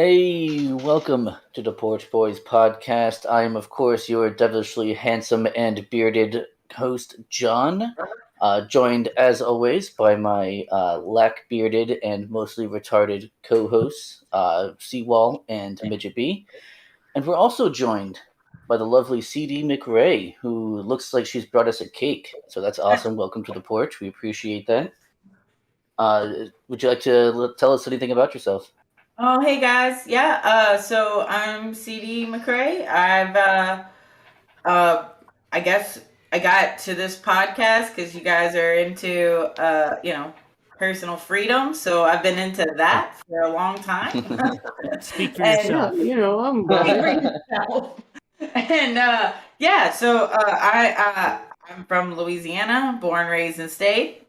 Hey, welcome to the Porch Boys podcast. I am, of course, your devilishly handsome and bearded host, John, joined, as always, by my lack bearded and mostly retarded co hosts, Seawall and Midget B. And we're also joined by the lovely CD McRae, who looks like she's brought us a cake. So that's awesome. Welcome to the porch. We appreciate that. Would you like to tell us anything about yourself? Oh, hey guys. Yeah, so I'm CD McCrae. I guess I got to this podcast because you guys are into, personal freedom. So I've been into that for a long time. Speak for And- yourself. I'm And I'm from Louisiana, born, raised, and stayed.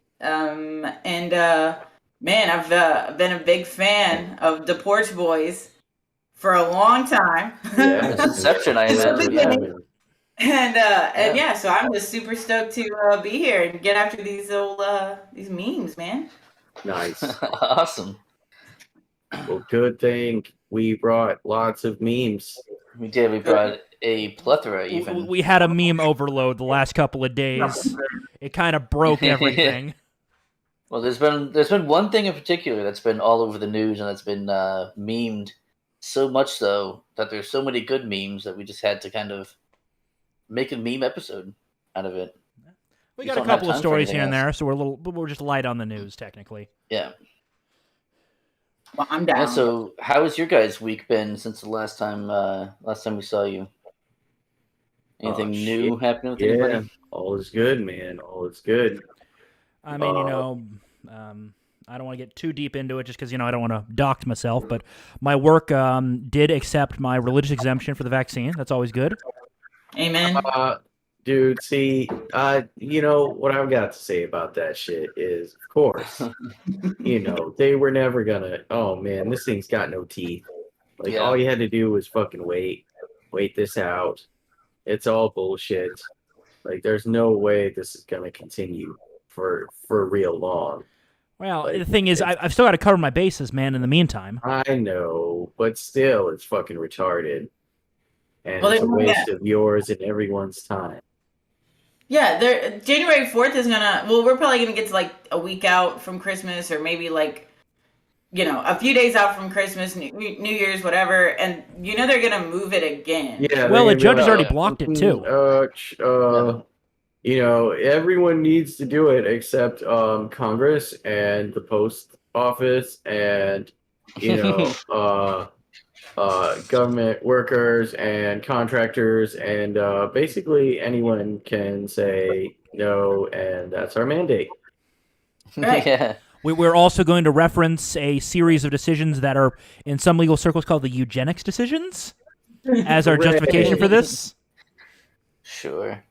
Man, I've been a big fan of the Porch Boys for a long time. Since inception, I imagine. Yeah. So I'm just super stoked to be here and get after these memes, man. Nice. Awesome. Well, good thing we brought lots of memes. We did. We brought a plethora, even. We had a meme overload the last couple of days. It kind of broke everything. Well, there's been one thing in particular that's been all over the news and that's been memed so much so that there's so many good memes that we just had to kind of make a meme episode out of it. We got a couple of stories here and there, so we're just light on the news technically. Yeah. Well, I'm down. Yeah, so how has your guys' week been since the last time we saw you? Anything new happening with anybody? All is good, man. All is good. I mean, I don't want to get too deep into it just because, I don't want to dox myself, but my work did accept my religious exemption for the vaccine. That's always good. Amen. Dude, see, what I've got to say about that shit is, of course, they were never gonna, oh man, this thing's got no teeth. Like, all you had to do was fucking wait this out. It's all bullshit. Like, there's no way this is gonna continue for real long. Well, the thing is, I've still got to cover my bases, man, in the meantime. I know, but still, it's fucking retarded. And Well, it's a waste of yours and everyone's time. Yeah, January 4th is we're probably gonna get to like a week out from Christmas, or maybe like, a few days out from Christmas, New Year's, whatever, and they're gonna move it again. Yeah. Well, the judge has already blocked it too. Everyone needs to do it except Congress and the post office and government workers and contractors, and basically anyone can say no, and that's our mandate. Right. Yeah. We're also going to reference a series of decisions that are in some legal circles called the eugenics decisions as our justification for this. Sure.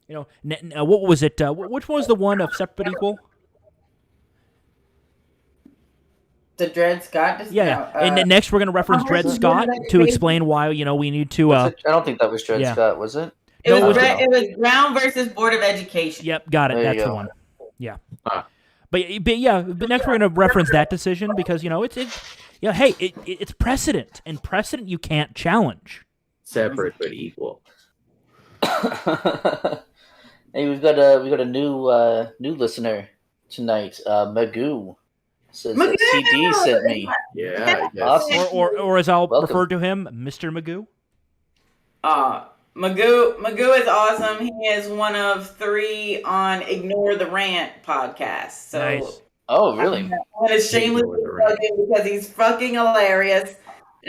What was it? Which one was the one of separate but equal? The Dred Scott decision? Yeah. And then next we're going to reference Dred Scott to explain why, we need to... I don't think that was Dred Scott, was it? It was Brown versus Board of Education. Yep, got it. There That's you the go. one. Yeah. But next we're going to reference that decision because, it's precedent. And precedent you can't challenge. Separate but equal. Hey, we've got a new listener tonight, Magoo. Says that CD sent me. Yeah, I guess. Awesome. Or as I'll Welcome. refer to him, Mr. Magoo. Magoo is awesome. He is one of 3 on Ignore the Rant podcast. So Nice. Oh, really? I'm gonna shamelessly plug him because he's fucking hilarious.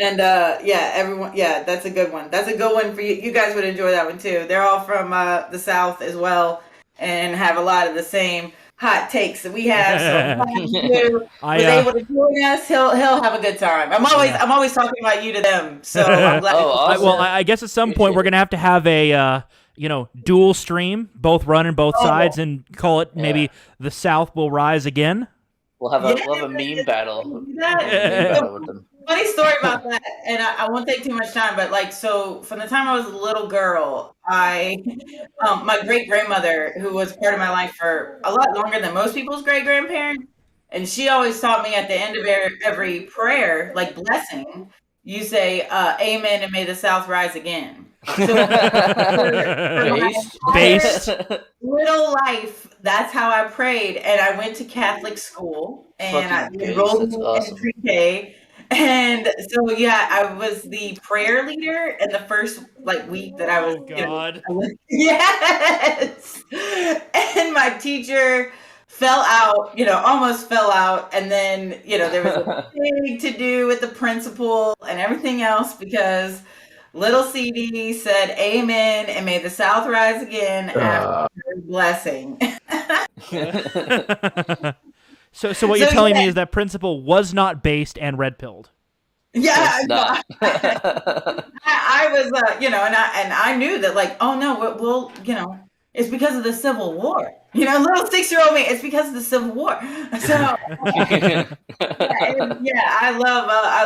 And everyone, that's a good one. That's a good one for you. You guys would enjoy that one too. They're all from the South as well, and have a lot of the same hot takes that we have. So was able to join us. He'll have a good time. I'm always talking about you to them. So I'm glad. Awesome. I guess at some point we're gonna have to have a dual stream, both running both sides, and call it maybe the South will rise again. We'll have a meme battle. With them. Funny story about that, and I won't take too much time, but so from the time I was a little girl, my great grandmother, who was part of my life for a lot longer than most people's great grandparents, And she always taught me at the end of every prayer, like blessing, you say, amen, and may the South rise again. So Based. little life, that's how I prayed. And I went to Catholic school and I enrolled in pre-K. And so, yeah, I was the prayer leader in the first week that I was. Oh, God. Yes. And my teacher fell out, almost fell out. And then, there was a big to do with the principal and everything else because little CD said amen and may the South rise again after blessing. So what you're telling me is that principal was not based and red pilled. Yeah, I was, and I knew that, oh no, well, it's because of the Civil War. Little 6-year-old me, it's because of the Civil War. So, I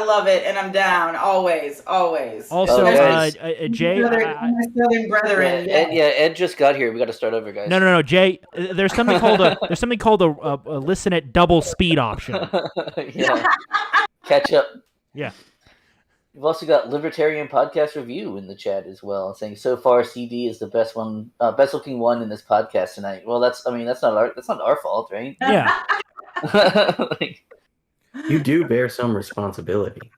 love it, and I'm down always. Also, Jay, my Southern brethren. Ed just got here. We got to start over, guys. No, Jay. There's something called a listen at double speed option. Yeah, catch up. Yeah. We've also got Libertarian Podcast Review in the chat as well, saying so far CD is the best looking one in this podcast tonight. Well, that's not our fault, right? Yeah. You do bear some responsibility.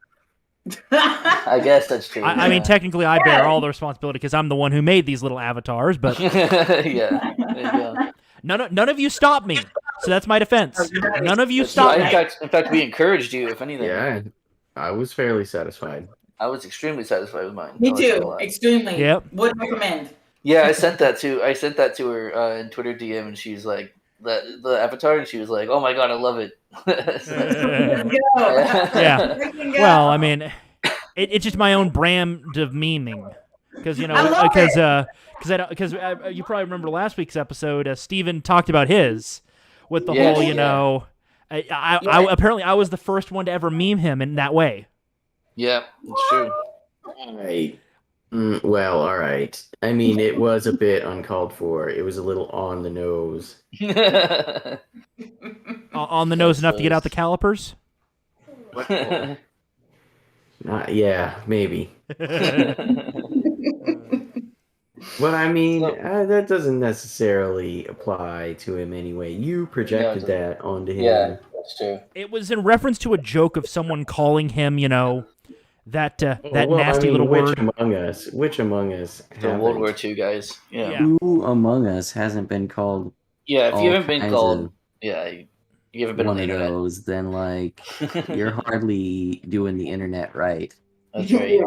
I guess that's true. I mean, technically, I bear all the responsibility because I'm the one who made these little avatars. But yeah, there you go. None of you stopped me, so that's my defense. None of you stopped me. In fact, we encouraged you. If anything, yeah, I was fairly satisfied. I was extremely satisfied with mine. Me too, extremely. Yep. Would recommend. Yeah, I sent that to her in Twitter DM, and she was like the avatar, and she was like, "Oh my god, I love it." Yeah. Well, I mean, it's just my own brand of memeing, because you probably remember last week's episode. Steven talked about his with the whole, I apparently I was the first one to ever meme him in that way. Yeah, it's true. All right. Well, all right. I mean, it was a bit uncalled for. It was a little on the nose. On the nose enough to get out the calipers? Yeah, maybe. But I mean, that doesn't necessarily apply to him anyway. You projected that onto him. Yeah, that's true. It was in reference to a joke of someone calling him, that nasty little word. Which among us? The World War II guys. Yeah. Who among us hasn't been called? Yeah, if you haven't been called, you haven't been one on the of internet. those, then you're hardly doing the internet right. That's right.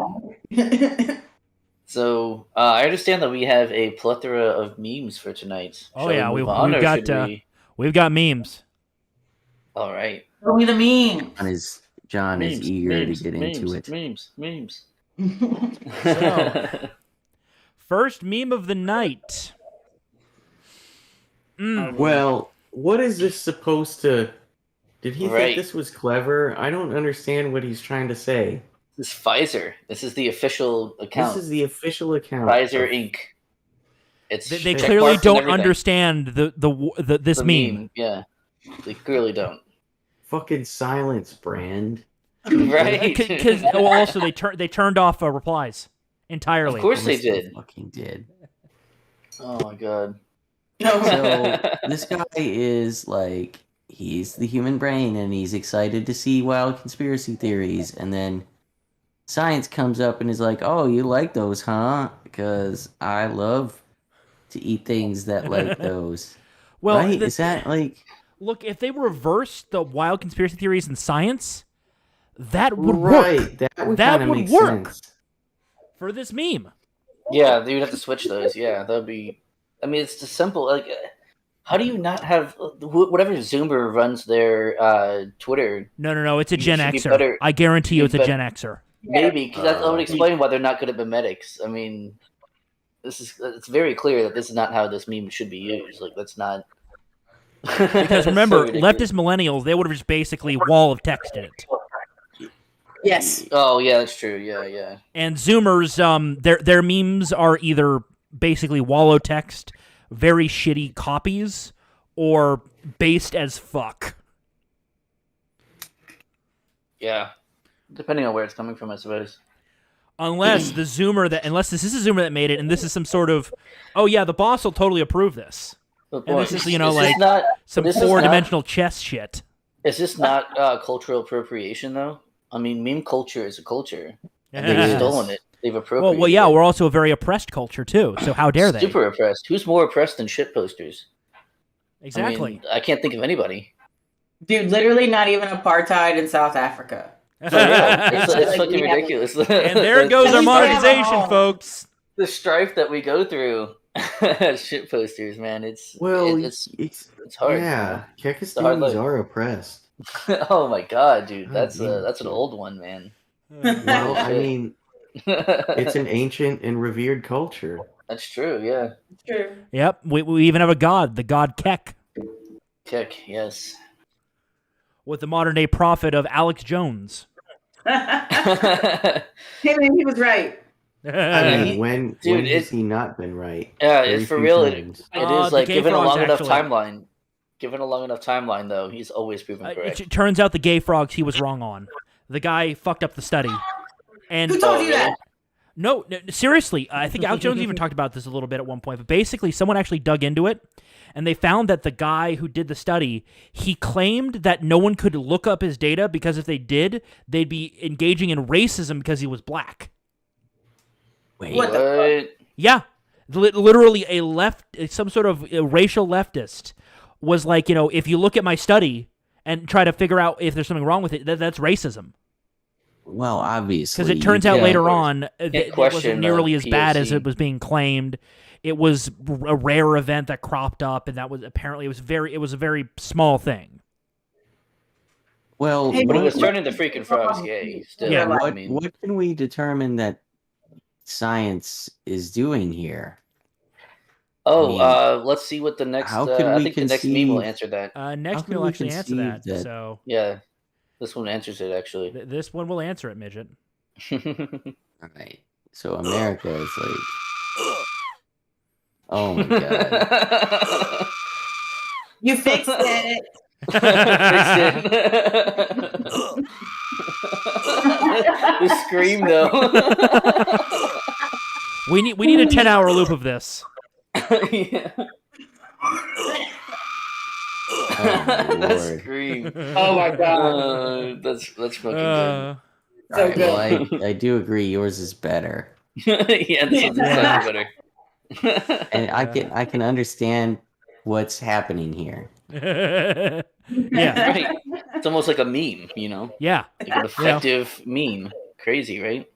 So I understand that we have a plethora of memes for tonight. Oh yeah, we've got memes. All right. Show me the memes. John is eager to get into it. Memes. So, first meme of the night. Well, what is this supposed to? Did he think this was clever? I don't understand what he's trying to say. This is Pfizer. This is the official account. This is the official account. Pfizer Inc. They clearly don't understand this meme. Yeah, they clearly don't. Fucking silence, Brand. Right? Because also they turned off replies entirely. Of course they did. Fucking did. Oh my god. So this guy is he's the human brain, and he's excited to see wild conspiracy theories, and then science comes up and is like, "Oh, you like those, huh? Because I love to eat things that like those." Well, right? Is that Look, if they reversed the wild conspiracy theories in science, that would work. That would work sense. For this meme. Yeah, you'd have to switch those. Yeah, that would be. I mean, it's just simple. How do you not have whatever Zoomer runs their Twitter? No. It's a Gen Xer. I guarantee you, it's a Gen Xer. Maybe because that would explain why they're not good at memetics. I mean, it's very clear that this is not how this meme should be used. That's not. Because remember, leftist millennials, they would have just basically wall of texted it. Yes. Oh yeah, that's true. Yeah. And Zoomers, their memes are either basically wallow text, very shitty copies, or based as fuck. Yeah, depending on where it's coming from, I suppose. Unless this is a Zoomer that made it, and this is some sort of, oh yeah, the boss will totally approve this. But And boy, this is, some this is four-dimensional chess shit. Is this not cultural appropriation, though? I mean, meme culture is a culture. And they've Yes. stolen it. They've appropriated Well, yeah, it. we're also a very oppressed culture, too, so how dare they? Super oppressed. Who's more oppressed than shit posters? Exactly. I mean, I can't think of anybody. Dude, literally not even apartheid in South Africa. So, yeah, it's Like, fucking we have- ridiculous. And there goes our At least I have a monetization, home. folks. the strife that we go through. Shit posters, man. It's hard. Yeah, hard life. Kyrgyzstanians are oppressed. Oh my god, dude, Oh, that's yeah. that's an old one, man. Well, I Shit. mean, it's an ancient and revered culture. That's true. Yeah, True. Yep, we even have a god, the god Kek, kick. Yes. with the modern-day prophet of Alex Jones. Hey, man, he was right. I mean, he- when dude, has he not been right? Yeah, Very it's for few real. times. It The is like gay given a frogs, long enough actually. timeline. Given a long enough timeline, though, he's always proven correct. It turns out the gay frogs he was wrong on. The guy fucked up the study. And Who told you that? No, seriously, I think Alex Jones even talked about this a little bit at one point, but basically someone actually dug into it, and they found that the guy who did the study, he claimed that no one could look up his data because if they did, they'd be engaging in racism because he was black. Wait, What the What? Yeah, literally some sort of racial leftist was like, if you look at my study and try to figure out if there's something wrong with it, that's racism. well, obviously. Because it turns out Yeah, later of course. on, it question wasn't nearly the as bad as POC. it was being claimed. It was a rare event that cropped up, and that was apparently it was a very small thing. Well, Hey, But it what, was turning the freaking frogs gay. Still, Yeah, I mean, what can we determine that science is doing here? oh, I mean, let's see what the next. how can I we think the next meme will conceive- answer that. Next can we'll we actually answer that. conceive that- So Yeah, this one answers it actually. this one will answer it, midget. All right. So America is like, oh my god. You fixed it. Fix it. The scream though. We need a 10-hour loop of this. Yeah. Oh my That lord. scream. Oh my god. That's fucking Uh, So Alright, good. well, I do agree yours is better, good. Yeah, this one's slightly better. and I can understand what's happening here. yeah, Right. It's almost like a meme, yeah. like an effective meme. Crazy, right?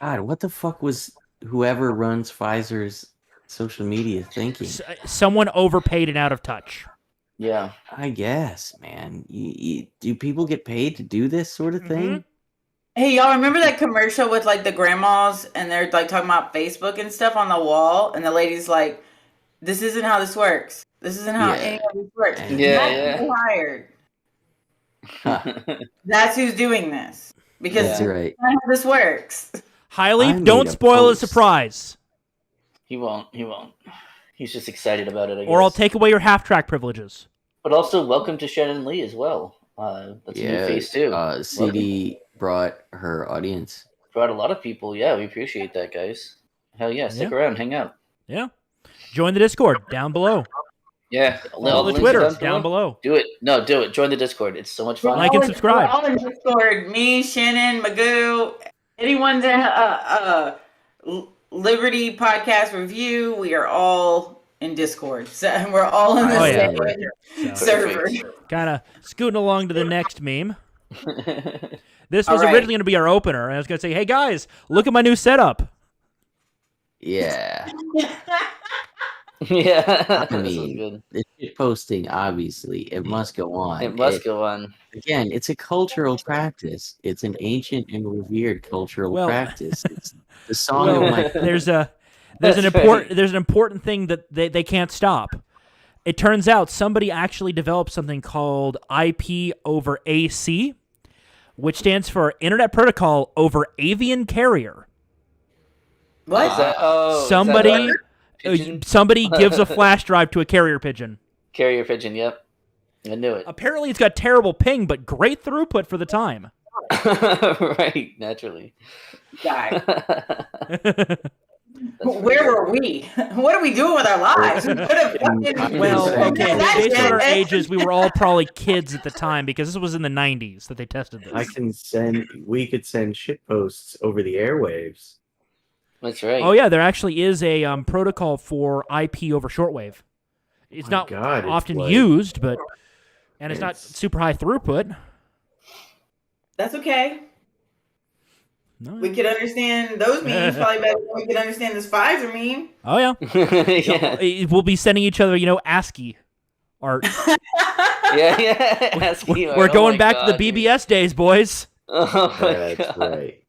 God, what the fuck was whoever runs Pfizer's social media thinking? Someone overpaid and out of touch. Yeah. I guess, man. Do people get paid to do this sort of thing? Hey, y'all remember that commercial with like the grandmas and they're like talking about Facebook and stuff on the wall, and the lady's like, "This isn't how this works. This isn't how Yeah. any of this works." Yeah, That's yeah. who hired. Huh, That's who's doing this because that's Yeah. right. that's how this works. I Highleaf, made don't a spoil the post. surprise, He won't. He's just excited about it, I guess. or I'll take away your half-track privileges. But also, welcome to Shannon Lee as well. That's a new face too. CD brought her audience. Brought a lot of people. Yeah, we appreciate that, guys. Hell yeah, stick Yeah. around, hang out. Yeah. Join the Discord down below. Yeah, Follow the links are Twitter down below. Do it. No, do it. Join the Discord. It's so much fun. Like and subscribe. We're all in Discord. Me, Shannon, Magoo, anyone that Liberty Podcast Review. We are all in Discord. So we're all in the Oh, yeah. same So, server. kind of scooting along to the next meme. This All was right. originally going to be our opener, and I was going to say, "Hey guys, look at my new setup." Yeah. Yeah, I this was mean, good. the shit posting, obviously, it must go on. It must go on. Again, it's a cultural practice. It's an ancient and revered cultural Well- practice. It's the song Well, of my. there's an That's important thing that they can't stop. It turns out somebody actually developed something called IP over AC, which stands for Internet Protocol over Avian Carrier. What? Is that, oh, is that Somebody our pigeon? somebody gives a flash drive to a carrier pigeon. Carrier pigeon. Yep. I knew it. Apparently, it's got terrible ping, but great throughput for the time. Right, naturally. Guy. Where were we? What are we doing with our lives? We could have fucking- Well, okay, That's based on our it. ages, we were all probably kids at the time because this was in the 90s that they tested this. We could send shit posts over the airwaves. That's right. Oh yeah, there actually is a protocol for IP over shortwave. It's My not God, it's often like- used, but it's not It's- super high throughput. That's okay. No. We could understand those memes probably better than we could understand this Pfizer meme. Oh yeah, Yeah. we'll be sending each other, ASCII art. Yeah. ASCII art. We're Oh going my back to God, the dude. BBS days, boys. Oh my That's God. right.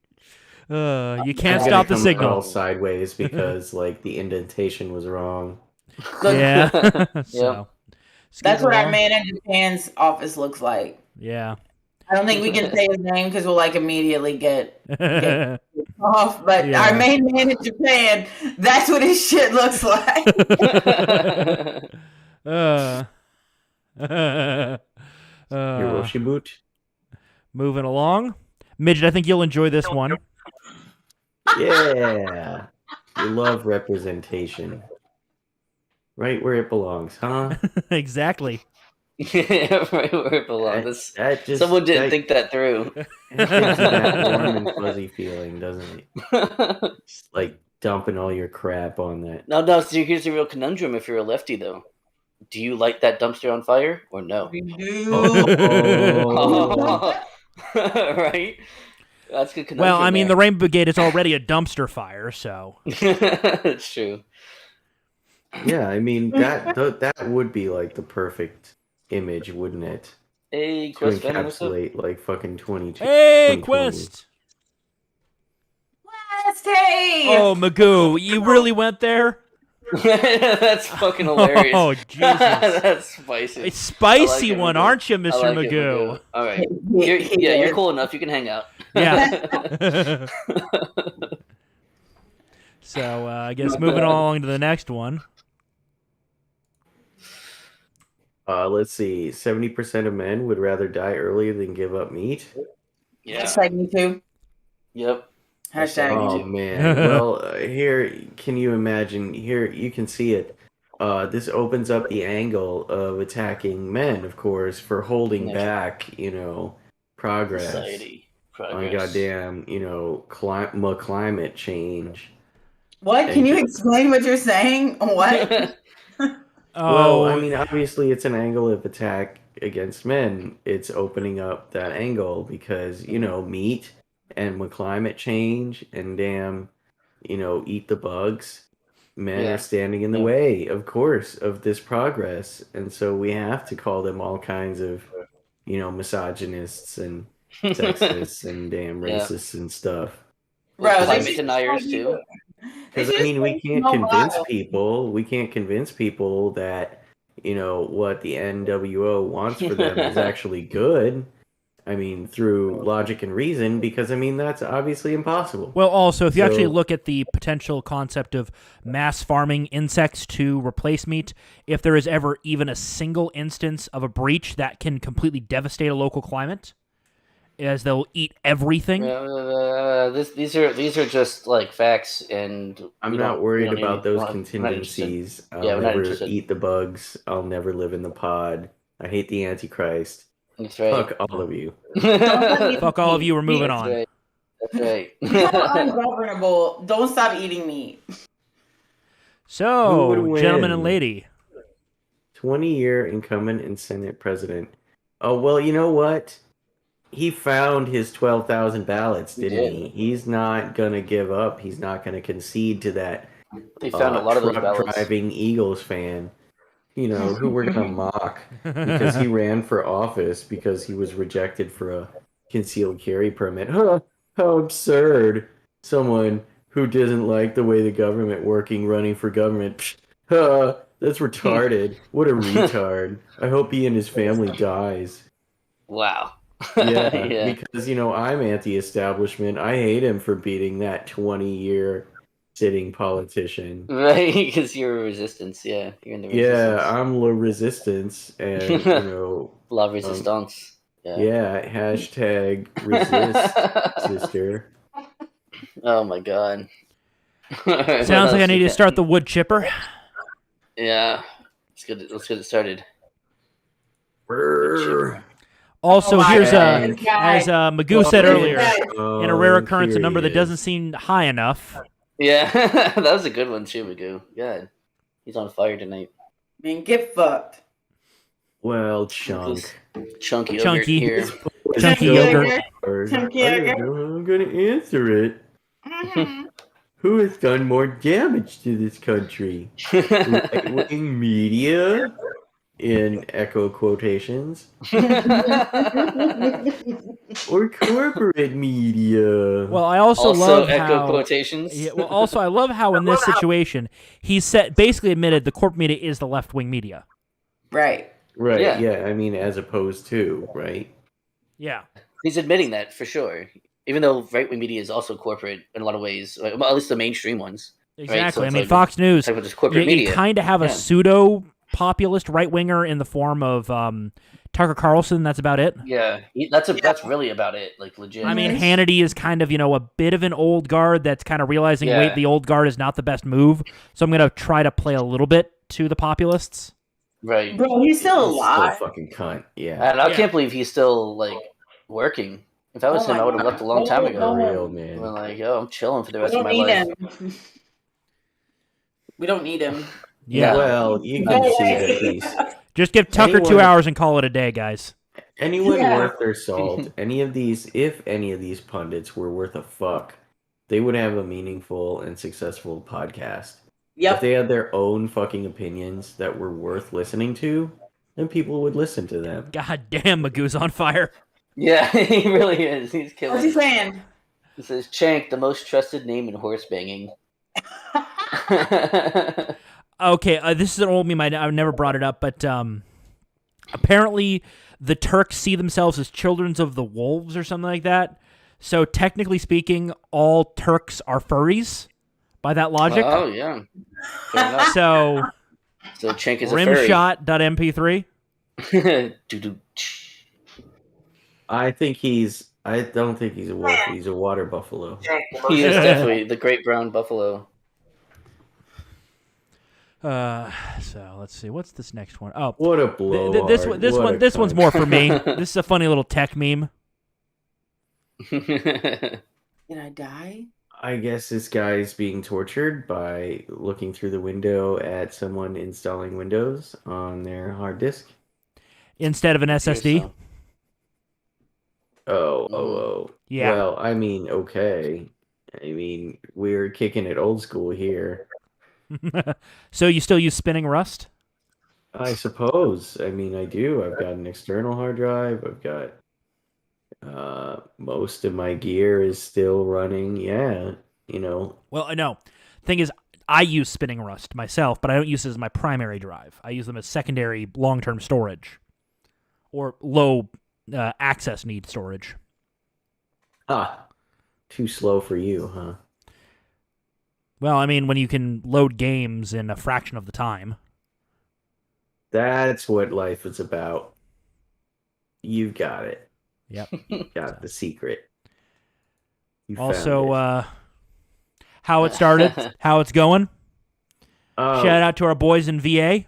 You can't It's stop the gonna come signal. all sideways because like the indentation was wrong. Yeah. So, That's what our along. man in Japan's office looks like. Yeah. I don't think we can say his name because we'll like immediately get off. But Yeah. our main man in Japan, that's what his shit looks like. Hiroshi boot. Moving along. Midget, I think you'll enjoy this one. Yeah. We love representation. Right where it belongs, huh? Exactly. Yeah, right where it belongs. That just Someone didn't that, think that through. that gives you that warm and fuzzy feeling, doesn't it? Just like dumping all your crap on that. No. So here's the real conundrum. If you're a lefty, though, do you light that dumpster on fire or no? Oh. Right. That's a good conundrum. Well, I mean, the there. Rainbow Brigade is already a dumpster fire, so. It's true. Yeah, I mean that would be like the perfect image, wouldn't it? Hey, To Quest Venom, what's up? encapsulate like fucking 22. Hey, 2020. Quest! Hey! Oh, Magoo, you really went there? That's fucking hilarious. Oh, Jesus. That's spicy. A spicy I like it, one, Magoo. aren't you, I Mr. like it, Magoo? All right. You're cool enough. You can hang out. Yeah. So, I guess moving along to the next one. Let's see. 70% of men would rather die early than give up meat. Yeah. Hashtag me too. Yep. Hashtag Me Oh too. man. Well, here, can you imagine? Here, you can see it. This opens up the angle of attacking men, of course, for holding Yeah. back, progress Society. on Progress. goddamn, climate change. What? Can you explain what you're saying? What? Oh, Well, I mean, obviously, it's an angle of attack against men. It's opening up that angle because, meat and with climate change and damn, eat the bugs. Men Yeah. are standing in the Yeah. way, of course, of this progress. And so we have to call them all kinds of, misogynists and sexists and damn Yeah. racists and stuff. Bro, Climate they- deniers too. Because It's I mean, we just can't so convince wild. people. We can't convince people that what the NWO wants for them is actually good. I mean, through logic and reason, because I mean that's obviously impossible. well, also, if you actually So- look at the potential concept of mass farming insects to replace meat, if there is ever even a single instance of a breach that can completely devastate a local climate, as they'll eat everything. These are just like facts, and I'm we not don't- worried we don't about even- those we're not interested. contingencies. Yeah, I'll we're not never interested. eat the bugs. I'll never live in the pod. I hate the Antichrist. That's right. Fuck all of you. Fuck all of you, we're moving That's on. right. That's right. ungovernable. Don't stop eating meat. Who So, would gentlemen win? and lady. 20-year incumbent and Senate president. Oh, well, you know what? He found his 12,000 ballots, He didn't did. he? He's not going to give up. He's not going to concede to that They found a lot of those ballots. driving Eagles fan, who we're going to mock because he ran for office because he was rejected for a concealed carry permit. Huh, how absurd. Someone who doesn't like the way the government working running for government. Psh, huh, that's retarded. What a retard. I hope he and his family dies. Wow. Yeah, Yeah. because I'm anti-establishment. I hate him for beating that 20-year sitting politician. Right, because you're a resistance. Yeah, you're in the resistance. Yeah, I'm La Resistance, and La Resistance. hashtag resist, sister. Oh my god. Sounds like I need to start the wood chipper. Yeah, let's get it started. Also, Oh my here's God. as Magoo said earlier, Oh, in a rare occurrence, a here number he that doesn't is. seem high enough. Yeah, that was a good one too, Magoo. God, he's on fire tonight. I mean, get fucked. Well, chunk. Chunky yogurt Chunky. here. Chunky yogurt. Chunky I yogurt. don't know how I'm gonna answer it. Who has done more damage to this country? Right-wing media, in echo quotations, or corporate media? Well, I also love echo how. quotations. Yeah, well, also I love how in this situation he basically admitted the corporate media is the left wing media. Right. Right, Yeah. yeah, I mean, as opposed to, right? Yeah. He's admitting that for sure. Even though right wing media is also corporate in a lot of ways, well, at least the mainstream ones. Exactly. so I it's mean, like- Fox News. Type of just corporate You media. kind of have a Yeah. pseudo populist right winger in the form of Tucker Carlson. That's about it. Yeah, that's really about it. Like legit. I mean, Hannity is kind of, a bit of an old guard that's kind of realizing, Yeah. wait, the old guard is not the best move. So I'm going to try to play a little bit to the populists. right. Bro, he's still Still alive. fucking cunt, yeah. And I Yeah. can't believe he's still like working. If I was Oh him, my I would have God. left a long time For ago. real, I'm man. like, yo, I'm chilling for the We rest of don't my need life. him. We don't need him. Yeah. Well, you No can see way. at least Just give Tucker 2 Anyone- hours and call it a day, guys. anyone Yeah. worth their salt. If any of these pundits were worth a fuck, they would have a meaningful and successful podcast. If Yep. they had their own fucking opinions that were worth listening to, then people would listen to them. God damn, Magoo's on fire. Yeah, he really is. He's killing What's he it. saying? He says, Chank, the most trusted name in horse banging. Okay, this is an old meme. I never brought it up, but apparently the Turks see themselves as children of the wolves or something like that. So technically speaking, all Turks are furries by that logic. Oh, yeah. Fair enough. So So Chank is a furry. rimshot.mp3. Doo-doo. I don't think he's a wolf. He's a water buffalo. He is definitely the great brown buffalo. So let's see. What's this next one? Oh, What a blow. this one's more for me. This is a funny little tech meme. Did I die? I guess this guy's being tortured by looking through the window at someone installing Windows on their hard disk. Instead of an SSD. So. Oh. Yeah. Well, I mean, okay. I mean, we're kicking it old school here. So you still use spinning Rust? I suppose. I mean, I do. I've got an external hard drive. I've got most of my gear is still running. Yeah, Well, no. Thing is, I use spinning Rust myself, but I don't use it as my primary drive. I use them as secondary long-term storage or low access need storage. Too slow for you, huh? Well, I mean, when you can load games in a fraction of the time. That's what life is about. You've got it. Yep. You got the secret. You found Also, it. how it started, how it's going. Oh, Shout out to our boys in VA.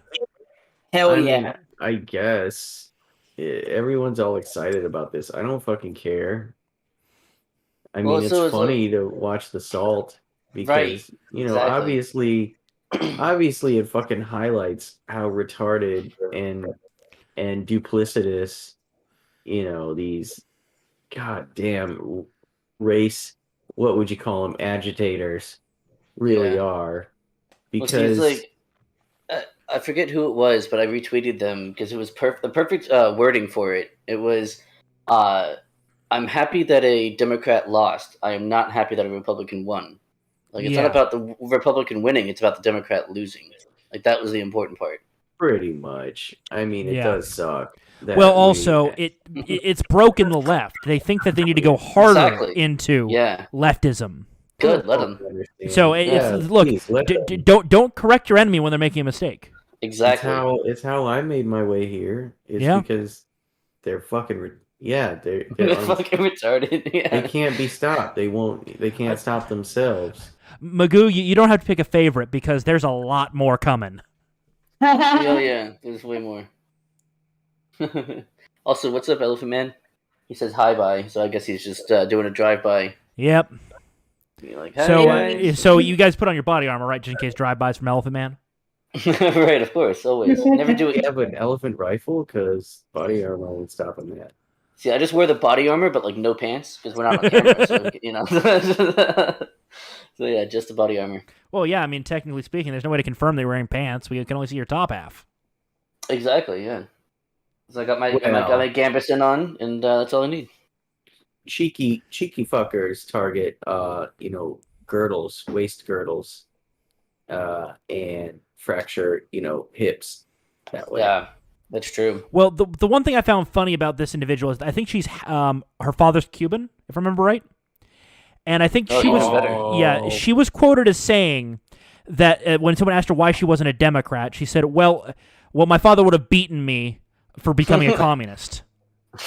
Hell I mean, yeah. I guess everyone's all excited about this. I don't fucking care. I mean, Well, it's so it's funny to watch the salt because Right, exactly. obviously it fucking highlights how retarded and duplicitous, these goddamn race, what would you call them, agitators really Yeah. are. Well, see, Because it's like, I forget who it was, but I retweeted them because it was the perfect wording for it. It was, I'm happy that a Democrat lost. I am not happy that a Republican won. Like, it's Yeah. not about the Republican winning, it's about the Democrat losing. Like, that was the important part. pretty much, I mean, it Yeah. does suck. that Well, we- also, it's broken the left. They think that they need to go harder Exactly. into Yeah. leftism. Good, let him. So look, please, let them. don't correct your enemy when they're making a mistake. Exactly. It's how I made my way here. It's Yeah. because they're fucking they're They're fucking retarded. Yeah. they can't be stopped. They can't stop themselves. Magoo, you don't have to pick a favorite because there's a lot more coming. Oh yeah, there's way more. Also, what's up, Elephant Man? He says hi bye, so I guess he's just doing a drive by. Yep. Like, So you guys put on your body armor, right, just in case drive-bys from Elephant Man? Right, of course, always. Never do We it. have an elephant rifle because body armor won't stop him that. See, I just wear the body armor, but like no pants because we're not on camera, so you know. So yeah, just the body armor. Well, yeah, I mean, technically speaking, there's no way to confirm they're wearing pants. We can only see your top half. Exactly, yeah. So I got my Gambison on, and that's all I need. Cheeky fuckers target girdles, waist girdles, and fracture hips that way. Yeah, that's true. Well, the one thing I found funny about this individual is I think she's her father's Cuban, if I remember right. And I think she was she was quoted as saying that when someone asked her why she wasn't a Democrat, she said, well, my father would have beaten me for becoming a communist.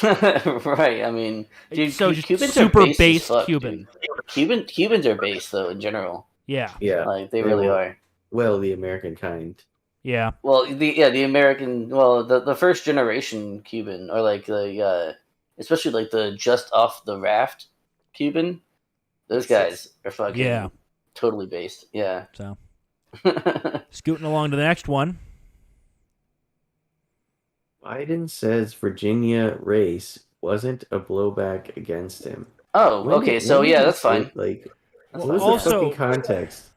Right, I mean, dude, so Cubans super are based fuck, Cuban. Cubans are based though in general. Yeah. Like they really are. Well, the American kind. Yeah. Well, the American, the first generation Cuban, or like the especially like the just off the raft Cuban, those guys are fucking totally based. Yeah. So scooting along to the next one. Biden says Virginia race wasn't a blowback against him. Oh, okay. So yeah, that's fine. Like, That's what was fine. the fucking context?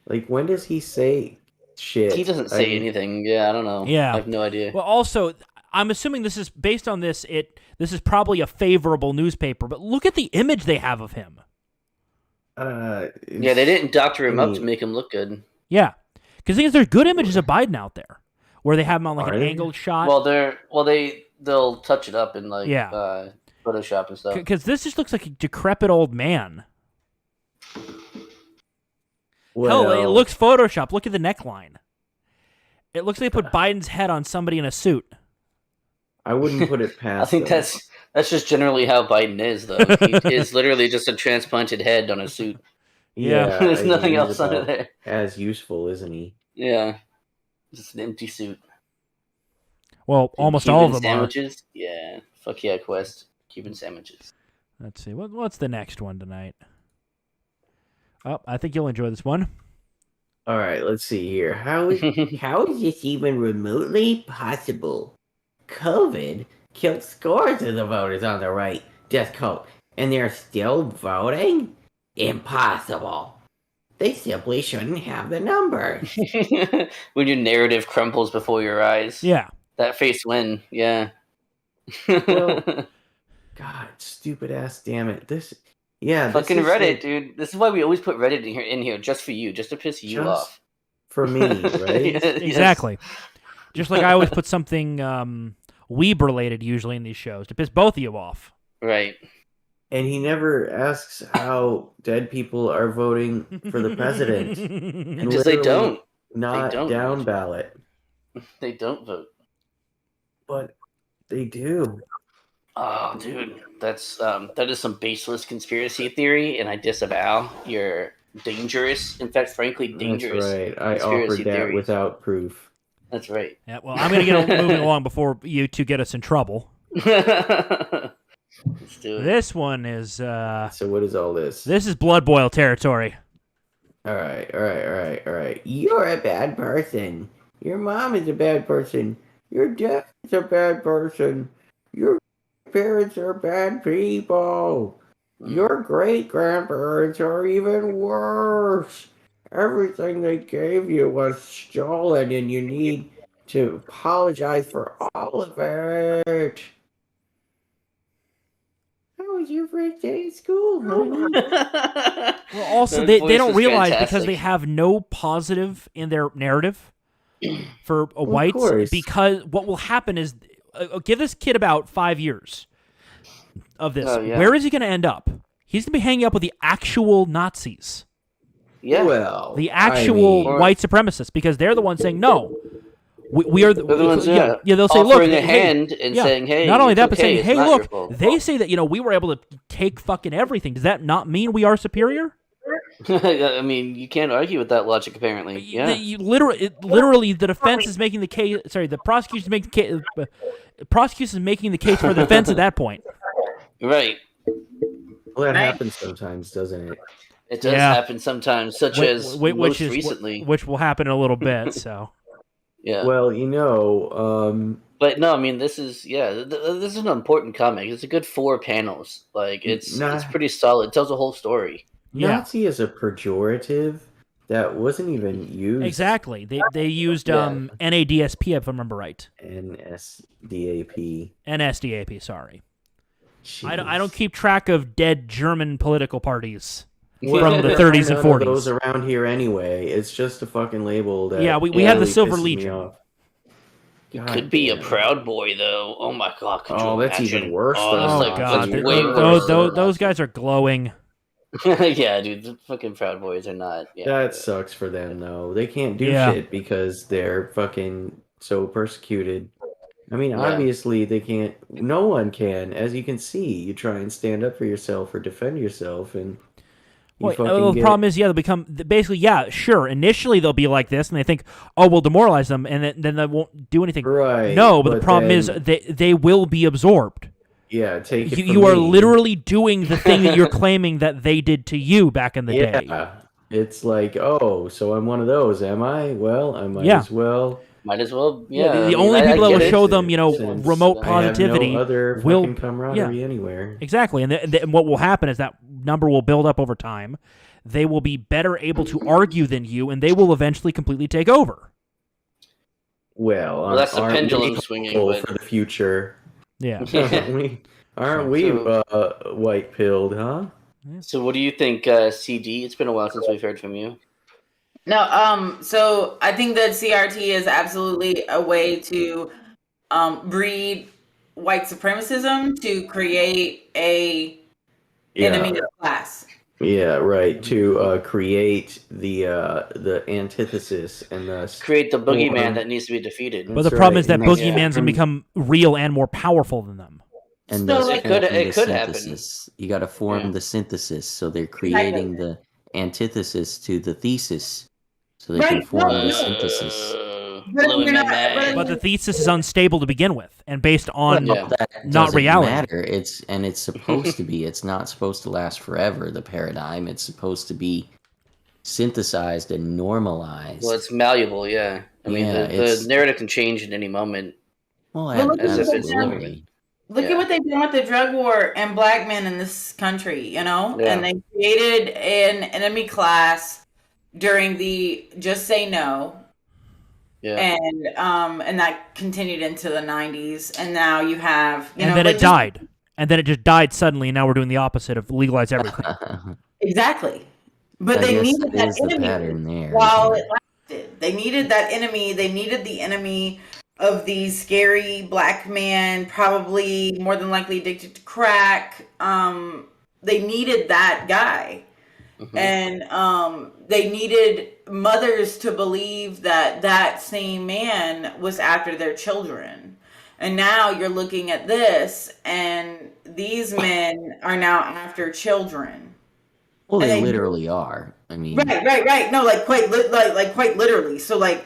Like, when does he say shit? He doesn't say anything. Yeah, I don't know. Yeah. I have no idea. Well, also, I'm assuming this is based on this. This is probably a favorable newspaper, but look at the image they have of him. Yeah, they didn't doctor him up to make him look good. Yeah, because there's good images of Biden out there where they have him on like an angled shot. Well, they'll touch it up in like Photoshop and stuff. Because this just looks like a decrepit old man. Well, Hell, it looks Photoshop. Look at the neckline. It looks like they put Biden's head on somebody in a suit. I wouldn't put it past. I think them. that's just generally how Biden is, though. He is literally just a transplanted head on a suit. Yeah. There's nothing else under there. As useful, isn't he? Yeah, just an empty suit. Well, almost Cuban all of them sandwiches. Yeah, fuck yeah, Quest. Cuban sandwiches. Let's see. What's the next one tonight? Oh, I think you'll enjoy this one. All right, let's see here. How is this even remotely possible? COVID killed scores of the voters on the right death cult, and they're still voting? Impossible. They simply shouldn't have the numbers. When your narrative crumbles before your eyes. Yeah. That face win. Yeah. Well, God, stupid ass, damn it. Fucking Reddit, dude. This is why we always put Reddit in here just for you, just to piss you off. For me, right? Exactly. Just like I always put something Weeb related usually in these shows to piss both of you off. Right. And he never asks how dead people are voting for the president. Because they don't. Not down ballot. They don't vote. But they do. Oh, dude, that is some baseless conspiracy theory, and I disavow your dangerous, in fact, frankly, dangerous. That's right. I offered that theories. Without proof. That's right. Yeah. Well, I'm gonna get moving along before you two get us in trouble. Let's do it. This one is. So what is all this? This is Blood Boil territory. All right. You're a bad person. Your mom is a bad person. Your dad is a bad person. Your parents are bad people. Your great-grandparents are even worse. Everything they gave you was stolen, and you need to apologize for all of it. How was your first day at school, honey? Well, also, they don't realize because they have no positive in their narrative for whites. course. Because what will happen is, give this kid about 5 years of this. Oh, yeah. Where is he going to end up? He's going to be hanging up with the actual Nazis, Yeah. Well, the actual Or- white supremacists, because they're the ones saying no. We are the They're the ones, yeah. They'll say, look, offering a hey, hand and yeah. saying, "Hey, not only it's that, but okay, saying, it's hey, not your look, fault." they say that we were able to take fucking everything. Does that not mean we are superior? I mean, you can't argue with that logic, apparently. Yeah. Literally, the defense is making the case. Sorry, the prosecution is making the case. Prosecution is making the case for the defense at that point. Right. Well, that Right. happens sometimes, doesn't it? It does Yeah. happen sometimes, such as most recently. which will happen in a little bit. So Yeah. Well, you know, But no, I mean, this is this is an important comic. It's a good 4 panels. Like it's pretty solid. It tells a whole story. yeah, Nazi is a pejorative that wasn't even used. exactly. They used Yeah. NADSP if I remember right. NSDAP. NSDAP. Sorry, I Jeez. don't keep track of dead German political parties. Well, from the there 30s are and none of 40s. Those around here anyway. It's just a fucking label that. Yeah, we Yeah, had the really Silver pisses me Legion. off. God Could be a damn. Proud Boy though. Oh my god! Could Oh, you that's even imagine? worse Oh, than that's Oh like, god, that's Nazi. way those, worse than those guys are glowing. yeah, dude, the fucking Proud Boys are not. Yeah. That sucks for them though. They can't do Yeah. shit because they're fucking so persecuted. I mean, Yeah. obviously they can't. No one can. As you can see, you try and stand up for yourself or defend yourself, and you Well, fucking the get. problem is, they'll become basically, sure. Initially, they'll be like this, and they think, "Oh, we'll demoralize them," and then they won't do anything. Right. No, but the problem then- is, they will be absorbed. yeah, take it. You, from you are me. literally doing the thing that you're claiming that they did to you back in the day. Yeah. It's like, oh, so I'm one of those, am I? Well, I might Yeah. as well. Might as well. Yeah, Yeah. the I mean, only I people that get will it. show them, Since remote I have positivity no other will- fucking camaraderie anywhere. Exactly, and what will happen is that number will build up over time. They will be better able to argue than you, and they will eventually completely take over. Well, That's the aren't pendulum we swinging, hopeful but- for the future. Yeah. Aren't we So- white pilled, huh? So, what do you think, CD? It's been a while since we've heard from you. No, so I think that CRT is absolutely a way to breed white supremacism to create a enemy of class. Yeah, right. To create the antithesis and thus Create the boogeyman form- that needs to be defeated. But the That's problem right, is that and that's- boogeyman's going to become real and more powerful than them. And So, thus like- form It the could happen. synthesis. You got to form Yeah. the synthesis, so they're creating the antithesis to the thesis, so they can Right, form no, the synthesis. But blowing you're my not- mind. But the thesis is unstable to begin with, and based on Yeah. That not doesn't reality. matter. It's supposed to be. It's not supposed to last forever. The paradigm. It's supposed to be synthesized and normalized. Well, it's malleable, yeah. I mean, Yeah, the it's- narrative can change at any moment. well, Well, look at this absolutely. Look Yeah. at what they've done with the drug war and black men in this country, Yeah. And they created an enemy class during the Just Say No, Yeah. and that continued into the 90s, and now you have, and then like, it died, and then it just died suddenly, and now we're doing the opposite of legalize everything. Exactly, but I they guess needed that that is the enemy pattern there. while isn't it lasted. They needed that enemy. They needed the enemy of these scary black men, probably more than likely addicted to crack. They needed that guy. Mhm. And they needed mothers to believe that that same man was after their children. And now you're looking at this, and these men are now after children. Well, they and they- literally are. I mean, Right. No, like quite quite literally. So like,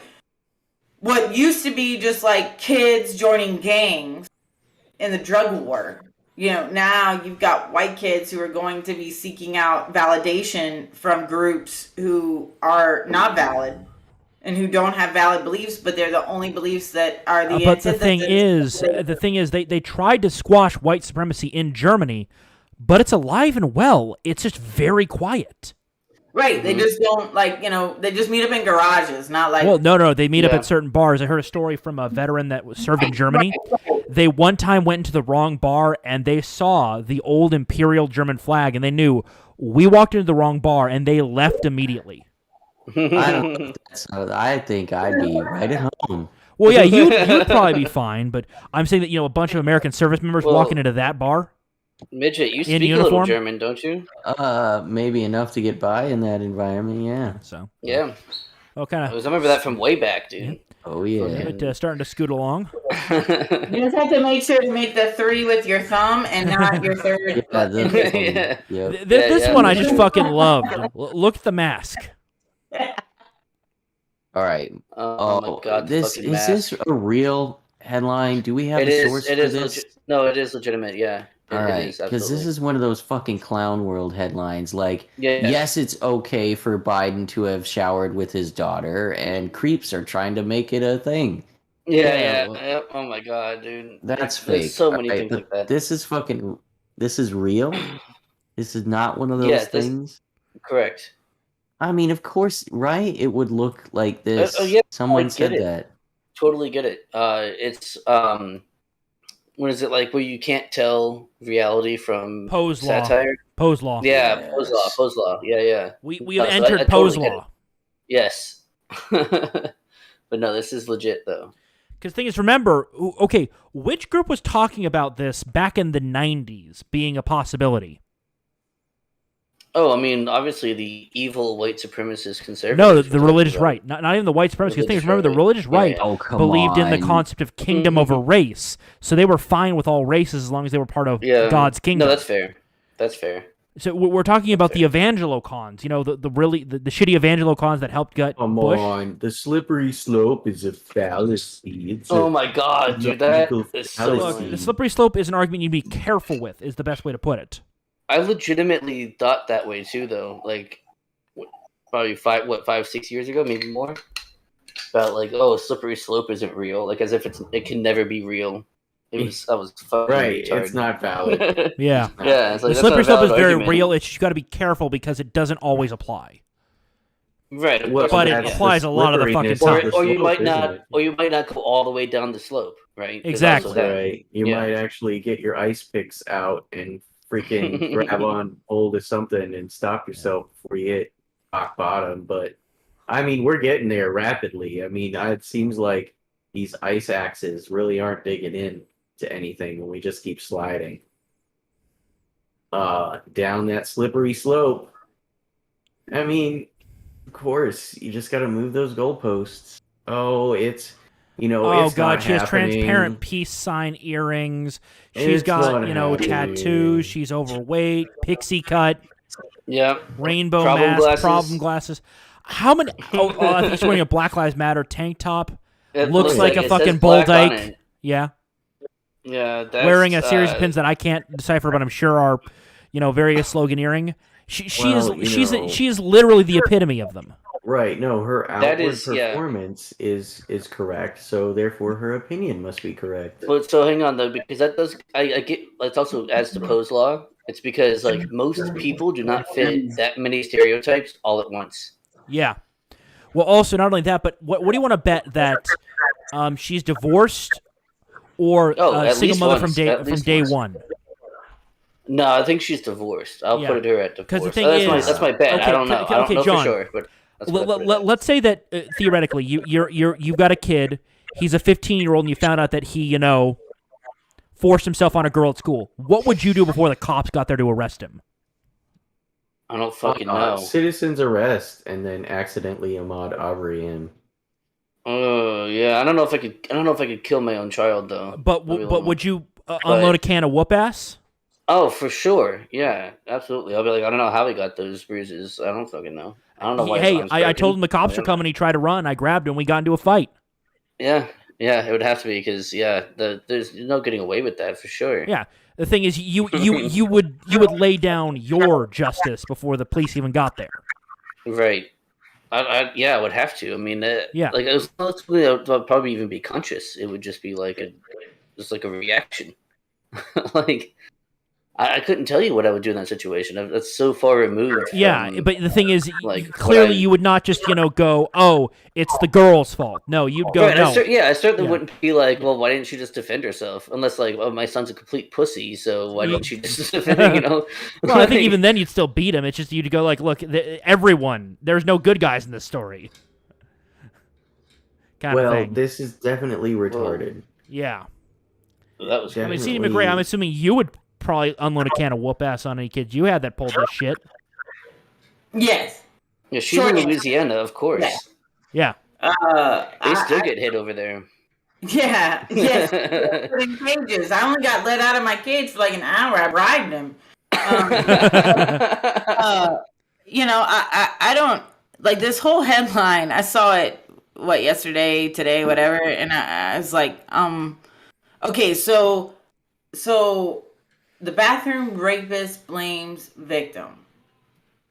what used to be just like kids joining gangs in the drug war, now you've got white kids who are going to be seeking out validation from groups who are not valid and who don't have valid beliefs, but they're the only beliefs that are the. But the thing is, they tried to squash white supremacy in Germany, but it's alive and well. It's just very quiet. right. They just don't they just meet up in garages, not like. Well, no, they meet up Yeah. at certain bars. I heard a story from a veteran that was served in Germany. They one time went into the wrong bar and they saw the old imperial German flag, and they knew we walked into the wrong bar, and they left immediately. I don't know if that's how, I think I'd be right at home. Well, yeah, you'd probably be fine, but I'm saying that a bunch of American service members Well- walking into that bar. Midget, you In speak a little uniform? German, don't you? Maybe enough to get by in that environment. Yeah. So, Yeah. well, kind I of. remember that from way back, dude. Oh yeah. Fucking- Starting to scoot along. You just have to make sure to make the 3 with your thumb and not your third. Yeah, the index. Yeah. Yep. This yeah. one I just fucking loved. Look at the mask. All right. Oh, my god, the this fucking is mask. this a real headline? Do we have It a is. source It for is. this? No, it is legitimate. Yeah. All It right, is, because this absolutely. is one of those fucking clown world headlines. Like, Yeah. yes, it's okay for Biden to have showered with his daughter, and creeps are trying to make it a thing. Yeah. well, Yeah. Oh my god, dude. That's There's fake. so many All right, things but like that. This is fucking. This is real. This is not one of those Yeah, this- things. Correct. I mean, of course, right? It would look like this. yeah, Someone I said get it. that. Totally get it. It's what is it like where you can't tell reality from Pose law. satire? Pose law. Yeah, Yes. Pose law. Yeah. We have So I entered totally pose get law. Yes. But no, this is legit though. Because the thing is, remember, okay, which group was talking about this back in the 90s being a possibility? Oh, I mean, obviously the evil white supremacist conservatives. No, we're the talking religious about. right. Not even the white supremacists. Because things, Religious remember, the right. religious Yeah, right yeah. Oh, come believed in the on. concept of kingdom over race. So they were fine with all races as long as they were part of Yeah. God's kingdom. No, that's fair. That's fair. So we're talking about the evangelocons, you know, the shitty evangelocons that helped gut Come Bush. on, the slippery slope is a fallacy. It's Oh a my god, dude, that logical is so fallacy. Look, annoying. the slippery slope is an argument you'd be careful with, is the best way to put it. I legitimately thought that way too, though. Like, probably 5-6 years ago, maybe more. About like, oh, slippery slope isn't real. Like, as if it can never be real. I was fucking Right, retarded. it's not valid. Yeah. Yeah, it's like, The that's slippery not a slope is valid very argument. real. It's just you got to be careful because it doesn't always apply. Right, of Well, course But it not, that's applies the a lot of the fucking slipperiness time. of the or you slope, might isn't not, it? or you might not go all the way down the slope, right? There's Exactly. also that. Right. You Yeah. might actually get your ice picks out and freaking grab on hold of something and stop yourself before you hit rock bottom. But I mean, we're getting there rapidly. I mean, it seems like these ice axes really aren't digging in to anything when we just keep sliding down that slippery slope. I mean, of course, you just got to move those goalposts. Oh, it's Oh it's god, not she has happening. transparent peace sign earrings. She's It's got, not you know, happening. tattoos. She's overweight, pixie cut, Yeah. rainbow Problem mask, glasses. problem glasses. How many? I think she's wearing a Black Lives Matter tank top. It Looks like a it fucking says black on Bull it. Dyke. Yeah, Yeah, that's, wearing a series of uh, pins that I can't decipher, but I'm sure are, you know, various sloganeering. She Well, is she is literally the epitome of them. Right. No, her That outward is- yeah. performance is correct, so therefore her opinion must be correct. But so hang on though, because that does I get it's also as to Poe's law. It's because like most people do not fit that many stereotypes all at once. Yeah. Well, also not only that, but what do you want to bet that she's divorced or Oh, at single least mother once. At from least day once. one? No, I think she's divorced. I'll Yeah. put her at 'Cause divorce. the thing That's my bet. okay, I don't know. okay, I don't okay, know John. for sure, but that's what I put it at. Let's say that theoretically you've got a kid. He's a 15-year-old, and you found out that he, you know, forced himself on a girl at school. What would you do before the cops got there to arrest him? I don't fucking know. Citizen's arrest and then accidentally Ahmaud Arbery him. Oh yeah, I don't know if I could kill my own child though. But Maybe a but little. would you unload a can of whoop ass? Oh, for sure. Yeah, absolutely. I'll be like, I don't know how he got those bruises. I don't fucking know. I don't know why. his Hey, arm's I broken. told him the cops Yeah. are coming. He tried to run. I grabbed him. We got into a fight. Yeah, it would have to be because there's no getting away with that for sure. Yeah. The thing is, you would lay down your justice before the police even got there. Right. I would have to. I mean, Yeah. Like it was I'd probably even be conscious. It would just be like a reaction. Like I couldn't tell you what I would do in that situation. That's so far removed. Yeah, from, but the thing is, like, clearly what I- you would not just go, oh, it's the girl's fault. No, you'd go, Right, no. I certainly Yeah. wouldn't be like, well, why didn't she just defend herself? Unless like, oh, my son's a complete pussy, so why didn't she just defend? You know. Well, I think Like, even then you'd still beat him. It's just you'd go like, look, everyone, there's no good guys in this story. Kind of Well, thing. this is definitely retarded. Yeah. that was. I mean, crazy. C.D. McRae, I'm assuming you would probably unload a can of whoop ass on any kids you had that pulled this shit. Yes. Yeah, she's in Louisiana, of course. Yeah. They still get hit over there. Yeah. Yes. In cages. I only got let out of my cage for like an hour. I bribed him. You know, I don't like this whole headline. I saw it yesterday, today, whatever, and I was like, okay, so the bathroom rapist blames victim,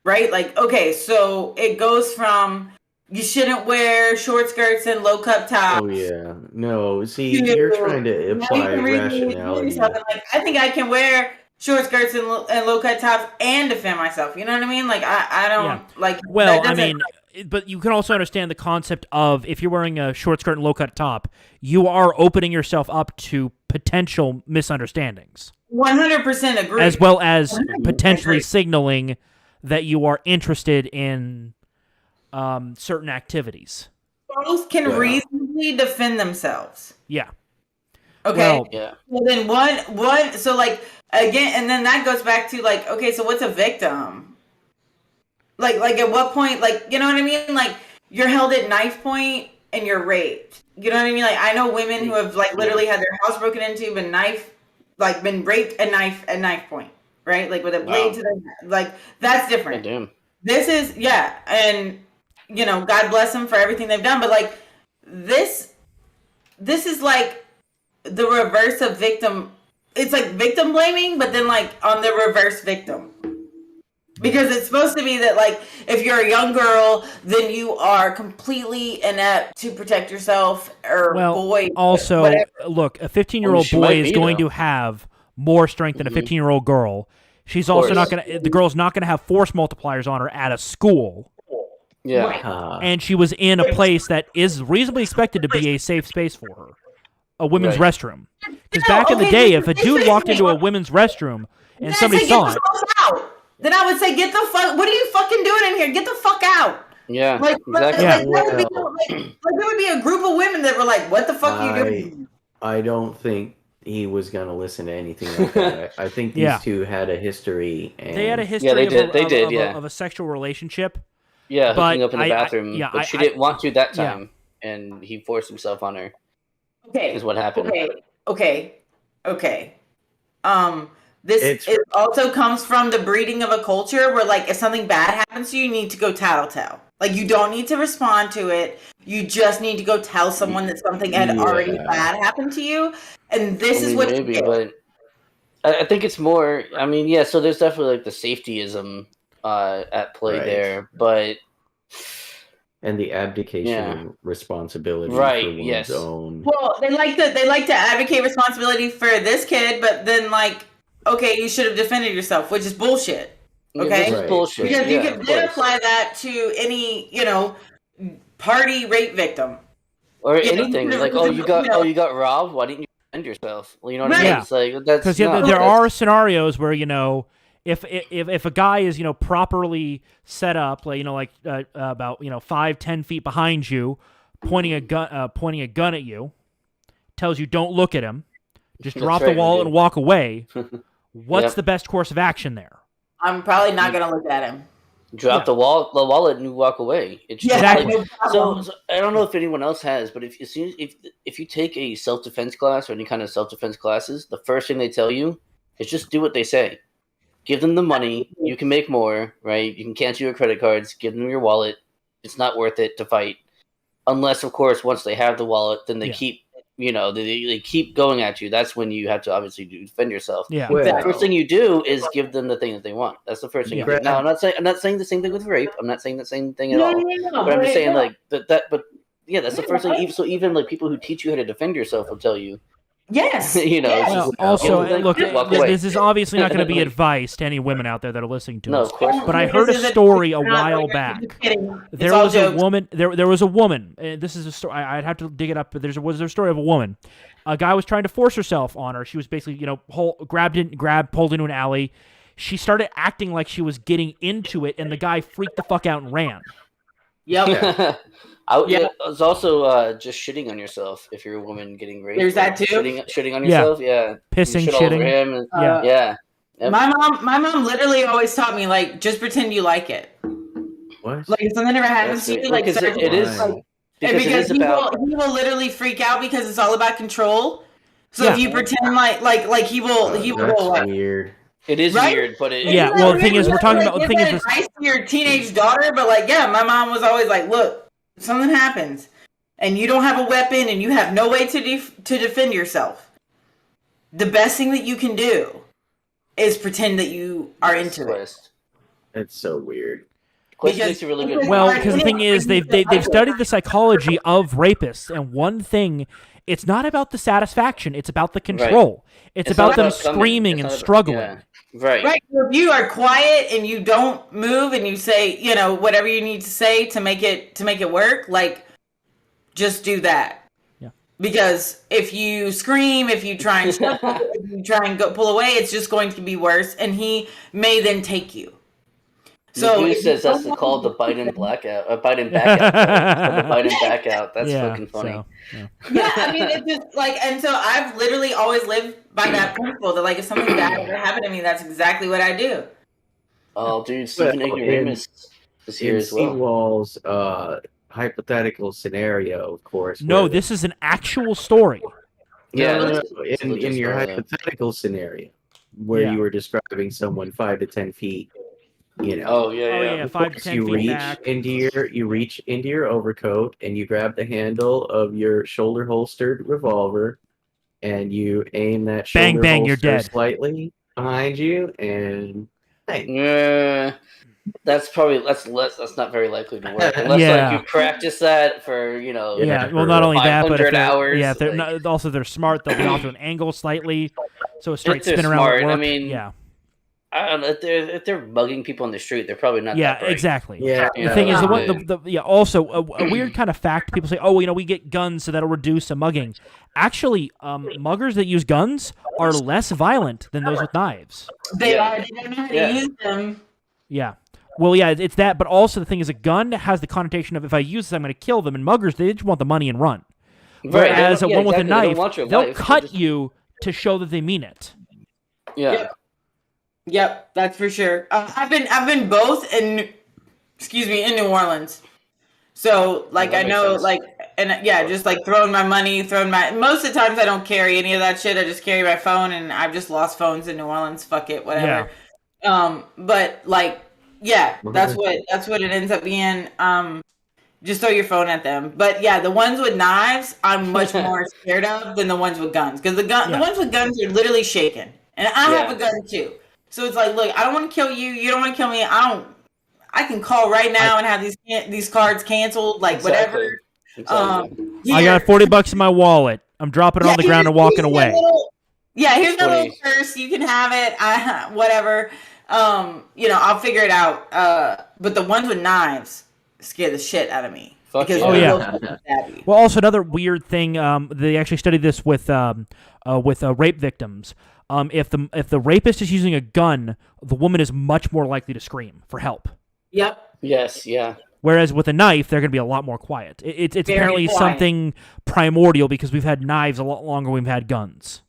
right? Like, okay, so it goes from you shouldn't wear short skirts and low cut tops. Oh yeah, no. See, you're trying to apply rationality. Like, I think I can wear short skirts and low cut tops and defend myself. You know what I mean? Like, I don't like. Well, I mean, but you can also understand the concept of if you're wearing a short skirt and low cut top, you are opening yourself up to potential misunderstandings. 100% agree. As well as potentially signaling that you are interested in certain activities. Girls can reasonably defend themselves. Yeah. Okay. Well, yeah. Well, then one. So like again, and then that goes back to like, okay, so what's a victim? Like at what point? Like, you know what I mean? Like you're held at knife point and you're raped. You know what I mean? Like I know women who have like literally had their house broken into, been raped at knife point, right? Like with a blade to the like that's different. Damn. This is and you know, God bless them for everything they've done, but like this is like the reverse of victim. It's like victim blaming, but then like on the reverse victim. Because it's supposed to be that like if you're a young girl, then you are completely inept to protect yourself or boy. Also, whatever. look, a 15-year-old boy is going to have more strength than a 15-year-old girl. She's also not going to. The girl's not going to have force multipliers on her at a school. Yeah. And she was in a place that is reasonably expected to be a safe space for her. A women's restroom. Because back in the day, if a dude walked into a women's restroom and somebody saw it. Then I would say, get the fuck, what are you fucking doing in here? Get the fuck out. Yeah, like, exactly. There would be a group of women that were like, what the fuck are you doing? I don't think he was going to listen to anything like that. I think these two had a history. And they had a history of a sexual relationship. Yeah, hooking up in the bathroom. But she didn't want to that time, and he forced himself on her. Okay. Is what happened. Okay. It also comes from the breeding of a culture where, like, if something bad happens to you, you need to go tattletale. Like, you don't need to respond to it. You just need to go tell someone that something had already bad happened to you. And this is what maybe, but I think it's more. I mean, so there's definitely like the safetyism at play there, but and the abdication of responsibility for one's own. Well, they like to advocate responsibility for this kid, but then like, okay, you should have defended yourself, which is bullshit. Okay, which is bullshit. Because you can then apply that to any party rape victim or anything. Like, you got robbed. Why didn't you defend yourself? Well, you know what I mean? It's like that's because there are scenarios where if a guy is properly set up, like about 5-10 feet behind you, pointing a gun at you, tells you don't look at him, just drop the wallet and walk away. What's the best course of action there? I'm probably not gonna look at him. Drop the wallet and you walk away. It's exactly. So I don't know if anyone else has, but if you take a self-defense class or any kind of self-defense classes, the first thing they tell you is just do what they say. Give them the money. You can make more, right? You can cancel your credit cards. Give them your wallet. It's not worth it to fight, unless, of course, once they have the wallet, then they keep, they keep going at you. That's when you have to obviously defend yourself. Yeah. The first thing you do is give them the thing that they want. That's the first thing you do. Now, I'm not saying the same thing with rape. I'm not saying the same thing at all. But I'm just saying like that. But yeah, that's the first thing. So even like people who teach you how to defend yourself will tell you. Yes. Also, look, this is obviously not going to be advice to any women out there that are listening to us. Of course. But I heard a story a while back. There was a woman. There was a woman. This is a story. I'd have to dig it up, but there was a story of a woman. A guy was trying to force herself on her. She was basically, pulled into an alley. She started acting like she was getting into it, and the guy freaked the fuck out and ran. Yep. It's also just shitting on yourself if you're a woman getting raped. There's that too. Shitting on yourself, Pissing, shit shitting. All over him Yep. My mom literally always taught me, like, just pretend you like it. What? Like, if something ever happens to you, like, because start- it is Why? because it is he about will literally freak out because it's all about control. So Yeah. if you pretend like he will That's go like, weird. it is Right? weird, but it Yeah, Isn't well, that the thing weird? is, we're talking Like, about- the give thing that is this- advice to your teenage daughter, but like, yeah, my mom was always like, look, if something happens, and you don't have a weapon, and you have no way to defend yourself, the best thing that you can do is pretend that you are into it. Quest. That's so weird. Quest Because- makes a really good. Well, Right. because the thing is, they've studied the psychology of rapists, and one thing, it's not about the satisfaction; it's about the control. It's It's about not them about coming. screaming It's and not about- struggling. yeah. Right. Right. So if you are quiet and you don't move and you say, you know, whatever you need to say to make it work, like, just do that. Yeah. Because if you scream, if you try and struggle, if you try and go pull away, it's just going to be worse, and he may then take you. So So Magoo if says you- that's called the Biden blackout, Biden back out. Sorry. The Biden back out. That's Yeah, fucking funny. so, yeah. Yeah, I mean, it's just like, and so I've literally always lived by that principle that, like, if something bad ever happened to me, that's exactly what I do. Oh, dude, Stephen Well, Ignoramus is here In as well. Seawall's hypothetical scenario, of course. No, where- this is an actual story. Yeah, No, that's- it's a in legit your story, yeah. hypothetical scenario, where Yeah. you were describing someone 5 to 10 feet, you know. Oh yeah, Oh, yeah. yeah. Of 5 to course, 10 you feet reach back. you reach into your overcoat and you grab the handle of your shoulder holstered revolver and you aim that Bang, shoulder bang, you're holster dead. slightly behind you and hey, Yeah, that's not very likely to work unless Yeah. like you practice that for Yeah, well, not only that, but if 500 they're, hours, yeah, if they're like- not, also they're smart, they'll be off to an angle slightly, so a straight If they're spin around smart, would I work. mean, yeah, I don't know if they're bugging people on the street, they're probably not. yeah, that bright. exactly. yeah. The thing is, Yeah. yeah. Also, a weird kind of fact. People say, "Oh, we get guns, so that'll reduce a mugging." Actually, muggers that use guns are less violent than those with knives. They Yeah. are. They don't know how to Yeah. use them. Yeah. Well, yeah, it's that, but also the thing is, a gun has the connotation of if I use this, I'm going to kill them. And muggers, they just want the money and run. Right, Whereas yeah, one with a exactly. They don't knife, want your they'll life, they cut just- you to show that they mean it. Yeah. Yep. Yep, that's for sure. I've been both in New Orleans. So like That I makes know sense. like and yeah, just like throwing my money, most of the times I don't carry any of that shit. I just carry my phone, and I've just lost phones in New Orleans. Fuck it, whatever. But like yeah, that's what it ends up being. Just throw your phone at them. But yeah, the ones with knives, I'm much more scared of than the ones with guns. Because the Yeah. ones with guns are literally shaking. And I have Yeah. a gun too. So it's like, look, I don't want to kill you. You don't want to kill me. I can call right now and have these cards canceled, like Exactly. whatever. Exactly. I got $40 in my wallet. I'm dropping it on the ground and walking away. Here's my little 20. purse. You can have it. Whatever. I'll figure it out. But the ones with knives scare the shit out of me. Fuck Because yeah. Oh, they yeah. will fucking stab you. Well, also another weird thing. They actually studied this with rape victims. If the rapist is using a gun, the woman is much more likely to scream for help. Yep. Yes. Yeah. Whereas with a knife, they're going to be a lot more quiet. It's Very apparently quiet. something primordial because we've had knives a lot longer than we've had guns.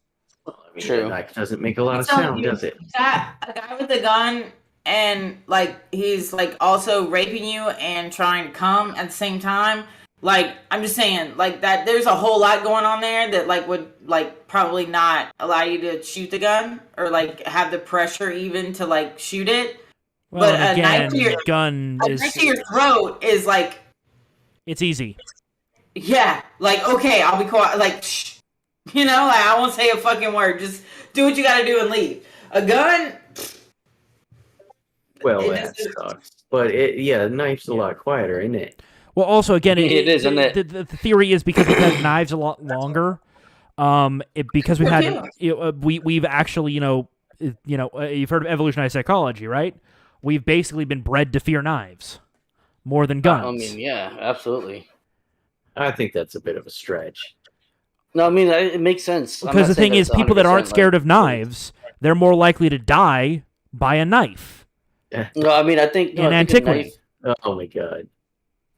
True. That doesn't make a lot of So sound, you does it? got a guy with a gun and like he's like also raping you and trying to come at the same time. Like I'm just saying, like that there's a whole lot going on there that like would like probably not allow you to shoot the gun or like have the pressure even to like shoot it. Well, But and a knife again, to your- gun A is knife to your throat is like, it's easy. yeah, like okay, I'll be quiet. Like, shh. Like, I won't say a fucking word. Just do what you got to do and leave. A gun. Well, It that doesn't- sucks. But the knife's a lot quieter, isn't it? Well, also again, It is, isn't it? The theory is because we've had knives a lot longer. Because we've had we've actually you've heard of evolutionary psychology, right? We've basically been bred to fear knives more than guns. I mean, yeah, absolutely. I think that's a bit of a stretch. No, I mean it makes sense. I'm Because not the saying thing is, that's people that aren't 100%, scared like- of knives, they're more likely to die by a knife. No, I mean I think In antiquity. Oh my god.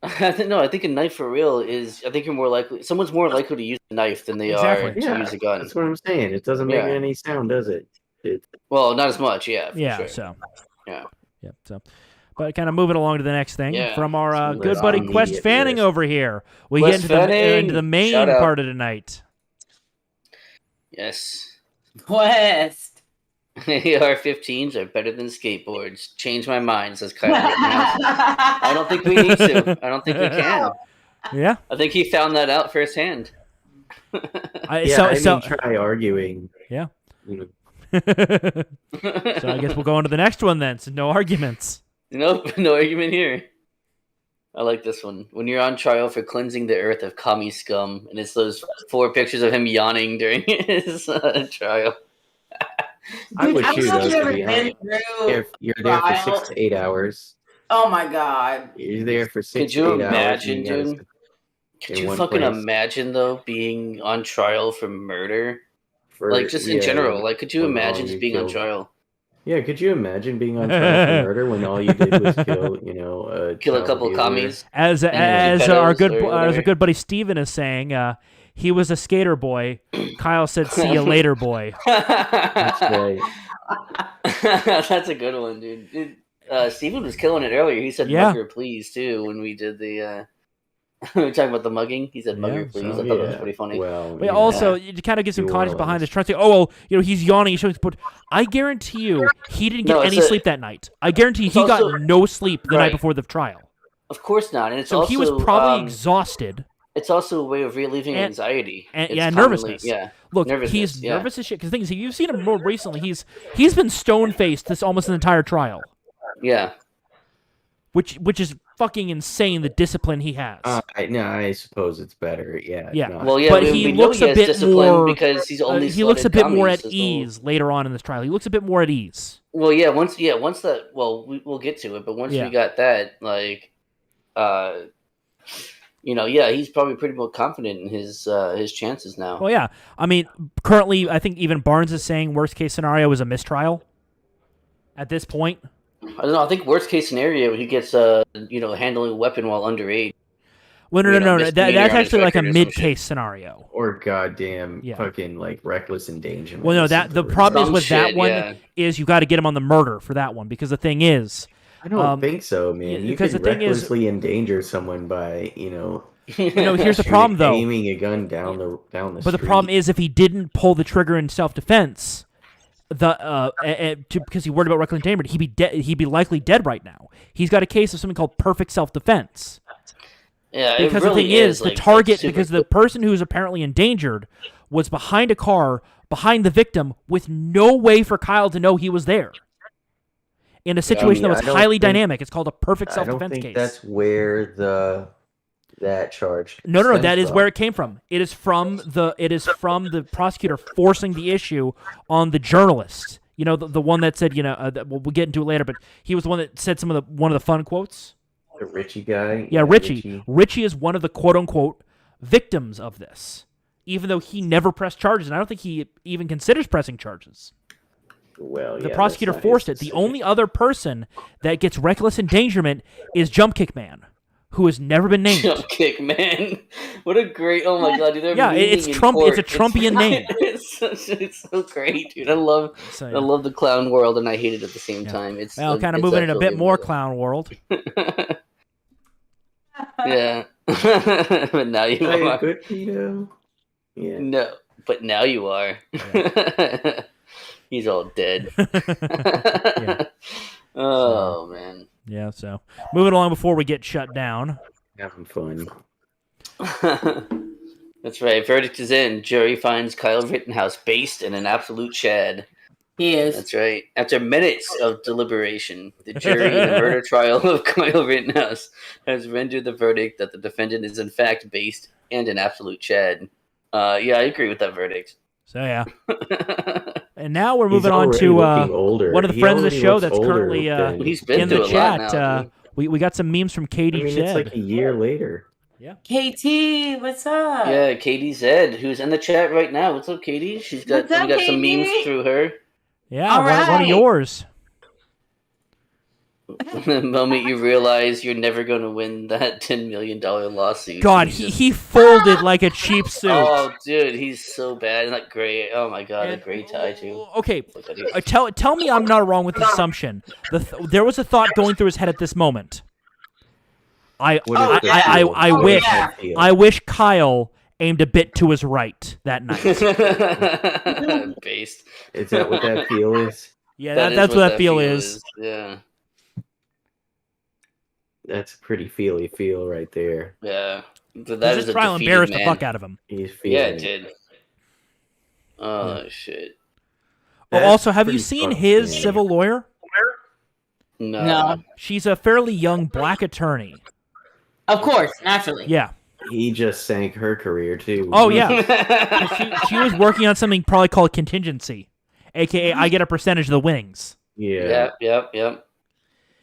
I think a knife for real is. I think you're more likely. Someone's more likely to use a knife than they Exactly. are to Yeah, use a gun. That's what I'm saying. It doesn't make Yeah. any sound, does it? Well, not as much, yeah. For Yeah. sure. So. Yeah. Yeah. So. But kind of moving along to the next thing Yeah. from our Some good less buddy Quest immediate Fanning risk. over here. We Quest get into Fanning! the main Shout out. part of the night. Yes. Quest. AR-15s are better than skateboards. Change my mind, says Kyle Rittenhouse. I don't think we need to. I don't think we can. Yeah. I think he found that out firsthand. Try arguing. Yeah. You know, So I guess we'll go on to the next one then. So no arguments. Nope, no argument here. I like this one. When you're on trial for cleansing the earth of commie scum, and it's those 4 pictures of him yawning during his trial. I would shoot I've those never to be honest. been through You're there for trial. 6 to 8 hours. Oh my god. You're there for 6 Could to you 8 hours. imagine, and you gotta dude? sit Could in you one fucking place imagine, though, being on trial for murder? for- Like, just in yeah, general. Like, could you for imagine long just you being on killed- trial? Yeah, could you imagine being on trial for murder when all you did was kill, Kill a child couple abuser? commies? As pedos our or good whatever. buddy Steven is saying, he was a skater boy. Kyle said, "See you later, boy." That's right. That's a good one, dude. Steven was killing it earlier. He said Yeah. mugger please too when we did the we were talking about the mugging. He said mugger Yeah, please. so- I thought that was pretty funny. Well, But you know, also, it kind of gives some New context behind Orleans. this. Trying to say, "Oh, well, he's yawning." He's showing, but I guarantee you, he didn't get No, any it's a- sleep that night. I guarantee It's he also- got no sleep the night Right. before the trial. Of course not. And it's So also he was probably exhausted. it's also a way of relieving And- anxiety. and- It's yeah, commonly- nervousness. Yeah. Look, Nervousness, he's yeah. nervous as shit. Because the thing is, you've seen him more recently. He's been stone faced this almost an entire trial, Yeah. which is fucking insane. The discipline he has. I suppose it's better. Yeah. Yeah. not- Well, yeah, But we, he we know looks he a has bit discipline more- because he's only he looks a slaughtered bit more commies, at is the whole- ease later on in this trial. He looks a bit more at ease. Well, once that, well, we'll get to it, but once Yeah. we got that, like, he's probably pretty more confident in his chances now. Well, yeah. I mean, currently, I think even Barnes is saying worst case scenario is a mistrial. At this point, I don't know. I think worst case scenario, he gets handling a weapon while underage. well, no. misdemeanor That's on his actually like a record or some mid case scenario. or goddamn Yeah. fucking like reckless endangerment. Well, no, or that the something. problem is Some with that shit, one yeah. is you got to get him on the murder for that one because the thing is, I don't think so, man. yeah, You because could the thing is- recklessly endanger someone by no. Here's the shooting- problem though. aiming a gun down the But the problem is if he didn't pull the trigger in self defense, because he worried about reckless endangerment, he'd be likely dead right now. He's got a case of something called perfect self defense. Yeah, it Because really the thing is, the like, target, super because the person who was apparently endangered was behind a car, behind the victim, with no way for Kyle to know he was there. In a situation that was I don't highly think- dynamic, it's called a perfect I don't self-defense think case. that's where that charge. No, stems that is from. where it came from. It is from the prosecutor forcing the issue on the journalist. You know, the one that said, we'll get into it later, but he was the one that said one of the fun quotes. The Richie guy. Yeah, Richie. Richie is one of the quote-unquote victims of this, even though he never pressed charges, and I don't think he even considers pressing charges. Well, The prosecutor forced it. The only other person that gets reckless endangerment is Jump Kick Man, who has never been named. Jump kick, man! What a great! Oh my god, dude! They're Yeah, meeting it's in Trump- court. it's a Trumpian name. It's so great, dude. I love So, I love the clown world, and I hate it at the same Yeah. time. It's well, kind of it's moving in a bit absolutely more amazing. clown world. Yeah, but now you Hey, are. good keto. Yeah. No, but now you are. He's all dead. Oh man. Yeah, so moving along before we get shut down. Having fun. That's right. Verdict is in. Jury finds Kyle Rittenhouse based in an absolute Chad. He is. That's right. After minutes of deliberation, the jury in the murder trial of Kyle Rittenhouse has rendered the verdict that the defendant is in fact based and an absolute Chad. Yeah, I agree with that verdict. So yeah, and now we're moving He's on already to looking older. one of the He friends of the already show looks that's older currently than- He's been in through the a lot chat. now, dude. We got some memes from Katie I mean, Jed. it's like a year later. KT, what's up? Yeah, Katie Zed, who's in the chat right now. What's up, Katie? She's got What's up, we got some Katie? memes through her. yeah, All one of right. yours. The moment you realize you're never going to win that $10 million lawsuit. God, he folded like a cheap suit. Oh, dude, he's so bad. Not great. Oh my god, a great tie too. Okay, tell me I'm not wrong with the assumption. There was a thought going through his head at this moment. I wish Kyle aimed a bit to his right that night. Based. Is that what that feel is? Yeah, that's what that feel is. Yeah. That's a pretty feely feel right there. Yeah. But This trial embarrassed the fuck out of him. He's feeling Yeah, it did. Oh, shit. Oh, also, have you seen his civil lawyer? No. She's a fairly young black attorney. Of course, naturally. Yeah. He just sank her career too. Oh, yeah. she was working on something probably called contingency, a.k.a. I get a percentage of the winnings. Yeah. Yep.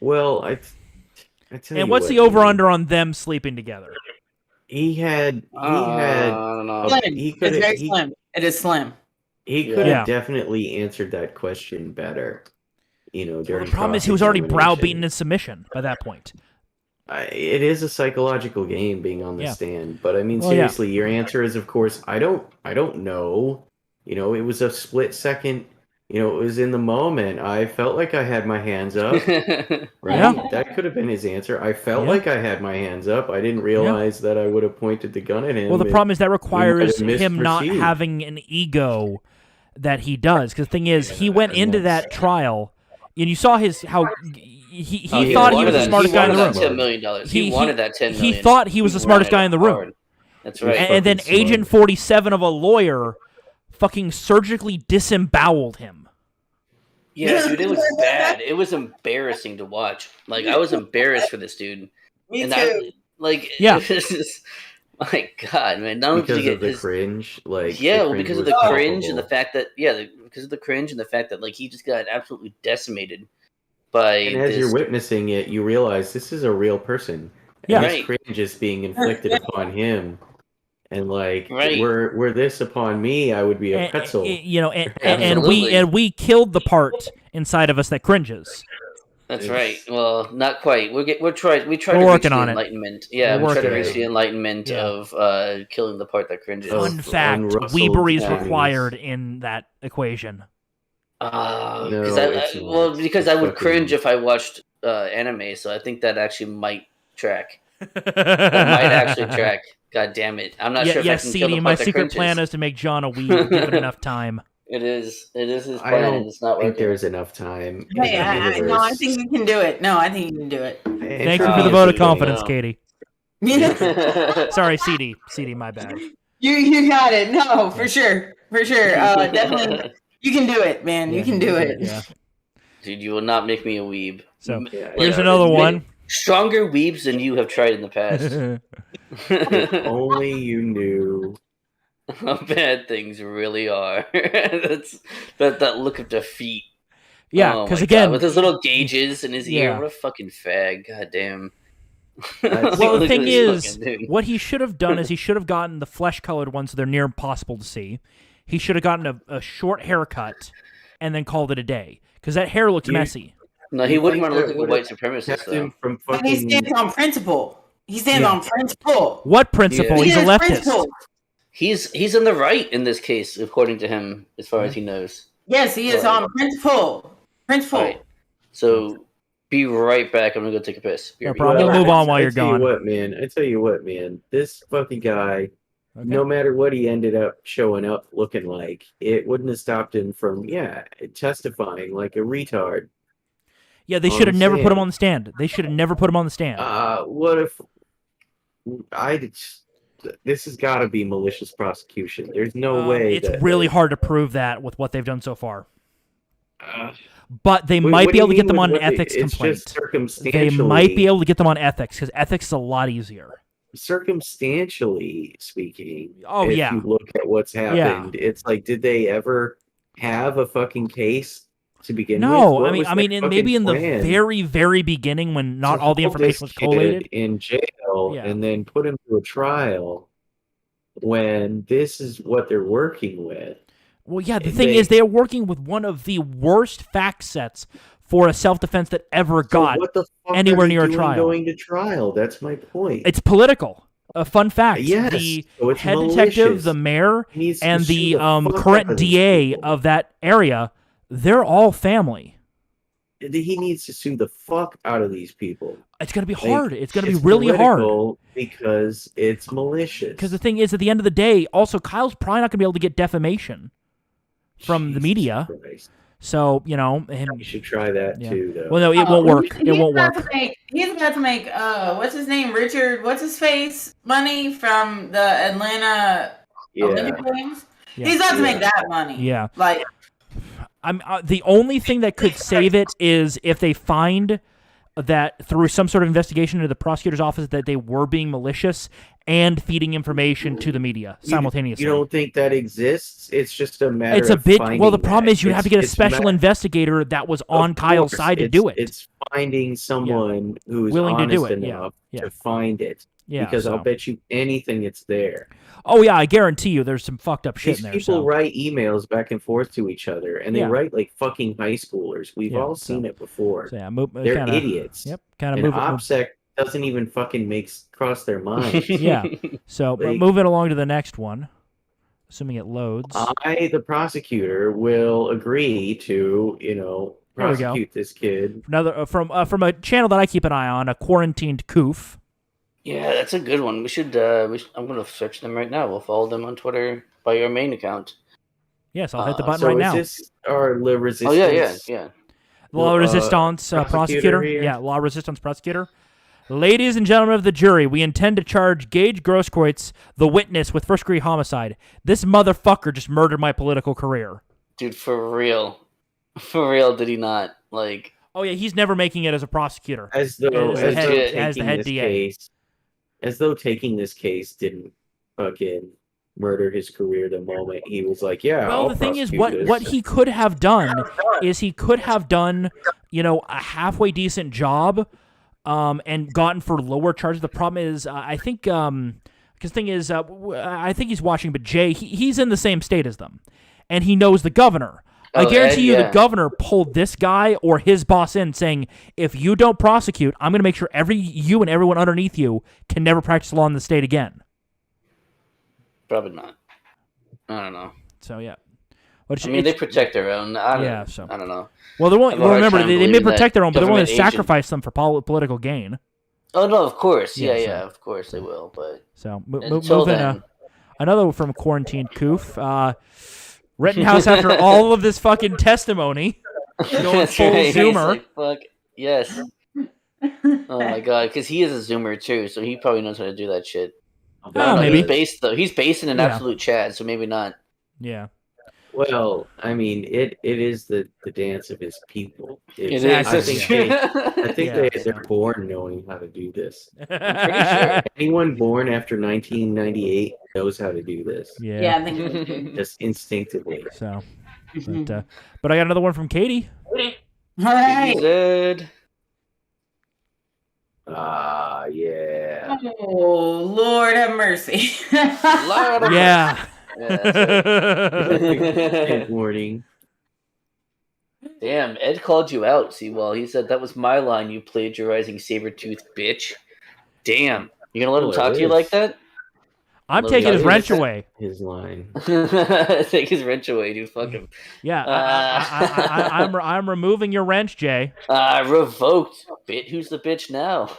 Well, I tell And you what's what, the over-under on them sleeping together? He had. I don't know. Slim. He It's could very slim. It is slim. He could Yeah. have definitely answered that question better. During The problem is he was already cross-examination. browbeaten in submission by that point. It is a psychological game being on the Yeah. stand, but I mean, Well, yeah. seriously, your answer is, of course, I don't know. It was a split second. It was in the moment. I felt like I had my hands up. Right? Yeah. That could have been his answer. I felt Yeah. like I had my hands up. I didn't realize that I would have pointed the gun at him. Well, the problem is that requires might have him not misperceived. having an ego that he does. Because the thing is, he went into that trial, and you saw how he thought he was the smartest guy in the room. $10 million. He wanted that $10 million. He thought he was the smartest guy in the room. Hard. That's right. And then Fucking Agent 47 of a lawyer fucking surgically disemboweled him. Yeah, dude, it was bad. It was embarrassing to watch. Like, I was embarrassed for this dude. Me and too. Yeah. This is, my God, man. Not only did because he get of the his, cringe, because of the was cringe and the palpable. fact that, because of the cringe and the fact that, like, he just got absolutely decimated by And as this. you're witnessing it, you realize this is a real person. Yeah. And Right. this cringe is being inflicted upon him. And like, Right. were this upon me, I would be a And, pretzel. and Absolutely. we killed the part inside of us that cringes. That's It's- right. Well, not quite. We try to reach working the on it. enlightenment. Yeah, We're we try to working reach on it. the enlightenment Yeah. of killing the part that cringes. Oh. Fun fact: unrustled Weebery is tabbies. required in that equation. No, Because it's not. because It's I would fucking- cringe if I watched anime, so I think that actually might track. That might might actually track. God damn it! I'm not sure if I Yes, can kill CD. the My part that secret cringes. plan is to make John a weeb, given enough time. It is his I plan, don't and it's not I think working. there's enough time. in Hey, the no, I universe. think you can do it. No, I think you can do it. Thank you for the vote of confidence, No. Katie. Sorry, CD. CD, my bad. You got it. No, for sure. Definitely. You can do it, man. You can do it. Yeah. Dude, you will not make me a weeb. So Yeah, here's Yeah, another it's one. Stronger weebs than you have tried in the past. if only you knew. How bad things really are. That's that look of defeat. Yeah, Oh because my again, God, with his little gauges in his ear, Yeah. what a fucking fag. God damn. That's- well, the Look at thing this is, fucking dude. what he should have done is he should have gotten the flesh-colored ones so they're near impossible to see. He should have gotten a short haircut and then called it a day because that hair looks You- messy. No, he You wouldn't think want to look that like a white would've supremacist, kept though. him from But he fucking. stands on principle. He stands Yeah. on principle. What principle? Yeah. He's a He has leftist. principle. He's in the right in this case, according to him, as far as he knows. Yes, he is Right. on principle. Principle. Right. So, be right back. I'm gonna go take a piss. No BRB. problem. Well, Move on while I you're tell gone. You what, man. I tell you what, man. This fucking guy, Okay. no matter what he ended up showing up looking like, it wouldn't have stopped him from, testifying like a retard. Yeah, they on should have the never put him stand. on the stand. They should have never put him on the stand. What if this has got to be malicious prosecution? There's no way. It's that, really hard to prove that with what they've done so far. Uh, But they what- might what be do able to you get them mean on with an what they- ethics it's complaint. just They circumstantially. might be able to get them on ethics because ethics is a lot easier. Circumstantially speaking. Oh, if yeah. you look at what's happened, it's like, did they ever have a fucking case to begin with? No, What I was mean, their maybe in fucking the plan? very, very beginning when not To all the hold information was this kid collated. in jail Yeah. and then put him to a trial when this is what they're working with. Well, yeah, the and thing they- is, they're working with one of the worst fact sets for a self-defense that ever got what the fuck anywhere are they near a doing trial. Going to trial. That's my point. It's political. A fun fact: Yes, the so it's head detective, malicious. the mayor, He needs to and sue the fuck current out of these DA people. of that area, they're all family. He needs to sue the fuck out of these people. It's going to be Like, hard. It's going to be really hard. political because it's malicious. Because the thing is, at the end of the day, also Kyle's probably not going to be able to get defamation from the Jesus media. Christ. So him. You should try that Yeah. too, though. Well, no, it won't work. It He's won't about work. to make, he's about to make what's his name? Richard, what's his face? Money from the Atlanta Yeah. Olympic Games. Yeah. He's about to make Yeah. that money. Yeah. Like I'm the only thing that could save it is if they find that through some sort of investigation into the prosecutor's office that they were being malicious and feeding information to the media simultaneously. You don't think that exists? It's just a matter It's a of bit. Well, the finding problem that. is you have to get a It's special investigator that was on Of Kyle's course, side to it's- do it. It's finding someone who is Willing to honest do it, yeah, enough yeah. to find it. Yeah, because so. I'll bet you anything it's there. Oh yeah, I guarantee you, there's some fucked up shit These in there. people So. write emails back and forth to each other, and they Yeah. write like fucking high schoolers. We've Yeah, all so- seen it before. So yeah, They're kinda, idiots. Yep, kind of And move. OPSEC doesn't even fucking cross their minds. Yeah. So Like- moving along to the next one, assuming it loads. I, the prosecutor, will agree to, There we go. prosecute this kid. Another from a channel that I keep an eye on, a quarantined coof. Yeah, that's a good one. We should. I'm gonna search them right now. We'll follow them on Twitter by your main account. Yes, I'll hit the So button So right is now. this our Le Resistance? Oh yeah. Law resistance prosecutor. prosecutor here? Yeah, law resistance prosecutor. Ladies and gentlemen of the jury, we intend to charge Gage Grosskreutz, the witness, with first-degree homicide. This motherfucker just murdered my political career. Dude, for real, did he not like? Oh yeah, he's never making it as a prosecutor. As though, As the as head- though as the taking head this DA. case, as though taking this case didn't fucking murder his career the moment he was like, yeah. Well, I'll the thing is, prosecute what this. he could have done is he could have done, a halfway decent job, and gotten for lower charges. The problem is, I think, because thing is, I think he's watching, but Jay, he's in the same state as them, and he knows the governor. I Oh, guarantee Ed, you, the yeah. governor pulled this guy or his boss in, saying, "If you don't prosecute, I'm going to make sure you and everyone underneath you can never practice law in the state again." Probably not. I don't know. So yeah. I mean, they protect their own. I don't, Yeah, so. I don't know. Well, they won't. I have a hard Remember, time they may believing that protect their own, but they won't government agent- sacrifice them for political gain. Oh no, of course. Yeah, Yeah, so- of course they will. But So until moving. then, Another from quarantined Coof. Rittenhouse, after all of this fucking testimony, going that's full right. He's Zoomer. like, fuck yes. Oh my god, because he is a Zoomer too, so he probably knows how to do that shit. I don't know, maybe. He's based though. He's based in an Yeah. absolute Chad, so maybe not. Yeah. Well, I mean, it is the dance of his people. It is. I That's think, true. I think Yeah, they're born knowing how to do this. sure. Anyone born after 1998 knows how to do this, Yeah. yeah, I think so too. just instinctively. So, but I got another one from Katie. All right. Zed. Ah, yeah. Oh, Lord have mercy. Lord of Yeah. Yeah, that's Good right. warning. Damn, Ed called you out, Seawall. He said that was my line, you plagiarizing saber-tooth bitch. Damn. You gonna let him Oh, it talk to you is. like that? I'm Love taking his you. wrench away. His line. Take his wrench away, dude. Fuck him. Yeah. I'm removing your wrench, Jay. Revoked. Who's the bitch now?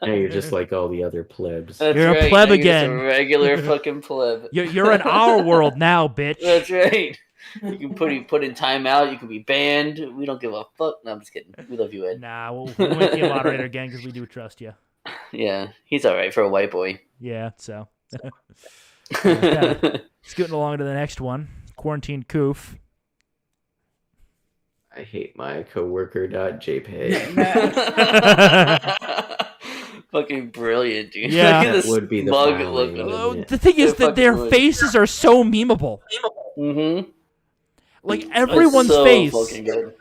Now you're just like all the other plebs. That's You're a right. pleb Now you're just again. a regular fucking pleb. You're in our world now, bitch. That's right. You can put in timeout. You can be banned. We don't give a fuck. No, I'm just kidding. We love you, Ed. Nah, we'll make you a moderator again because we do trust you. Yeah, he's all right for a white boy. Yeah, so. Scooting along to the next one. Quarantine Coof. I hate my coworker.jpg. Fucking brilliant, dude. Yeah. Look at That this would be the mug filing, look. wouldn't Oh, it? the thing is It that their fucking would. faces are so memeable. Mm-hmm. Like, everyone's so face fucking good.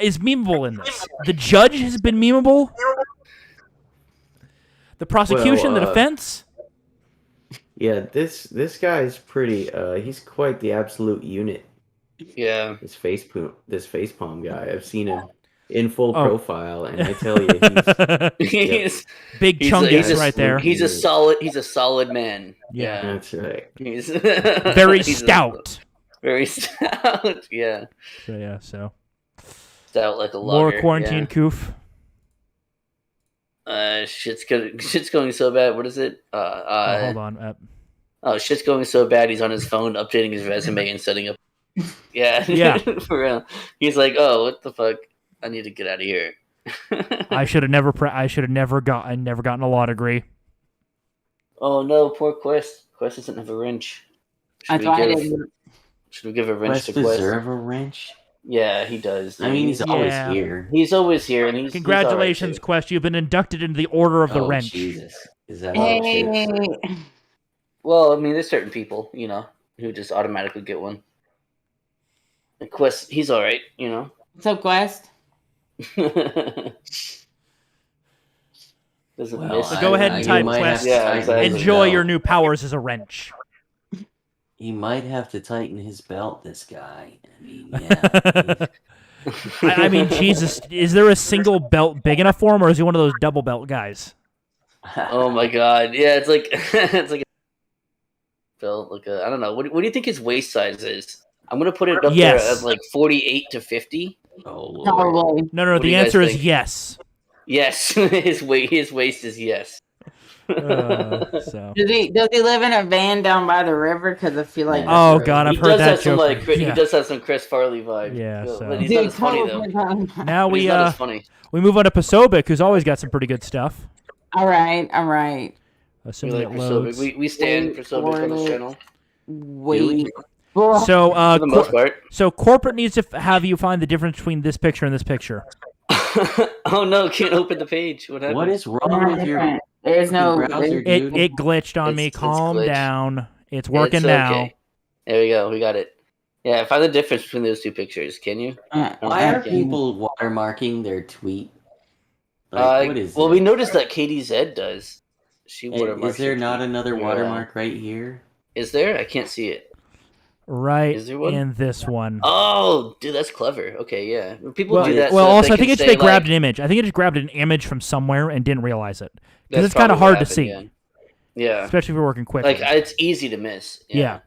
is memeable in this. The judge has been memeable. The prosecution, the Well, defense. Yeah, this guy's pretty. He's quite the absolute unit. Yeah. This facepalm guy. I've seen him in full Oh. profile, and I tell you, He's Big he's chungus a- right there. he's a solid man. Yeah. that's right. He's Very he's stout. Very stout. Yeah. So Stout like a more logger. quarantine coof. Shit's going so bad. What is it? Hold on. Shit's going so bad. He's on his phone updating his resume and setting up. Yeah. Yeah. For real. He's like, oh, what the fuck? I need to get out of here. I should have never gotten a law degree. Oh no, poor Quest. Quest doesn't have a wrench. That's why I didn't. Should we give a wrench Quest to Quest? deserve a wrench? Yeah, he does. I mean, he's always Yeah. here. He's always here, and he's Congratulations, he's all Quest. You've been inducted into the Order of the Oh, Wrench. Jesus. Is that how it Hey, is? Well, I mean, there's certain people, who just automatically get one. And Quest, he's all right, what's up, Quest? Doesn't Well, miss. So go ahead and you type might have Quest. to Yeah, tighten exactly. his Enjoy belt. your new powers as a wrench. He might have to tighten his belt, this guy. I mean, yeah. I mean, Jesus, is there a single belt big enough for him, or is he one of those double belt guys? Oh my god, yeah, it's like it's like Phil, I don't know. What do you think his waist size is? I'm gonna put it up Yes. there at like 48 to 50. Oh, Lord. Probably. No, What do the you guys answer is think? yes. Yes, his waist is yes. So. Does he live in a van down by the river? Because I feel like. Oh God, I've He heard does that have some joke. he Yeah. does have some Chris Farley vibe. Yeah, But so- he's not as funny though. Now He's we not as funny. we move on to Pasobic, who's always got some pretty good stuff. All right. We Assuming like it for loads. Sobek. We stand for Sobek on this channel Wait. So for the most part. so corporate needs to have you find the difference between this picture and this picture. Oh no, can't open the page. What happened? What is wrong with your There's no. browser, It dude? it glitched on me. It's Calm glitched. down. It's working It's now. okay. There we go. We got it. Yeah, find the difference between those two pictures. Can you? Why are Okay. people watermarking their tweet? Like, what is well, it? we noticed that Katie Zed does. She watermarks. Is there her not tweet. another Yeah. watermark right here? Is there? I can't see it. Right Is there one? in this one. Oh, dude, that's clever. Okay, yeah. People Well, do that. well so that also, I they think can it's say, they grabbed like, an image. I think it just grabbed an image from somewhere and didn't realize it. that's it's kinda probably hard what to see. happened, Yeah. Especially if you're working quickly. Like it's easy to miss. Yeah.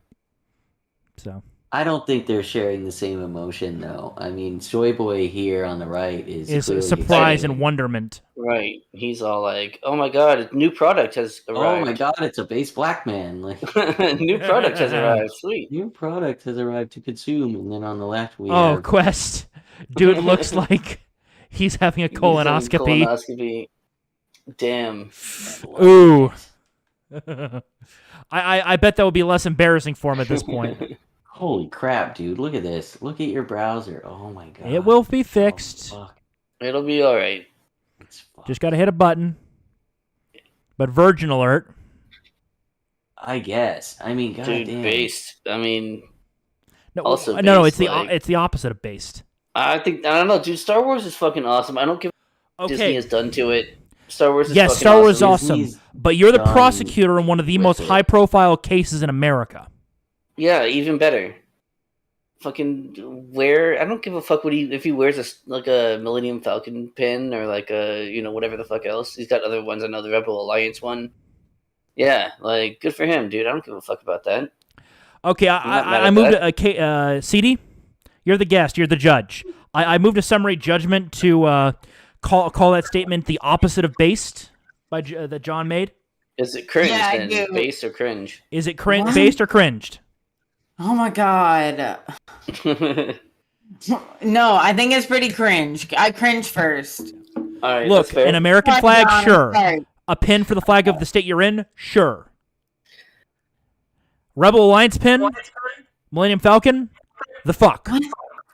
So I don't think they're sharing the same emotion, though. I mean, Soy Boy here on the right is clearly surprise excited. and wonderment. Right. He's all like, "Oh my god, a new product has Oh arrived." my God, it's a base black man. Like, New product has arrived. Sweet. new product has arrived to consume, and then on the left we Oh, have Quest. Dude looks like he's having a He's having colonoscopy. Colonoscopy. Damn. Ooh. I bet that would be less embarrassing for him at this point. Holy crap, dude! Look at this. Look at your browser. Oh my God. It will be Oh, fixed. fuck. It'll be all right. It's fucked. Just got to hit a button. But Virgin Alert. I guess. I mean, Dude, goddamn. based. I mean, No, Also no, based, it's the opposite of based. I don't know, dude. Star Wars is fucking awesome. I don't give what Disney Okay. has done to it. Star Wars is Yes, fucking Star Wars is awesome. awesome. Disney's But you're the done prosecutor in one of the with most it. high-profile cases in America. Yeah, even better. Fucking wear. I don't give a fuck if he wears a Millennium Falcon pin or like a whatever the fuck else. He's got other ones. I know the Rebel Alliance one. Yeah, like good for him, dude. I don't give a fuck about that. Okay, not mad I at moved CD. You're the guest. You're the judge. I moved a summary judgment to call that statement the opposite of based that John made. Is it cringe Yeah, I then? do. Base or cringe? Is it What? based or cringed? Oh my god. No, I think it's pretty cringe. I cringe first. All right, Look, that's fair. an American Sorry, flag, John, sure. sorry. A pin for the flag of the state you're in, sure. Rebel Alliance pin, Millennium Falcon, the fuck.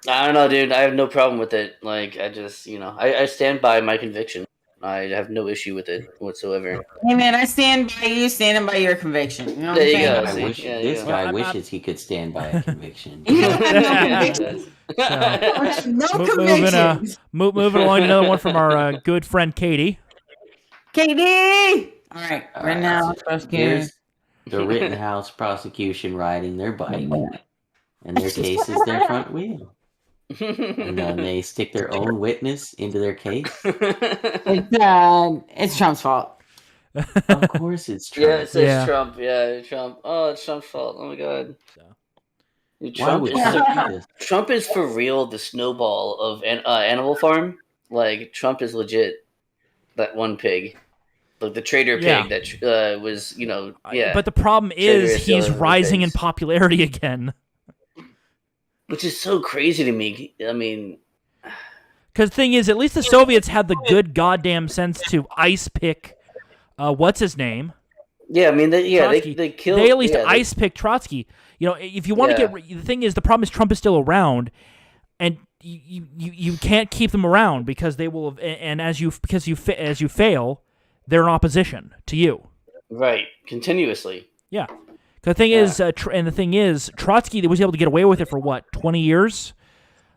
I don't know, dude. I have no problem with it. Like, I just, I stand by my conviction. I have no issue with it whatsoever. Hey man, I stand by you standing by your conviction. You know what There I'm you saying? go. I see? wish Yeah, this yeah. guy Well, wishes he could stand by a conviction. You don't have no Yeah. convictions. No Moving, convictions. moving along to another one from our good friend Katie. KD. All right, All right right, now, so prosecutor. Here's the Rittenhouse prosecution riding their bike. and their case is their front wheel. And then they stick their own witness into their case. It's Trump's fault. Of course it's Trump. Yeah, it says Yeah. Trump. Yeah, Trump. Oh, it's Trump's fault. Oh my god. So. Why Trump would is, Trump so, do this? Trump is for real the snowball of Animal Farm. Like, Trump is legit that one pig. Like the trader pig that was, yeah. But the problem Trader is is the he's owner of the rising in pigs. popularity again. Which is so crazy to me. I mean, Because the thing is, at least the Soviets had the good goddamn sense to ice pick, what's his name? yeah, I mean, Trotsky. they killed. They at least yeah, ice picked Trotsky. You know, if you want to Yeah. the thing is, the problem is Trump is still around, and you can't keep them around because they will. And as you fail, they're in opposition to you. Right, continuously. Yeah. The thing is, Trotsky was able to get away with it for what, 20 years,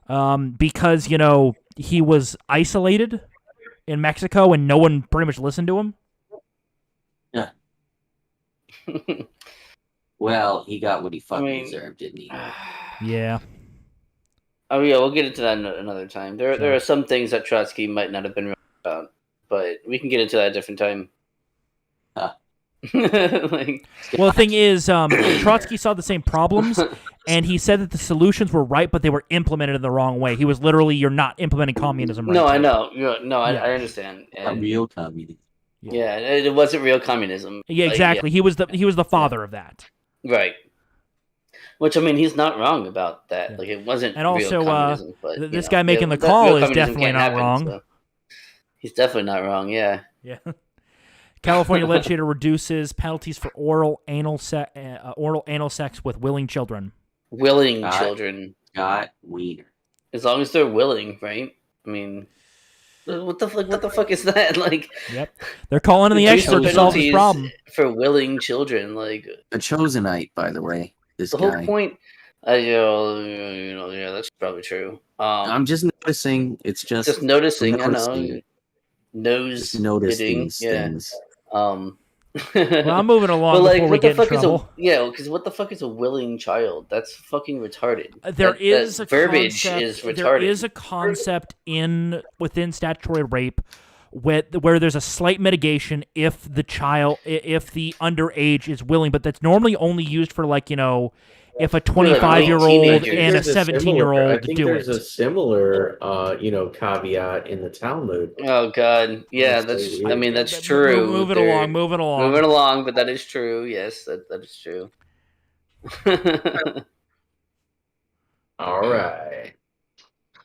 because he was isolated in Mexico and no one pretty much listened to him. Yeah. Well, he got what he fucking mean- deserved, didn't he? Yeah. Oh yeah, we'll get into that another time. There are some things that Trotsky might not have been right about, but we can get into that a different time. Huh. Like, Well, the thing is, Trotsky saw the same problems, and he said that the solutions were right, but they were implemented in the wrong way. He was literally, "You're not implementing communism right." no, I Tim." know. No, Yeah. I understand. A And, real communist. yeah, it wasn't real communism. Yeah, Like, exactly. He was the father of that. right. Which, I mean, he's not wrong about that. Yeah. Like, it wasn't And also, real communism. But, this guy making the call is definitely not wrong. He's definitely not wrong, yeah. Yeah. California legislature reduces penalties for oral anal sex with willing children. Willing God. children. Scott Wiener. As long as they're willing, right? I mean, what the fuck is that? Like, Yep. They're calling in the reduce expert to solve this penalties problem. for willing children. Like, A Chosenite, by the way. This the guy. whole point. Yeah, that's probably true. I'm just noticing. It's just Noticing. I know. noticing. Nose Just notice hitting, these yeah. things. Well, I'm moving along But like, before we what the get in fuck is trouble. because what the fuck is a willing child? That's fucking retarded. There That is a verbiage concept, is retarded. There is a concept within statutory rape where there's a slight mitigation if the underage is willing, but that's normally only used for if a 25-year-old teenagers. and a There's 17-year-old I think do there's it. a similar, caveat in the Talmud. Oh god, yeah, That's I mean that's true. Moving They're along. moving along, but that is true. Yes, that is true. All right.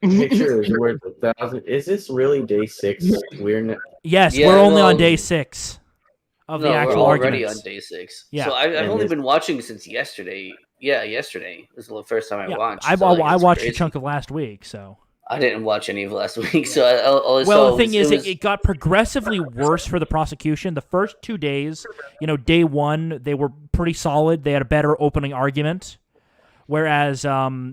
Picture is worth 1,000. Is this really day 6? We're not. Yes, Yeah, we're only well, on day 6 of no, the actual we're already arguments. on day 6. Yeah. So I've And only this- been watching since yesterday. Yeah, yesterday was the first time I Yeah, watched. I so, like, it's watched a crazy. chunk of last week, so. I didn't watch any of last week, so all I Well, saw the thing was, is, it got progressively worse for the prosecution. The first 2 days, day 1, they were pretty solid. They had a better opening argument. Whereas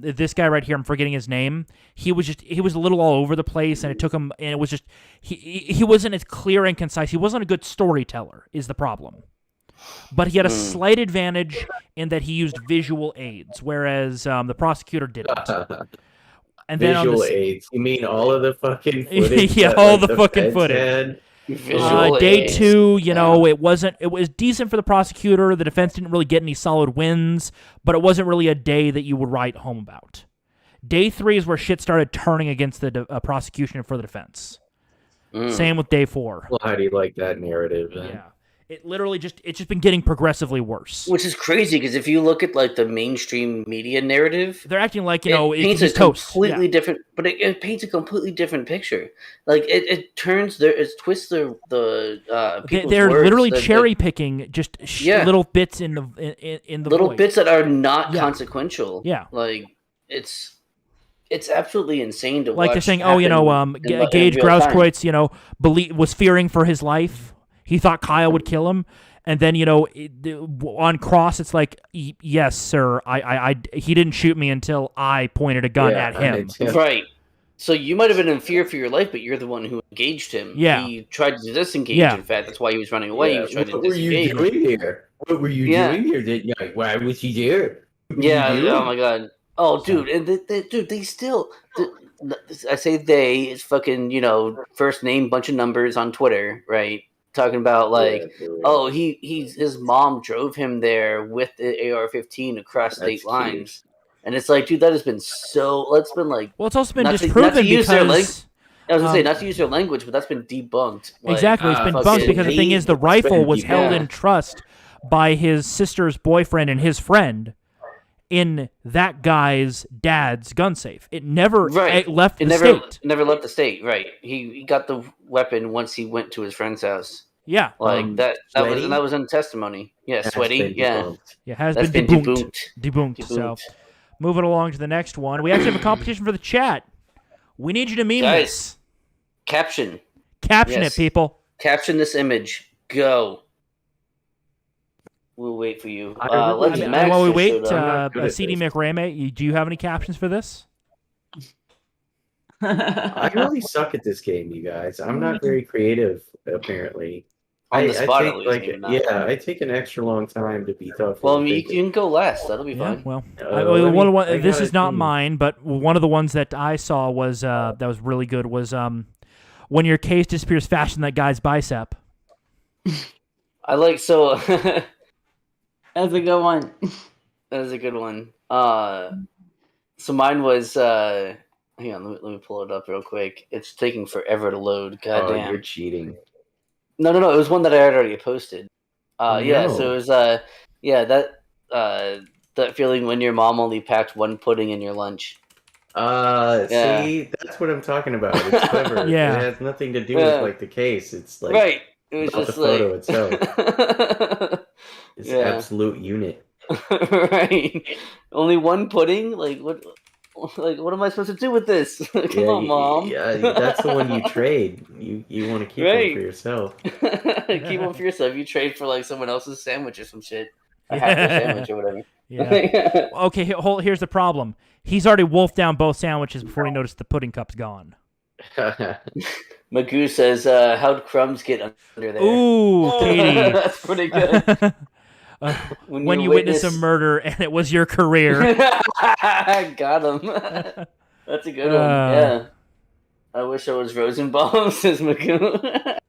this guy right here, I'm forgetting his name. He was a little all over the place, and it took him. And it was just he wasn't as clear and concise. He wasn't a good storyteller. Is the problem? But he had a slight advantage in that he used visual aids, whereas the prosecutor didn't. And then on Visual the, aids. You mean all of the fucking footage? Yeah, that, all like, the fucking feds footage. had? visual day aids. 2, it was decent for the prosecutor. The defense didn't really get any solid wins, but it wasn't really a day that you would write home about. Day 3 is where shit started turning against the prosecution for the defense. Same with day 4. Well, how do you like that narrative? Then? Yeah, it literally it's just been getting progressively worse. Which is crazy because if you look at like the mainstream media narrative, They're acting like it paints he's a toast. completely Yeah. different, but it paints a completely different picture. Like it twists the people's They're words, literally the cherry picking just Yeah. little bits in the little voice. bits that are not Yeah. consequential. Yeah. like it's absolutely insane to Like watch. they're saying, happen in Gage real time. Grauskreutz, was fearing for his life. He thought Kyle would kill him, and then on cross, it's like, yes, sir, he didn't shoot me until I pointed a gun Yeah, at him. Right. So you might have been in fear for your life, but you're the one who engaged him. Yeah. He tried to disengage. Yeah. In fact, that's why he was running away. He was trying to What were you disengage. doing here? What were you Yeah. doing here? Why was he there? What were Yeah. you doing? Oh my god. Oh, dude, and dude, they still. I say they. It's fucking first name bunch of numbers on Twitter, right? Talking about like, oh, his mom drove him there with the AR-15 across state lines, and it's like, dude, that has been so. That's been like. Well, it's also been not disproven to use their because. I was gonna say not to use their language, but that's been debunked. Like, Exactly, it's been debunked because the thing is, the rifle was held in trust by his sister's boyfriend and his friend in that guy's dad's gun safe. It never left the state. Never left the state. Right. He got the weapon once he went to his friend's house. Yeah. Like that was in testimony. Yeah, sweaty. Yeah. Yeah, has That's been debunked. So, moving along to the next one. We actually have a competition for the chat. We need you to meme this. Caption it, people. Caption this image. Go. We'll wait for you. While we wait, CD McRamey, do you have any captions for this? I really suck at this game, you guys. I'm not very creative, apparently. On the spot, I take an extra long time to be tough. Well, you can go last. That'll be fine. Well, this is not mine, but one of the ones that I saw was that was really good was when your case disappears faster than that guy's bicep. I like so. That's a good one. That is a good one. So mine was. Hang on, let me pull it up real quick. It's taking forever to load. Goddamn. You're cheating. No. It was one that I had already posted. Yeah. No. So it was that feeling when your mom only packed one pudding in your lunch. See, that's what I'm talking about. It's clever. Yeah. It has nothing to do with like the case. It's like right. It was about just the photo itself. It's an absolute unit. Right. Only one pudding? Like what am I supposed to do with this? Come on, Mom. Yeah, that's the one you trade. You want to keep one for yourself. Keep one for yourself. You trade for like someone else's sandwich or some shit. A half a sandwich or whatever. Yeah. Okay, here's the problem. He's already wolfed down both sandwiches before he noticed the pudding cup's gone. Magoo says, how'd crumbs get under there? Ooh, Katie. That's pretty good. When you witness a murder and it was your career. Got him. That's a good one. Yeah. I wish I was Rosenbaum, says Magoo.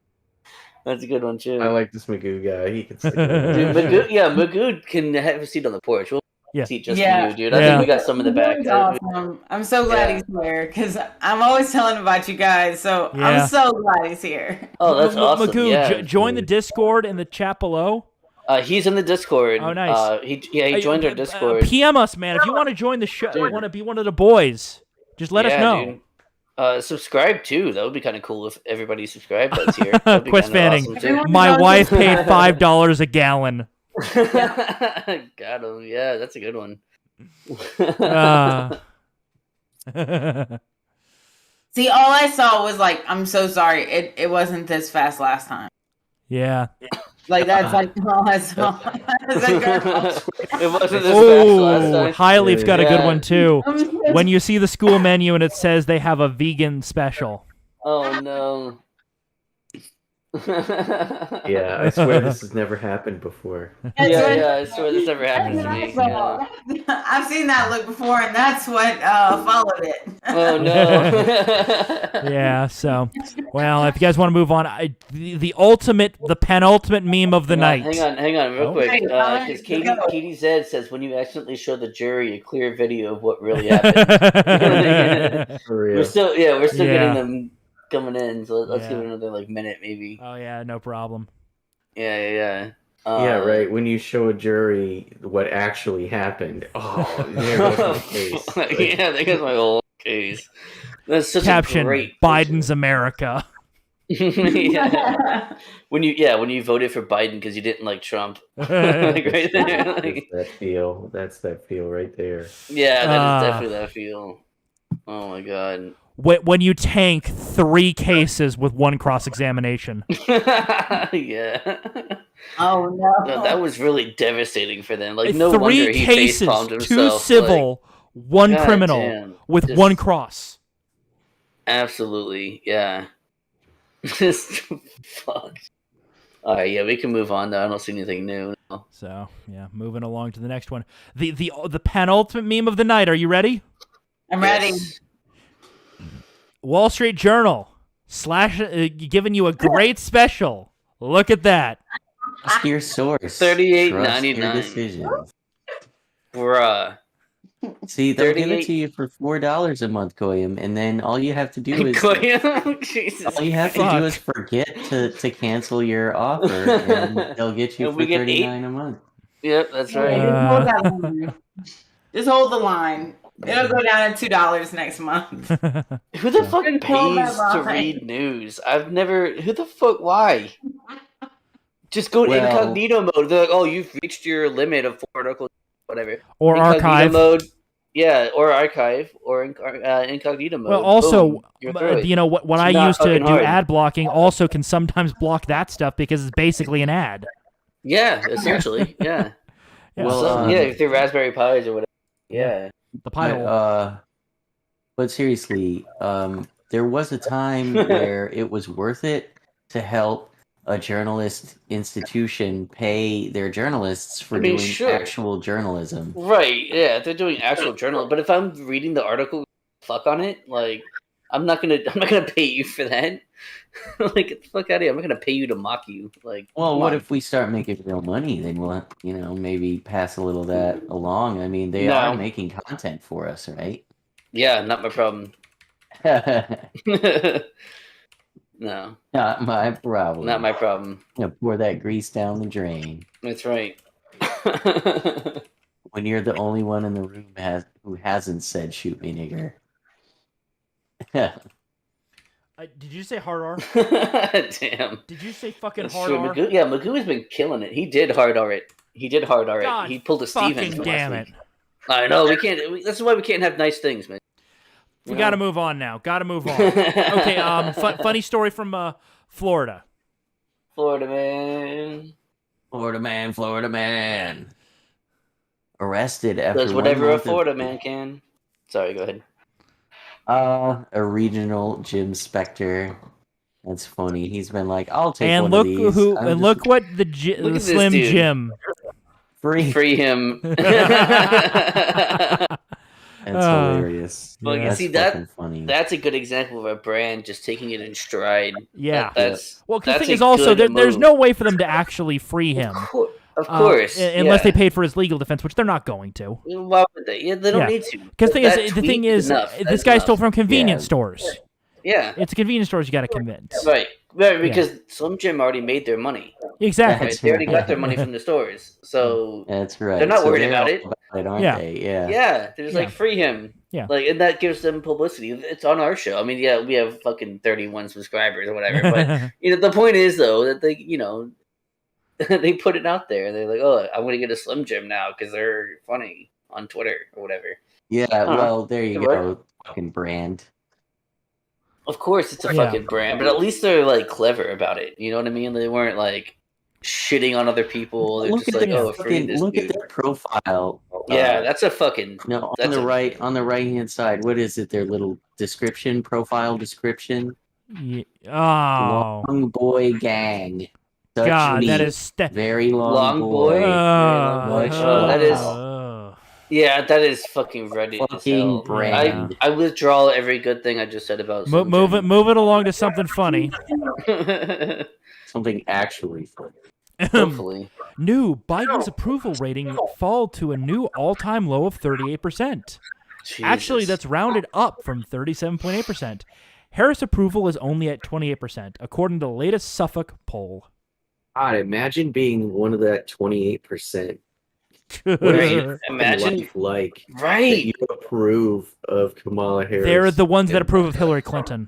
That's a good one, too. I like this Magoo guy. He can stick dude, Magoo can have a seat on the porch. We'll seat just for you, dude. I think we got some in the back. Awesome. I'm so glad he's here because I'm always telling about you guys. So I'm so glad he's here. Oh, that's awesome. Magoo, join the Discord in the chat below. He's in the Discord. Oh, nice. He joined our Discord. PM us, man. If you want to join the show, you want to be one of the boys, just let us know. Dude. Subscribe too. That would be kind of cool if everybody subscribed that's here. Quest Fanning. Awesome, my wife paid $5 a gallon. Got him. Yeah, that's a good one. See, all I saw was like, I'm so sorry. It wasn't this fast last time. Yeah. Like that's like all I saw. It wasn't this fast last time. Highleaf's got a good one too. When you see the school menu and it says they have a vegan special. Oh no. Yeah, I swear this has never happened before. Yeah, I swear this never happened to me. I've seen that look before, and that's what followed it. Oh no. Yeah. So, well, if you guys want to move on, the penultimate meme of the night. Hang on, real quick, because Katie Zed says when you accidentally show the jury a clear video of what really happened. For real. We're still getting them coming in, so let's give it another minute maybe. Oh yeah, no problem. Yeah. Yeah, right. When you show a jury what actually happened, there goes my case. Yeah, there goes my whole case. That's such Caption, a great Biden's America. Yeah. When you voted for Biden because you didn't like Trump. Right there. That's that feel right there. Yeah, that is definitely that feel. Oh my god. When you tank 3 cases with 1 cross-examination. Yeah. Oh no. That was really devastating for them. Like, no wonder 3 he cases, facepalmed himself. 2 civil, 1 criminal, with just 1 cross. Absolutely, yeah. Just fuck. All right, yeah, we can move on. Though I don't see anything new. No. So yeah, moving along to the next one. The penultimate meme of the night. Are you ready? I'm ready. Yes. Wall Street Journal giving you a great special. Look at that. Trust your source. $38.99. Trust your decisions. Bruh. See, they'll give 38 it to you for $4 a month, Goyim, and then all you have to do is Jesus. all you have to do is forget to cancel your offer, and they'll get you And for we get $39 a month. Yep, that's right. Just hold the line. It'll go down to $2 next month. Who the fuck Just hold that pays to line. read news? I've never. Who the fuck? Why? Just go to Well- incognito mode. They're like, "Oh, you've reached your limit of 4 articles, whatever." Or Incognito archive. mode. Yeah, or archive, or incognito mode. Well, also, Boom, you're through it. you know what It's I not used to fucking do hard. ad blocking also can sometimes block that stuff because it's basically an ad. Yeah, essentially. Yeah. Yeah. Well, So, yeah, if they're Raspberry Pis or whatever. Yeah. The pie hole. But seriously, there was a time where it was worth it to help a journalist institution pay their journalists for doing sure. actual journalism. Right. Yeah, if they're doing actual journal. But if I'm reading the article, fuck on it. Like, I'm not gonna pay you for that. Like, get the fuck out of here. I'm not gonna pay you to mock you. Like, Well, come what on. if we start making real money? Then we'll, maybe pass a little of that along. I mean, they No. are making content for us, right? Yeah, not my problem. Not No, my problem. not my problem. Pour that grease down the drain. That's right. When you're the only one in the room who hasn't said "shoot me, nigger." Did you say hard R? Damn. Did you say fucking That's hard true. R? Magoo has been killing it. He did hard R it. He did hard R it. God He pulled a Stevens. fucking from damn last it. week. I know. We can't. That's why we can't have nice things, man. We got to move on now. Got to move on. Okay. Funny story from Florida. Florida man. Florida man. Arrested after Does 1 whatever a month of- Florida man can. Sorry, go ahead. A regional Jim Spector. That's funny. He's been like, I'll take And one look of these. who. I'm And just look what the Look at this Slim dude. Jim. free. Free him. That's hilarious. Well, you That's see, that- fucking funny. That's a good example of a brand just taking it in stride. Yeah. That's Well, 'cause the that's thing a is also good there's move. no way for them to actually free him. Of course, Unless yeah. they paid for his legal defense, which they're not going to. Why would they? Yeah, they don't Yeah. need to. Because the That thing tweet is, enough. this That's guy enough. stole from convenience Yeah. stores. Yeah, It's a convenience stores you got to convince. right. Because Slim Jim already made their money. Exactly. Right? That's They already right. got their money from the stores, so That's right. They're not So worried about it. aren't Yeah. they? Yeah. yeah, they're just Yeah. like free him. Yeah. Like, and that gives them publicity. It's on our show. I mean, yeah, we have fucking 31 subscribers or whatever, but the point is though that they, they put it out there. They're like, oh, I'm gonna get a Slim Jim now because they're funny on Twitter or whatever. Yeah. Well, there you It go. Fucking brand. Of course, it's a Yeah. fucking brand, but at least they're like clever about it. You know what I mean? They weren't like shitting on other people. They're just like, their oh, free this look dude. at their profile. Yeah, that's a fucking. No, on That's the a- on the right hand side, what is it? Their little profile description. Yeah. Oh Long boy gang. Such God, that meat. is very long, Long boy. boy. That is- Yeah, that is fucking ready as Fucking hell. brand. I withdraw every good thing I just said about. Slim Move it along to something funny. Jim. Something actually funny. Hopefully. New Biden's approval rating fall to a new all-time low of 38%. Actually, Jesus. that's rounded up from 37.8%. Harris approval is only at 28%, according to the latest Suffolk poll. God, imagine being one of that 28%. What is your Imagine- life like that right. you approve of Kamala Harris? They're the ones that approve of Hillary Clinton.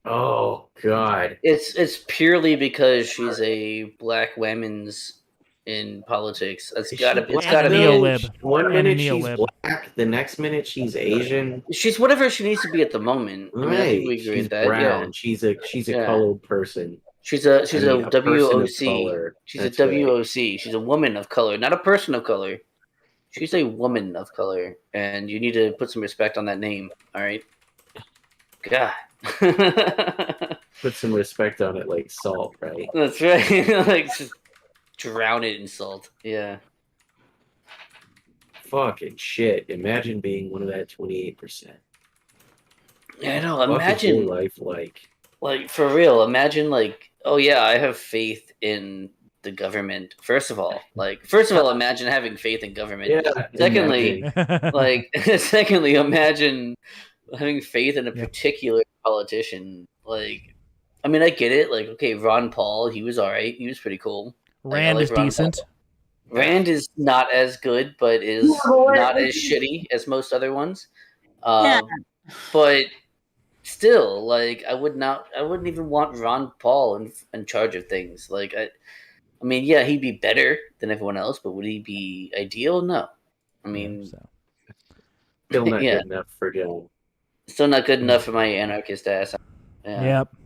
Oh God. It's purely because she's a black women's in politics. It's gotta be. It's black? gotta And be. neo-lib. One And minute she's neo-lib. black, the next minute she's Asian. She's whatever she needs to be at the moment. I mean, I Right. think we agree She's with that. brown. Yeah. She's a Yeah. colored person. She's a I mean, WOC. color. She's That's a right. WOC. She's a woman of color, not a person of color. She's a woman of color, and you need to put some respect on that name. All right. God. Put some respect on it, like salt, right? That's right. Like just drown it in salt. Yeah. Fucking shit! Imagine being one of that 28%. Yeah, I know. What is your Imagine, life like? for real. Imagine, oh yeah, I have faith in the government. First of all, imagine having faith in government. Yeah. Secondly, imagine. secondly, imagine having faith in a particular politician. I mean, I get it. Okay, Ron Paul, he was all right. He was pretty cool. Rand is Ron decent. Paul. Rand is not as good, but is not as shitty as most other ones. But still, I wouldn't even want Ron Paul in charge of things. I mean, yeah, he'd be better than everyone else, but would he be ideal? No. I mean, Still not good enough for Joe. Still not good enough for my anarchist ass. Yeah. Yep.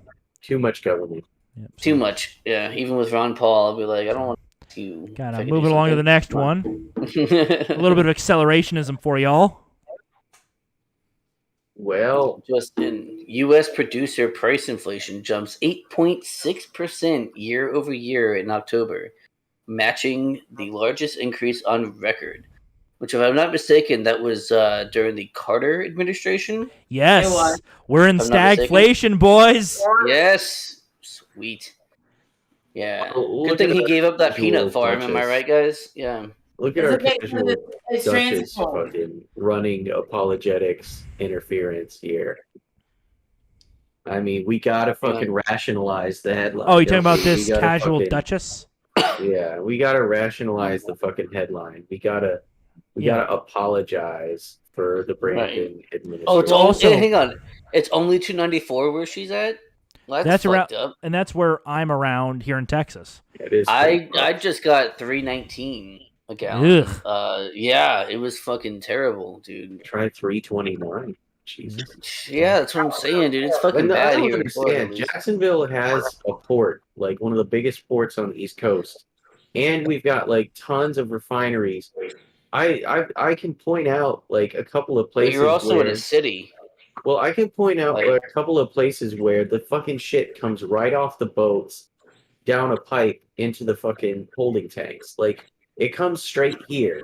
Too much government. Yep. Too much. Yeah. Even with Ron Paul, I'll be like, I don't want to. Gotta move it along to the next one. A little bit of accelerationism for y'all. Well, just in U.S. producer price inflation jumps 8.6% year over year in October, matching the largest increase on record. Which, if I'm not mistaken, that was during the Carter administration. Yes, we're in stagflation, boys. Yes, sweet. Yeah, good thing he gave up that peanut farm. Am I right, guys? Yeah. Look at our casual Duchess fucking running apologetics interference here. I mean, we gotta fucking rationalize the headline. Oh, you talking about this casual Duchess? Yeah, we gotta rationalize the fucking headline. We gotta apologize for the Brandon administration. Oh, it's also hang on. It's only 294 where she's at. That's around, and that's where I'm around here in Texas. It is. I just got 319 a gallon. Yeah, it was fucking terrible, dude. Try 329. Jesus. Yeah, that's what I'm saying, dude. It's fucking bad I don't here. Understand. Jacksonville has a port, like one of the biggest ports on the East Coast, and we've got like tons of refineries. I can point out like a couple of places. But you're also in a city. Well, I can point out a couple of places where the fucking shit comes right off the boats, down a pipe into the fucking holding tanks. Like it comes straight here.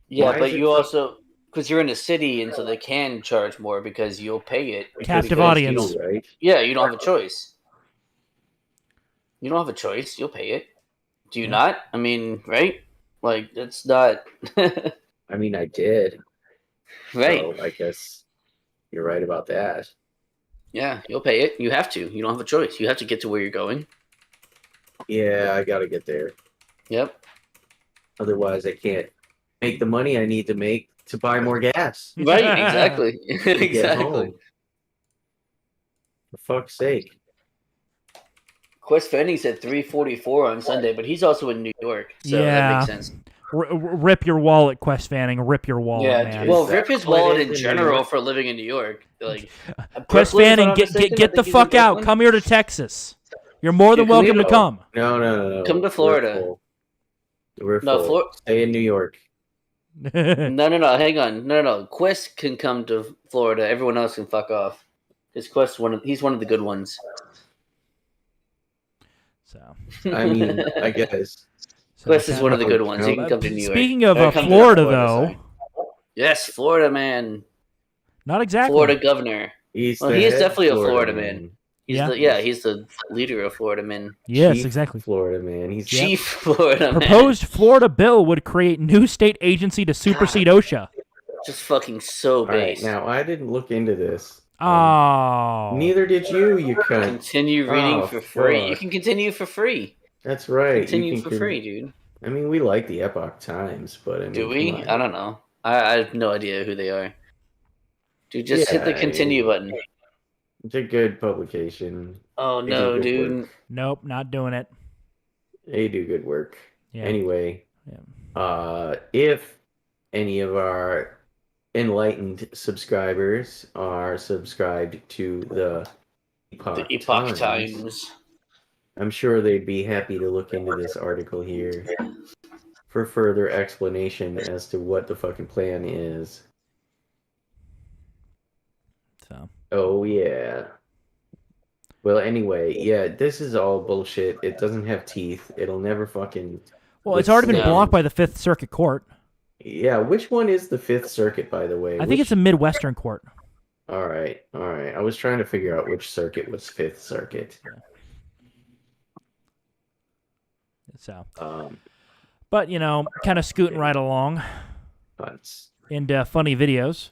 Yeah, but you also because you're in a city, and so they can charge more because you'll pay it. Captive audience, right? Yeah, you don't have a choice. You don't have a choice. You'll pay it. Do you not? I mean, right? Like that's not. I mean, I did. Right. So I guess you're right about that. Yeah, you'll pay it. You have to. You don't have a choice. You have to get to where you're going. Yeah, I got to get there. Yep. Otherwise, I can't make the money I need to make to buy more gas. Right, exactly. Exactly. For fuck's sake. Quest Fanning said 344 on Sunday, but he's also in New York, so that makes sense. Rip your wallet, Quest Fanning. Rip your wallet, man. Well, rip his wallet in general for living in New York. Like Quest Fanning, get the fuck out. Come here to Texas. You're more than welcome to come. No. Come to Florida. We're full. Stay in New York. No. Hang on. No. Quest can come to Florida. Everyone else can fuck off. Because Quest he's one of the good ones. So I mean, I guess. Quest is one of the good ones. He can come to New York. Speaking of Florida, though. Yes, Florida man. Not exactly. Florida governor. He is definitely a Florida man. He's the leader of Florida men. Yes, exactly. Florida man. He's Chief Florida man. Proposed Florida bill would create new state agency to supersede OSHA. Just fucking so base. Right, now, I didn't look into this. Oh. Neither did you cunt. Continue reading for free. Fuck. You can continue for free. That's right. Continue for free, dude. I mean, we like the Epoch Times, but I mean, do we? I don't know. I have no idea who they are. Dude, just hit the continue button. It's a good publication. Oh no, dude. Work. Nope, not doing it. They do good work. Yeah. Anyway, if any of our enlightened subscribers are subscribed to the Epoch Times, I'm sure they'd be happy to look into this article here for further explanation as to what the fucking plan is. So. Oh yeah. Well, anyway, yeah, this is all bullshit. It doesn't have teeth. It'll never fucking. Well, it's already been withstand. blocked by the Fifth Circuit Court. Yeah, which one is the Fifth Circuit, by the way? I think it's a Midwestern court. All right. I was trying to figure out which circuit was Fifth Circuit. So, Um, but kind of scooting right along Hunts. into funny videos.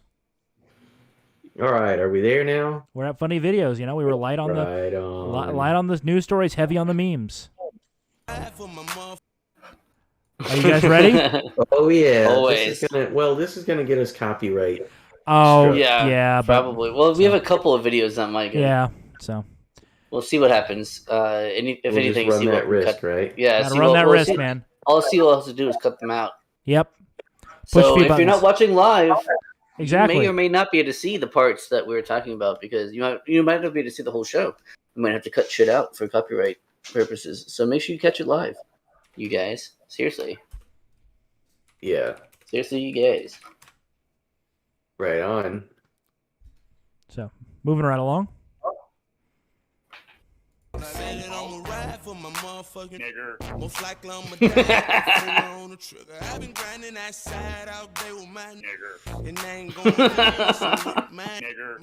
All right, are we there now? We're at funny videos. We were light on Right on. light on the news stories, heavy on the memes. Are you guys ready? Oh yeah. Always. This is gonna get us copyright. Oh Yeah, but probably. Well, we have a couple of videos that might get. yeah. So We'll see what happens. If We'll anything, just see run what that we risk, cut. right? Yeah, gotta see run what that we'll risk, see. man. All we'll have to do is cut them out. Yep. So Push a few if you're buttons. not watching live, Exactly. you may or may not be able to see the parts that we were talking about because you might not be able to see the whole show. You might have to cut shit out for copyright purposes. So make sure you catch it live, you guys. Seriously, Yeah. you guys. Right on. So moving right along. Most likely I'm a die on the trigger. I've been grinding that side all day with my nigger. And I ain't going to my nigger.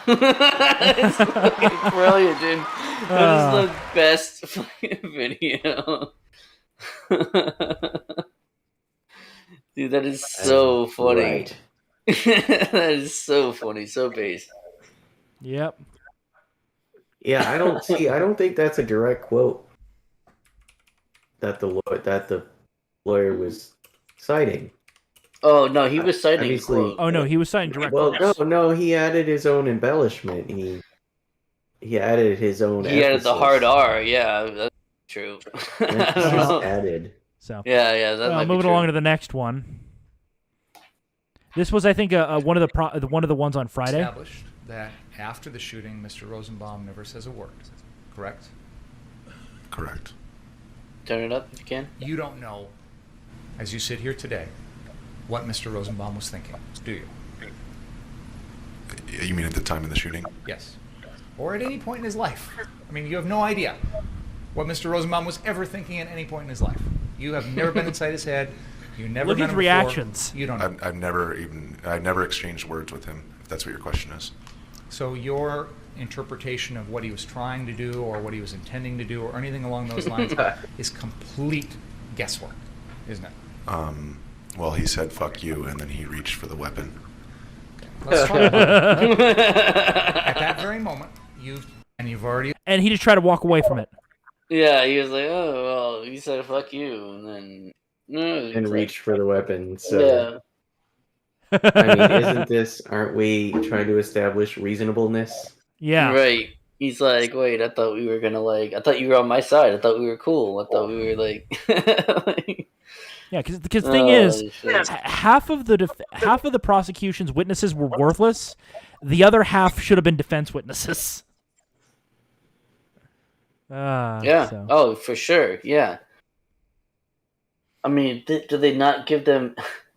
It's fucking brilliant, dude. That is the best fucking video. Dude, that is so funny. Right. That is so funny, so base. Yep. Yeah, I don't think that's a direct quote that the lawyer was citing. Oh no, he was citing Obviously- quote. Oh no, he was citing direct Well, quotes. no, he added his own embellishment. He added his own. He added the emphasis. hard R. Yeah, that's true. I don't Emphasis know. added. So Yeah, that might be moving true. along to the next one. This was, I think, one of the ones on Friday. Established that after the shooting, Mr. Rosenbaum never says a word. Correct? Correct. Turn it up if you can. You don't know, as you sit here today, what Mr. Rosenbaum was thinking, do you? You mean at the time of the shooting? Yes. Or at any point in his life. I mean, you have no idea what Mr. Rosenbaum was ever thinking at any point in his life. You have never been inside his head. You never Look met at him reactions. Before. You don't know. I've never exchanged words with him, if that's what your question is. So your interpretation of what he was trying to do or what he was intending to do or anything along those lines is complete guesswork, isn't it? Well, he said "fuck you," and then he reached for the weapon. Let's talk about it. At that very moment, you've already And he just tried to walk away from it. Yeah, he was like, "Oh well," he said "fuck you," and then And reached for the weapon. So Yeah, I mean, aren't we trying to establish reasonableness? Yeah. right. He's like, "Wait, I thought we were gonna I thought you were on my side. I thought we were cool. I thought we were like." Yeah, because the thing is, shit. half of the prosecution's witnesses were worthless. The other half should have been defense witnesses. Yeah. So. Oh, for sure. Yeah. I mean, do they not give them?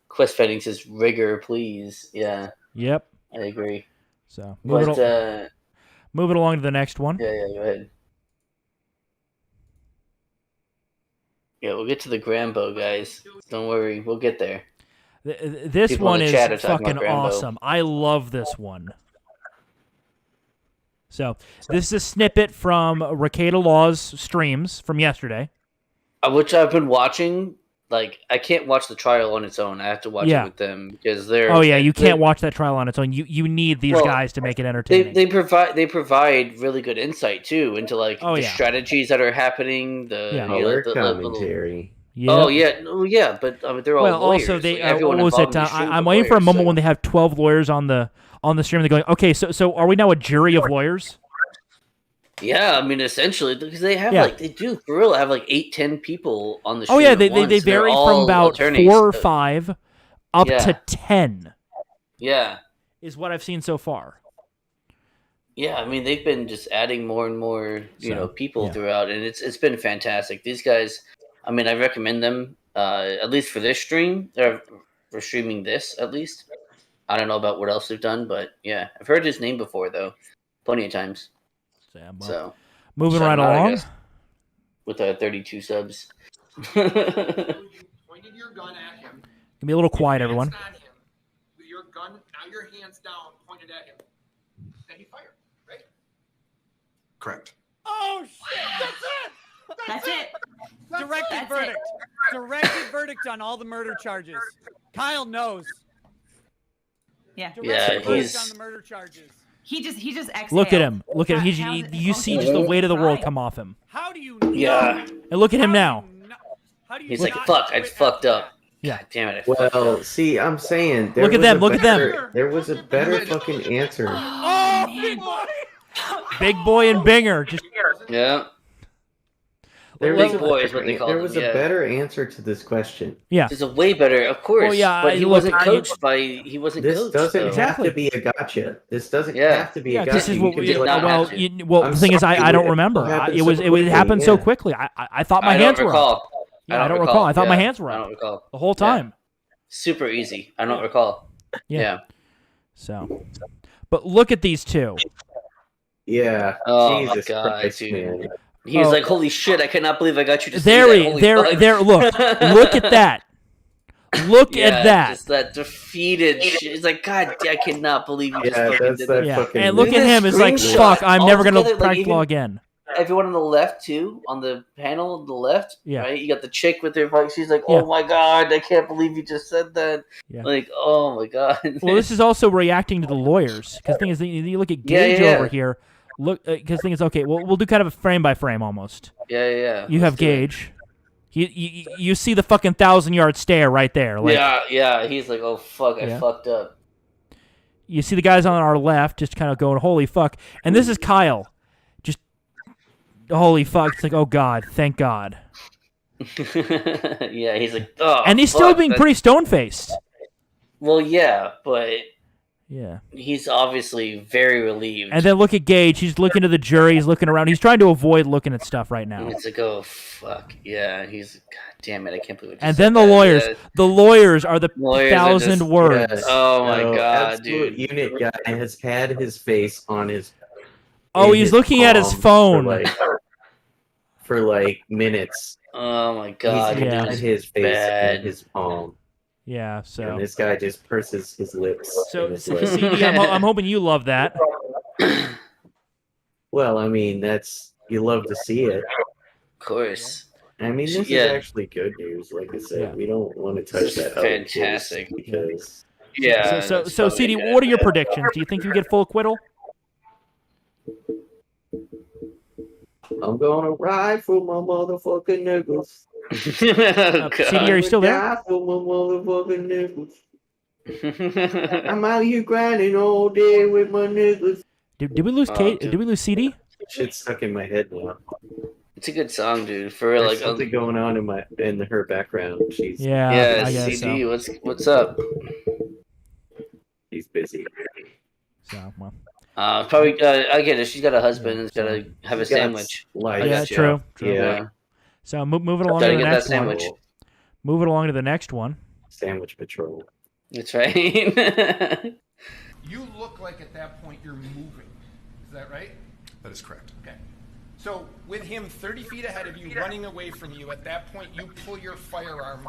Quest Fetting says rigor, please. Yeah, Yep. I agree. So But moving along to the next one. yeah, go ahead. Yeah, we'll get to the Grambo, guys. Don't worry, we'll get there. This People in one the is chat are talking fucking about Grambo. awesome. I love this one. So this is a snippet from Rekieta Law's streams from yesterday. Which I've been watching. Like, I can't watch the trial on its own. I have to watch Yeah. it with them because they're. Oh yeah, you they- can't watch that trial on its own. You need these Well, guys to make it entertaining. They provide really good insight too into like Oh, the yeah. strategies that are happening. The Yeah. Color the commentary. Yep. Oh yeah, but I mean, they're all Well, lawyers. also they Like, everyone what was involved it? in the shoot I'm are waiting for a lawyers, moment so- when they have 12 lawyers on the stream. They're going, okay, so are we now a jury of lawyers? Yeah, I mean, essentially, because they have Yeah. they do for real have like 8-10 people on the shoot. Oh yeah, at they once. They're vary from all about attorneys, 4 or so- 5 up Yeah. to 10 Yeah, is what I've seen so far. yeah. I mean, they've been just adding more and more, So, people yeah. throughout, and it's been fantastic. These guys, I mean, I recommend them at least for this stream, or for streaming this at least. I don't know about what else they've done, but yeah, I've heard his name before though, plenty of times. Yeah, well, So moving shout right him out, I along. guess, with 32 subs. You pointed your gun at him. Can be a little quiet, everyone. That's not him. Your gun, now your hands down, pointed at him. Then he fired, right? Correct. Oh shit! That's it. Directed That's verdict. Directed verdict on all the murder charges. Kyle knows. Yeah. Directed Yeah, verdict he's- on the murder charges. He just exhaled. Look at him. Look at him. How You see just the weight of the world come off him. How do you? Yeah. And look at him now. How do you? He's like, not fuck, I quit fucked after up. Yeah. God damn it, I fucked Well, up. see, I'm saying Look at them, look at them. There was a better fucking answer. Oh, big boy. Big boy and Binger. Just Yeah. There Big was, boy is what they call there them, was yeah. a better answer to this question. yeah. There's a way better, of course. Well, yeah, but he look, wasn't coached by. He wasn't This coached. doesn't though. Exactly. have to be a gotcha. This doesn't Yeah. have to be Yeah, a gotcha. this is You what can we. be did like, not Well, have to. I'm the thing is, sorry, I don't it remember. happened It so was. It quickly, happened so yeah. quickly. I thought my I don't hands were up. recall. Yeah, I don't recall. I thought my Yeah, hands were I up don't recall. the whole time. Super easy. I don't recall. Yeah. Yeah. So, but look at these two. Yeah. Oh, Jesus my God, Christ, dude. man. He was Oh. like, "Holy shit! I cannot believe I got you to There, see that. Holy fuck." there. Look at that. Look Yeah, at that. Just that defeated shit. It's like, God, I cannot believe you just Yeah, fucking that's did that that. Yeah, fucking. and look at Look at him. the It's like, screenshot. fuck. I'm never gonna Altogether, like, prank even- law again. Everyone on the left too, on the panel on the left, Yeah. right? You got the chick with her voice. She's like, Yeah. "Oh my God, I can't believe you just said that." Yeah. Like, oh my God. Well, this is also reacting to the lawyers. Because the thing is, you look at Yeah, Gage yeah, yeah. over here. Look, because the thing is, okay. We'll do kind of a frame by frame almost. Yeah. You have Let's do it. Gage. You see the fucking 1,000-yard stare right there. Like, Yeah. He's like, "Oh fuck, I Yeah. fucked up." You see the guys on our left just kind of going, holy fuck. And this is Kyle. Just, holy fuck. It's like, oh God, thank God. Yeah, he's like, "Oh." And he's still fuck, being that- pretty stone-faced. Well, yeah, but Yeah. he's obviously very relieved. And then look at Gage. He's looking to the jury. He's looking around. He's trying to avoid looking at stuff right now. And it's like, oh fuck, yeah. He's, God damn it, I can't believe. I just And said then the that. lawyers. Yeah. The lawyers are the Lawyers are 1,000 just- words. Yes. Oh my No, God, absolute dude. unit guy has had his face on his. Oh, in he's his looking at his palm phone. for like minutes. Oh my God, He's Yeah. had dude. his face bad. in his palm, Yeah, so. and this guy just purses his lips. So, and it's like, CD, I'm hoping you love that. well, I mean, you love to see it. Of course. I mean, this Yeah. is actually good news. Like I said, Yeah. we don't want to This touch is that other fantastic. case because Yeah. So, that's so probably CD, good. what are your predictions? Do you think you get full acquittal? I'm gonna ride for my motherfucking niggles. Oh, CD, are you still there? Die for my motherfucking niggles. I'm out here grinding all day with my niggles. Did we lose Oh, Kate? dude. Did we lose CD? Shit's stuck in my head now. It's a good song, dude. For real, There's like, something going on in her background. She's Yeah, yeah, I guess CD. so. What's up? she's busy. So, well. Probably. I get it. She's got a husband. And's gotta have a She's got sandwich. life. I Yeah, got you. true. True. Yeah. So move it along Gotta to the get that next one. sandwich. Move it along to the next one. Sandwich patrol. That's right. You look like at that point you're moving. Is that right? That is correct. Okay. So with him 30 feet ahead of you, running away from you, at that point you pull your firearm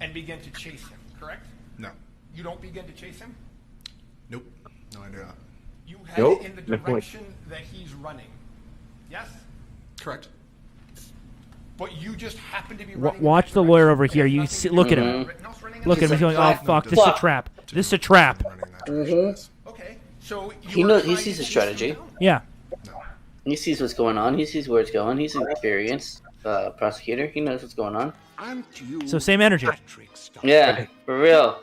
and begin to chase him, correct? No. You don't begin to chase him? Nope. No, I do not. You head Nope. in the No point. direction that he's running. Yes? Correct. But you just happen to be running. Watch in the that lawyer direction. over It here. has You nothing see, to look do at with him. everyone else running in Look that at him. He's going, direction. oh fuck, this is a trap. This is a trap. Running that direction, yes. Okay. So He you are knows. He trying sees to the chase him strategy. down. Yeah. No. He sees what's going on. He sees where it's going. He's an experienced prosecutor. He knows what's going on. Aren't you So same energy. Patrick Star? Yeah, for real.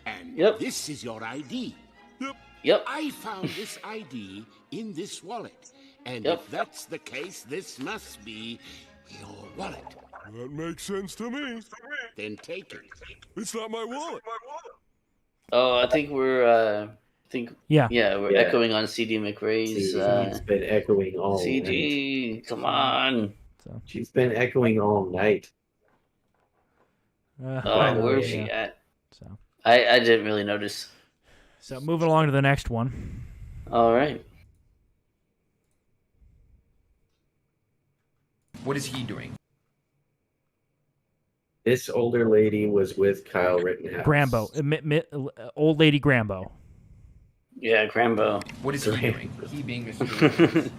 And Yep. this is your ID. Yep. I found this ID in this wallet. And Yep. if that's the case, this must be your wallet. That makes sense to me. Then take it. It's not my wallet. Oh, I think we're. Yeah. We're Yeah. echoing on CD McRae's. She's been echoing all night. CD, come on. She's been echoing all night. Oh, where is she yeah. at? So. I didn't really notice. So moving along to the next one. All right. What is he doing? This older lady was with Kyle Rittenhouse. Grambo. Old lady Grambo. Yeah, Grambo. What is he doing? He being Mr.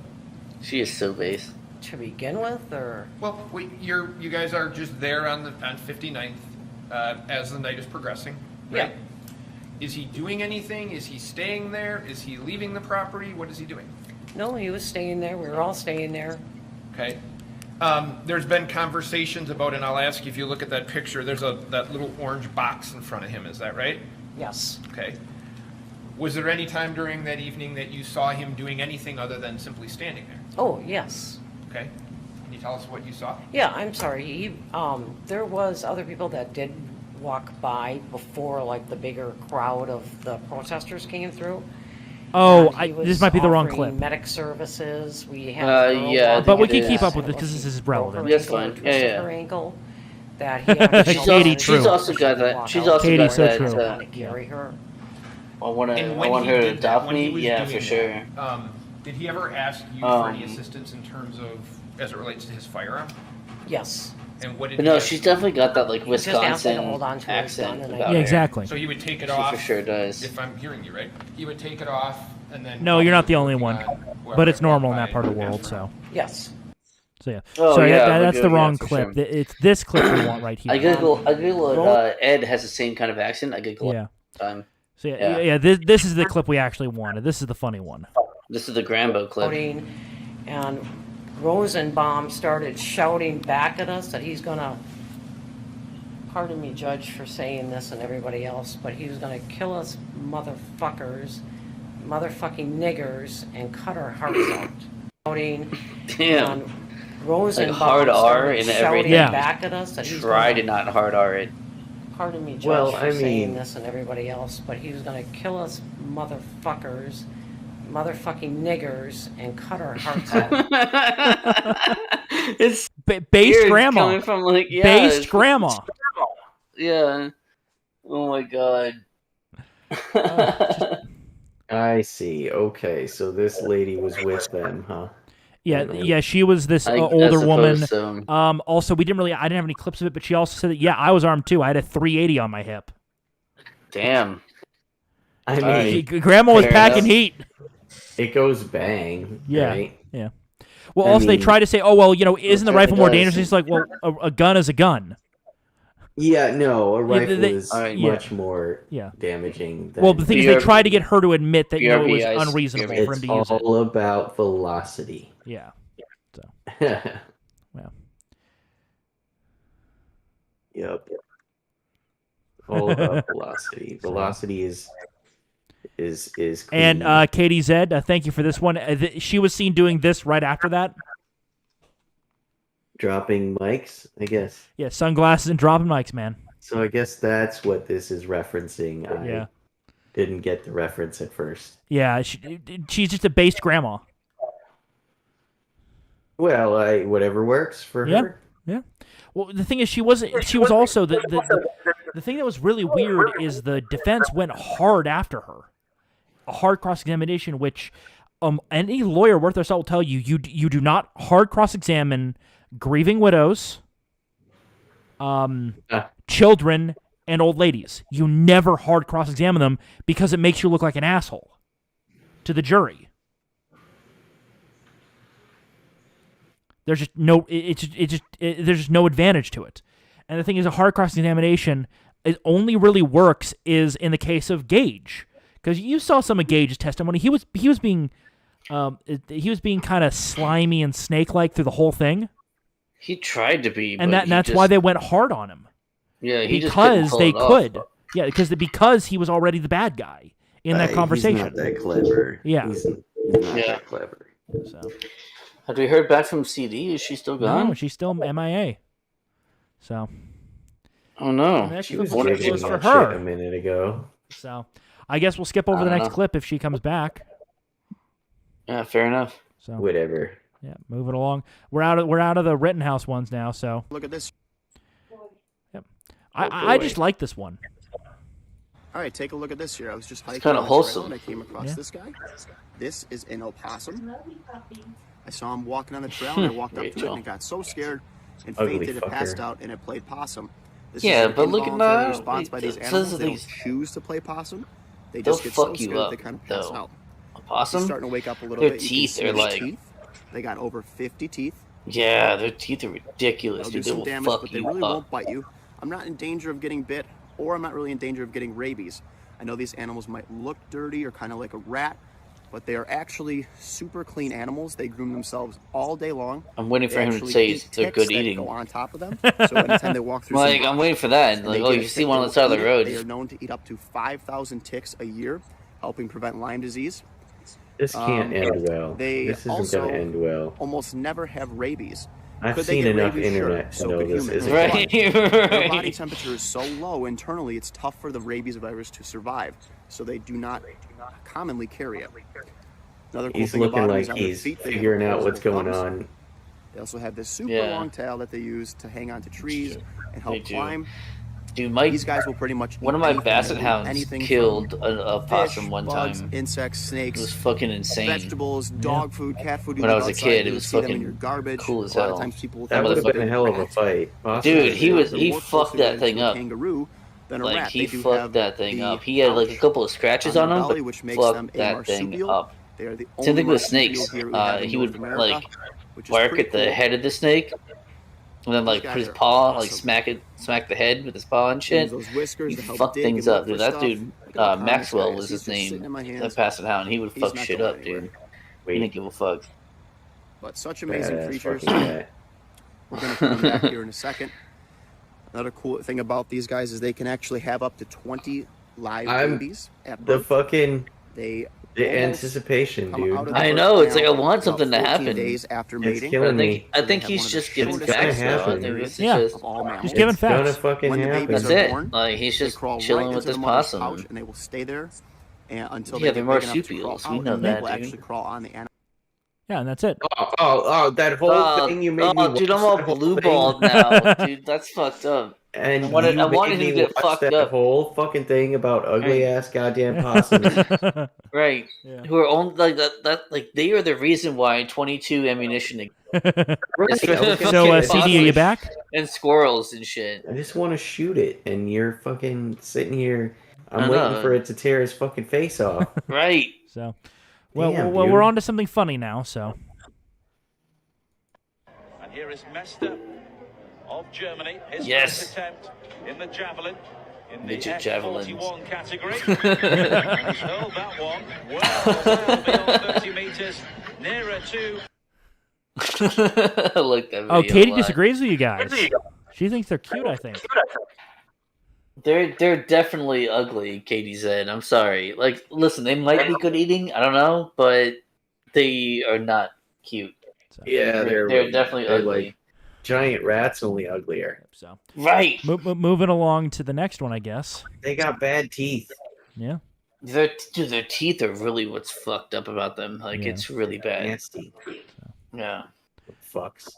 She is so base. To begin with, or Well, wait, you guys are just there on 59th as the night is progressing, right? Yeah. Is he doing anything? Is he staying there? Is he leaving the property? What is he doing? no, he was staying there. We were all staying there. Okay. There's been conversations about, and I'll ask you if you look at that picture, there's that little orange box in front of him. Is that right? Yes. Okay. Was there any time during that evening that you saw him doing anything other than simply standing there? Oh, yes. Okay. Can you tell us what you saw? Yeah, I'm sorry. There was other people that did walk by before, like the bigger crowd of the protesters came through. Oh, And he was this might be the wrong offering clip. medic services. We had a girl yeah, walking But we it can is. keep up with this because this is relevant. That's fine. Yeah, twisted yeah. her ankle. That he actually Katie, she's true. also got that. She's also Katie, got so that. true. to carry her. I want And when he her to did that, adopt when he me. was Yeah, doing for sure. that, did he ever ask you for any assistance in terms of, as it relates to his firearm? Yes. And what did But he no, ask she's you? definitely got that like He just asked me to Wisconsin hold on to his gun, accent and I about did. Yeah, her. exactly. So he would take it She off. for sure does. If I'm hearing you right, he would take it off and then. No, you're not the only working one. on whoever But it's normal in walked that part of the by world, after. so. Yes. So yeah. Oh, Sorry, yeah, we're that's the good, wrong yeah, for clip. sure. It's this clip we want right here. I Googled Ed has the same kind of accent. I Googled Yeah. time. So yeah. This is the clip we actually wanted. This is the funny one. This is the Grambo clip. And Rosenbaum started shouting back at us that he's gonna, pardon me, Judge, for saying this and everybody else, but he was gonna kill us motherfuckers, motherfucking niggers, and cut our hearts out. Shouting. Damn. And Rosenbaum Like hard R started in shouting everything. back at us that he's Try gonna, to not hard R it. pardon me, Judge, Well, for I saying mean- this and everybody else, but he was gonna kill us motherfuckers, motherfucking niggers, and cut our hearts out. It's Based weird grandma. coming from like Based it's- grandma. Yeah. Oh my god. I see. Okay, so this lady was with them, huh? Yeah, she was this I older woman. suppose so. Also, I didn't have any clips of it, but she also said that, yeah, I was armed too. I had a 380 on my hip. Damn. I mean, Alright. Grandma was Fair packing enough. heat. it goes bang. Yeah, Right? yeah. Well, I also they mean- try to say, oh, well, isn't the It rifle more does. dangerous? It's like, well, a gun is a gun. Yeah, no, a Yeah, rifle they- is Alright. much more Yeah. damaging. Than Well, the thing is, they BRB tried to get her to admit that it was BRBIs, unreasonable for him it's to use it. all about velocity. Yeah. So, Yep. yeah. All about velocity. Velocity is And clean. Katie Zed, thank you for this one. She was seen doing this right after that. dropping mics, I guess. Yeah, sunglasses and dropping mics, man. So I guess that's what this is referencing. I Yeah. didn't get the reference at first. Yeah, she's just a based grandma. Well, whatever works for Yeah. her. Yeah. Well, the thing is, she was also the thing that was really weird is the defense went hard after her, a hard cross examination, which any lawyer worth their salt will tell you you do not hard cross examine grieving widows, children, and old ladies. You never hard cross examine them because it makes you look like an asshole to the jury. There's just no there's just no advantage to it. And the thing is, a hard cross examination, it only really works is in the case of Gage, because you saw some of Gage's testimony. He was being kind of slimy and snake like through the whole thing. He tried to be, And but that's why they went hard on him. Yeah, he just couldn't because pull they it off. could. Yeah, because he was already the bad guy in that conversation. He's not that clever. Yeah. He's not Yeah. that clever. So. Have we heard back from CD? Is she still gone? No, she's still MIA. So. Oh no, Next She was clip jigging was for that shit a her. minute ago. So, I guess we'll skip over the I don't next know. clip if she comes back. Yeah, fair enough. So Whatever. yeah, moving along. We're out of the Rittenhouse ones now. So Look at this. yep. Oh, I boy. just like this one. All right, take a look at this here. I was just hiking kinda on the trail wholesome. and I came across Yeah. this guy. This is an opossum. I saw him walking on the trail and I walked up to it Rachel. and got so scared and Ugly fainted and fucker. passed out and it played possum. This Yeah, is an but look at involuntary that. response by these It says animals. that They don't these- choose to play possum. They They'll just get so fuck you scared that up, they kind of pass though. out. A He's possum? starting to wake up a little Their bit. You can teeth see are his like... teeth. They got over 50 teeth. Yeah, their teeth are ridiculous, They'll do dude. They some will damage, fuck but they you really up. won't bite you. I'm not in danger of getting bit, or I'm not really in danger of getting rabies. I know these animals might look dirty or kind of like a rat, but they are actually super clean animals. They groom themselves all day long. I'm waiting for They him to actually say eat they're ticks good that eating. Go on top of them. So anytime they walk through, some Like, I'm brush waiting for that. and Like, they oh, get you a see tick, one they on the side of will the eat it. road. They just- are known to eat up to 5,000 ticks a year, helping prevent Lyme disease. This can't end well. They This isn't also going to end well. almost never have rabies. I've Could they seen get enough rabies? internet Sure. to know So could this humans. isn't Right, Their body right. temperature is so low internally, it's tough for the rabies virus to survive. So they do not commonly carry it. Another cool He's thing looking about them like is on their he's feet, they have figuring out what's opposable going thumbs. on. They also have this super Yeah. long tail that they use to hang onto trees and They help do. climb. Dude, my These guys will pretty much one eat of my anything. basset They'll eat hounds anything killed from a possum fish, one bugs, time. insects, It snakes, was fucking insane. vegetables, dog food, cat food. You When I live was a outside, kid, you it would was see them in fucking your garbage. cool as A lot hell. of times people That would have been a hell of a fight. Possum Dude, is he awesome. More fucked closely that related thing to a up. kangaroo than a Like, rat. he They do fucked have that thing the up. He had like a couple of scratches on their him, belly, but which makes them fucked a that thing marsupial. up. They are the Same only thing with marsupial snakes. here we have in He North would America, like which is bark pretty at the cool. head of the snake, and then like These put his guys are paw, like awesome. smack the head with his paw and Use shit. those whiskers He to help fucked dig things and up, look dude. for That stuff. dude, Look how calm this Maxwell guy was is. his He's just sitting name. in my That hands. Basset Hound. He would He's fuck not shit going up, anywhere. dude. He didn't give a fuck. But such amazing Badass creatures. fucking cat. We're going to put them back here in a second. Another cool thing about these guys is they can actually have up to 20 live babies at The birth. fucking They the almost anticipation, come dude. out of the I birth know. It's like I canal want about something to 14 happen. days after It's mating. killing me. I So think they have he's one of just the giving shortest facts, though. I happen. think this is Yeah. just of all mammals. He's giving It's gonna facts. fucking When the happen. babies that's are it. born, Like he's they just crawl chilling right with into this the mother's possum. pouch, and they will stay there until Yeah, they they're get big enough to crawl marsupials. out, We know and they that, will dude. actually crawl on the animal. Yeah, and that's it. Oh, that whole thing you made me watch. dude, I'm all that whole blue thing. balled now, dude. That's fucked up. And I wanted you him made to me get watch fucked that up. whole fucking thing about ugly Right. ass goddamn possums. Right. Yeah. Who are only like that like they are the reason why 22 ammunition is for okay. So, CD, are you back? and squirrels and shit. I just want to shoot it, and you're fucking sitting here. I I'm waiting know. for it to tear his fucking face off. Right. So, well, Damn, well, dude. we're on to something funny now. So, And here is Mester of Germany. His Yes. first attempt in the javelin. In the Midget javelins. F41 category. And he's hurled that one well beyond 30 metres, nearer to... I like that video. oh, Katie a lot. disagrees with you guys. She thinks they're cute. I think. They're definitely ugly, Katie said. I'm sorry. Like, listen, they might be good eating. I don't know, but they are not cute. So, Yeah, They're definitely they're ugly. like giant rats, only uglier. so Right. moving along to the next one, I guess. They got bad teeth. Yeah. Their teeth are really what's fucked up about them. Like, Yeah. it's really bad. Nasty. Yeah. Fucks.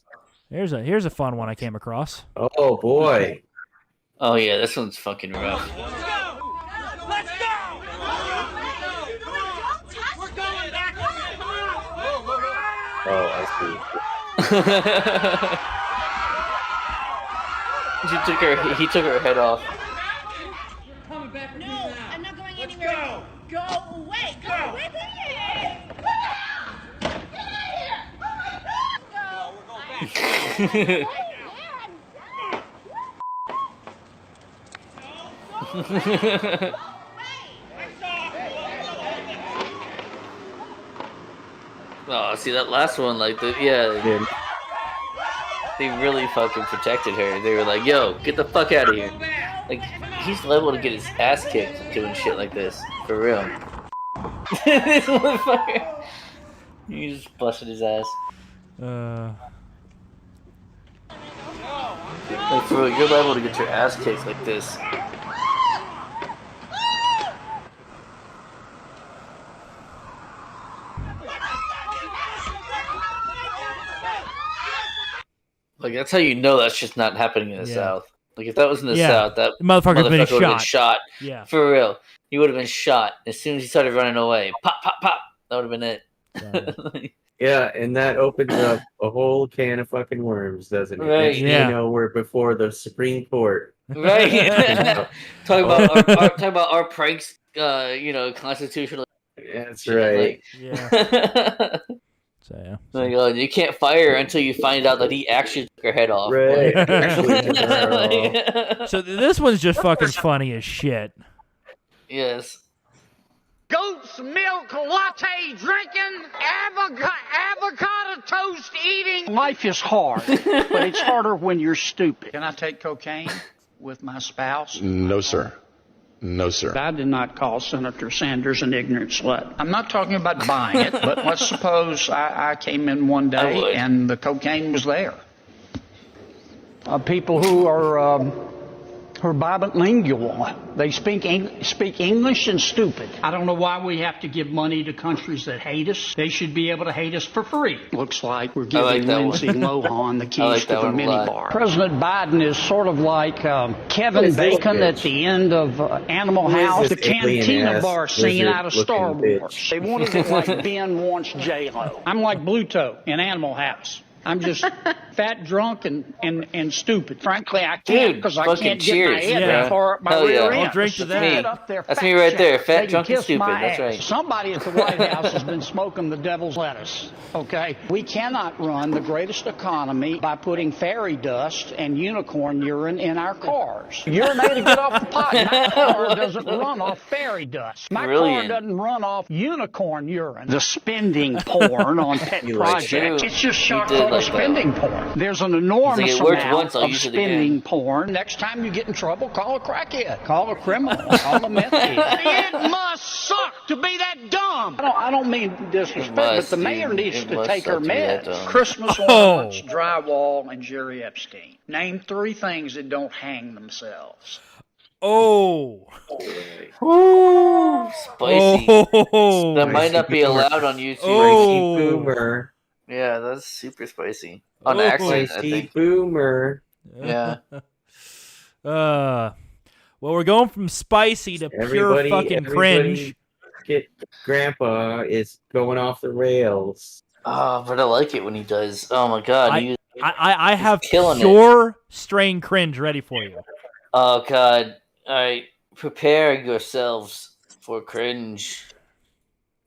Here's a fun one I came across. Oh boy. Oh, yeah, this one's fucking rough. Let's go! We're going back. Oh, I He took her head off. No, I'm not going anywhere. Go away. Go away. Oh, see that last one, like they really fucking protected her. They were like, "Yo, get the fuck out of here!" Like he's liable to get his ass kicked doing shit like this for real. This motherfucker, he just busted his ass. Like for real, you're liable to get your ass kicked like this. Like that's how you know that's just not happening in the Yeah. South. Like if that was in the Yeah. South, that The motherfucker's been would have been shot. shot. Yeah. For real. He would have been shot as soon as he started running away. Pop, pop, pop. That would have been it. Yeah, and that opens up a whole can of fucking worms, doesn't it? Right. Next thing Yeah. you know, we're before the Supreme Court. Right. Talking about our pranks, constitutional. That's shit, right. Yeah. So yeah. Like, you can't fire her until you find out that he actually took her head off. Right. Like- So this one's just fucking funny as shit. Yes. Goat's milk latte drinking, avocado toast eating. Life is hard, but it's harder when you're stupid. Can I take cocaine with my spouse? No, sir. No, sir. I did not call Senator Sanders an ignorant slut. I'm not talking about buying it, but let's suppose I came in one day and the cocaine was there. People who are bilingual, they speak English and stupid. I don't know why we have to give money to countries that hate us. They should be able to hate us for free. Looks like we're giving Lindsay Lohan the keys to the minibar. President Biden is sort of like Kevin Bacon at the end of Animal House, the Cantina bar singing out of Star Wars. They wanted it like Ben wants J-Lo. I'm like Bluto in Animal House. I'm just fat, drunk, and stupid. Frankly, I can't because I fucking can't cheers. get my head Yeah. that far up my Hell rear yeah. end. I'll drink to that. Get up there, That's fat me right there. check. Fat, They can drunk, and kiss stupid. my That's ass. right. Somebody at the White House has been smoking the devil's lettuce. Okay? We cannot run the greatest economy by putting fairy dust and unicorn urine in our cars. Urinate to get off the pot. My car doesn't run off fairy dust. My Brilliant. car doesn't run off unicorn urine. The spending porn on pet You like projects. that. It's just You short did for like that. spending porn. There's an enormous He's like, it worked amount once, I'll of use it spending again. porn. Next time you get in trouble, call a crackhead, call a criminal, call a meth head. It must suck to be that dumb. I don't mean disrespect, but the mayor needs to take her meds. Christmas ornaments, drywall, and Jerry Epstein. Name 3 things that don't hang themselves. Oh. Ooh, spicy. Oh. That might not be allowed on YouTube. Oh. Boomer. Yeah, that's super spicy. On Oh. accident, I Spicy think. boomer. Yeah. Well, we're going from spicy to pure fucking cringe. Get Grandpa is going off the rails. Oh, but I like it when he does. Oh my god. I have killing it. pure strain cringe ready for you. Oh god. Alright. Prepare yourselves for cringe.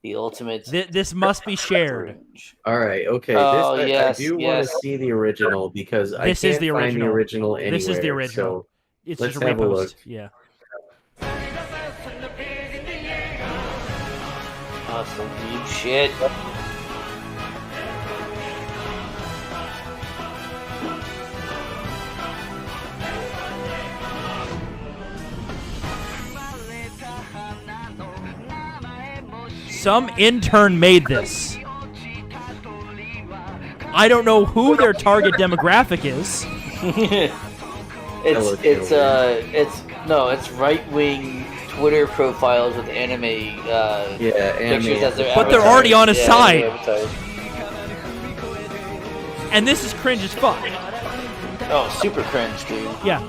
The ultimate. This must be shared. All right, okay. Oh, I yes, do want yes. to see the original because I This can't is the find original. the original anywhere. This is the original. So It's let's just a have a repost. look. Yeah. Oh, some deep shit. Some intern made this. I don't know who their target demographic is. It's right wing Twitter profiles with anime pictures as their But they're avatars. already on his Yeah, side. their avatars. And this is cringe as fuck. Oh, super cringe, dude. Yeah.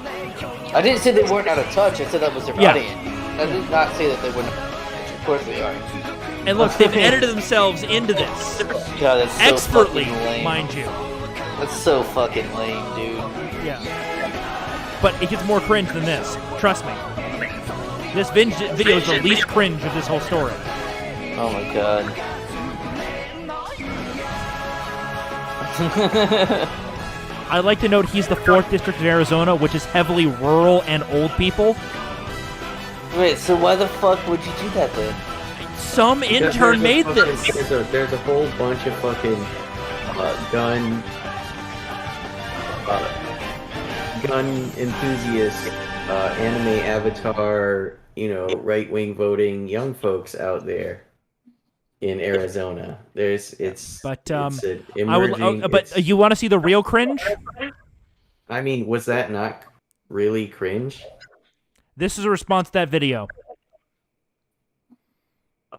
I didn't say they weren't out of touch. I said that was their Yeah. audience. I did not say that they wouldn't. Of course they are. And look, they've edited themselves into this. God, that's so expertly, fucking lame. mind you. That's so fucking lame, dude. Yeah. But it gets more cringe than this. Trust me. This video is the least cringe of this whole story. Oh my god. I'd like to note he's the 4th district in Arizona, which is heavily rural and old people. Wait, so why the fuck would you do that then? Some Because intern there's a made fucking- this. There's a whole bunch of fucking gun enthusiasts, anime avatar, right wing voting young folks out there in Arizona. But it's an I would. emerging. But you want to see the real cringe? I mean, was that not really cringe? This is a response to that video.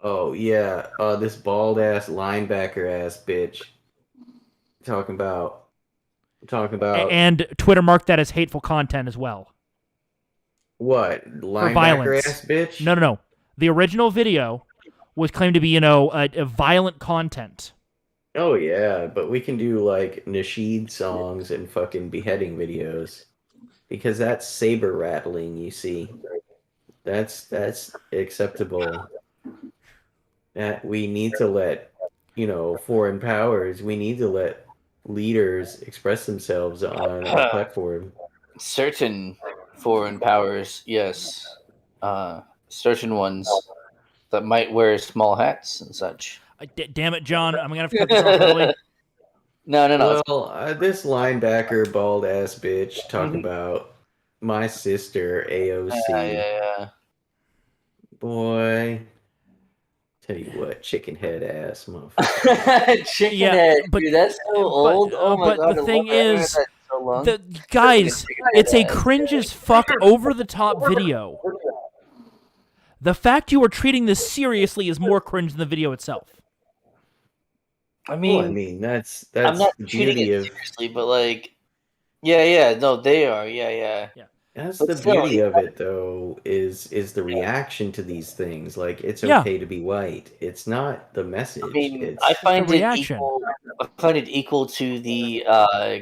Oh yeah, this bald ass linebacker ass bitch talking about Talking about and Twitter marked that as hateful content as well. What? For Linebacker violence. ass bitch? No. The original video was claimed to be, a violent content. Oh yeah, but we can do like nasheed songs and fucking beheading videos, because that's saber rattling. You see, that's acceptable. That we need to let foreign powers. We need to let leaders express themselves on our platform. Certain foreign powers, yes. Certain ones that might wear small hats and such. Damn it, John! I'm gonna have to cut this off early. No. Well, this linebacker bald ass bitch talk about my sister AOC. Yeah. Boy, tell you what, chicken head ass motherfucker. Chicken head, dude, that's so old. Oh my god! The thing is, so long. guys, it's a cringe as fuck, over the top video. The fact you are treating this seriously is more cringe than the video itself. I mean, that's I'm not the treating beauty it of seriously, but like, no, they are, yeah. that's But the still, beauty of it, though, is the reaction to these things. Like, it's Yeah. okay to be white. It's not the message. I mean, it's I find the it reaction. equal. I find it equal to the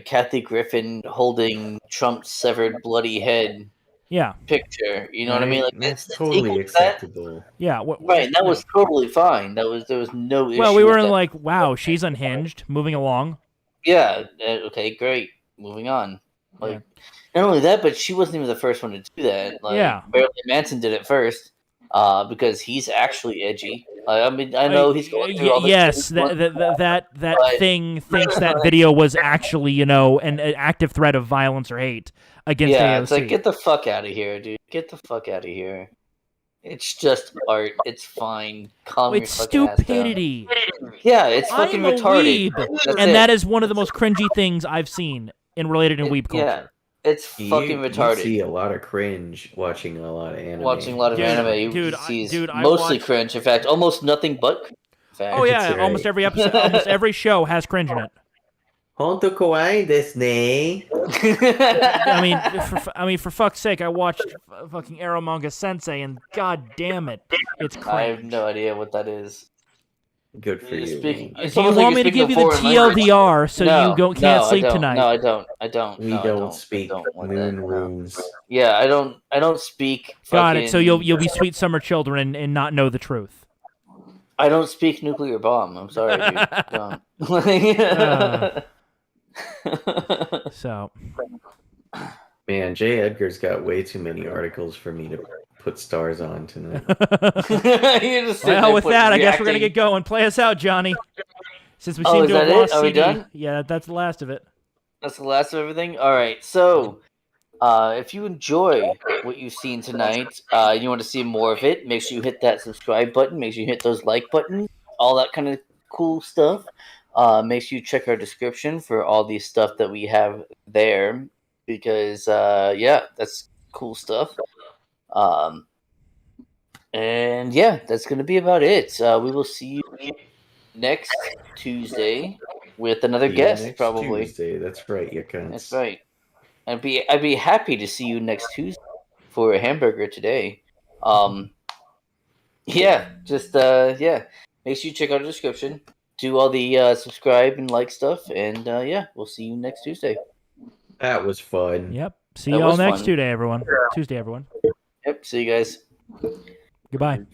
Kathy Griffin holding Trump's severed bloody head Yeah. picture. You know what I mean? Like that's it's totally equal to that. acceptable. Yeah. Right, and that was totally fine. There was no issue. Well, we with were that. like, wow, she's unhinged. Moving along. Yeah. Okay. Great. Moving on. Like, not only that, but she wasn't even the first one to do that. Like, Yeah. Marilyn Manson did it first, because he's actually edgy. I mean, I know he's going through all this. Yes, that thing thinks that video was actually, an active threat of violence or hate against AOC. It's like, get the fuck out of here, dude. Get the fuck out of here. It's just art. It's fine. Calm It's your fucking ass down. stupidity. Yeah, it's fucking I'm a retarded. weeb, That's and it. that is one of the most cringy things I've seen related in weeb culture. Yeah, it's fucking retarded. You see a lot of cringe watching a lot of anime. Watching a lot of anime, dude, he's I mostly watch- cringe. In fact, almost nothing but cringe. In fact. Oh yeah, almost every episode, almost every show has cringe in it. Honto kawaii desu ne. I mean, for fuck's sake, I watched fucking Arrow Manga Sensei, and god damn it, it's cringe. I have no idea what that is. Good for you. Do you want me to give you the TLDR so you can't sleep tonight? No, I don't. We don't speak moon runes. Yeah, I don't speak. Got it. So you'll be sweet summer children and not know the truth. I don't speak nuclear bomb. I'm sorry, dude. Don't. So, man, J. Edgar's got way too many articles for me to put stars on tonight. Well, with that, I guess we're gonna get going. Play us out, Johnny. Since we seem to have lost Are we CD. done? Yeah, that's the last of it. That's the last of everything? All right. So, if you enjoy what you've seen tonight, you want to see more of it, make sure you hit that subscribe button. Make sure you hit those like buttons, all that kind of cool stuff. Make sure you check our description for all the stuff that we have there, because, that's cool stuff. And yeah, that's going to be about it. We will see you next Tuesday with another guest, next probably. Tuesday. That's right, you cunts. That's right. I'd be happy to see you next Tuesday for a hamburger today. Make sure you check out the description. Do all the subscribe and like stuff, and we'll see you next Tuesday. That was fun. Yep. See That you all was next fun. Tuesday, everyone. Tuesday, everyone. Yep. See you guys. Goodbye.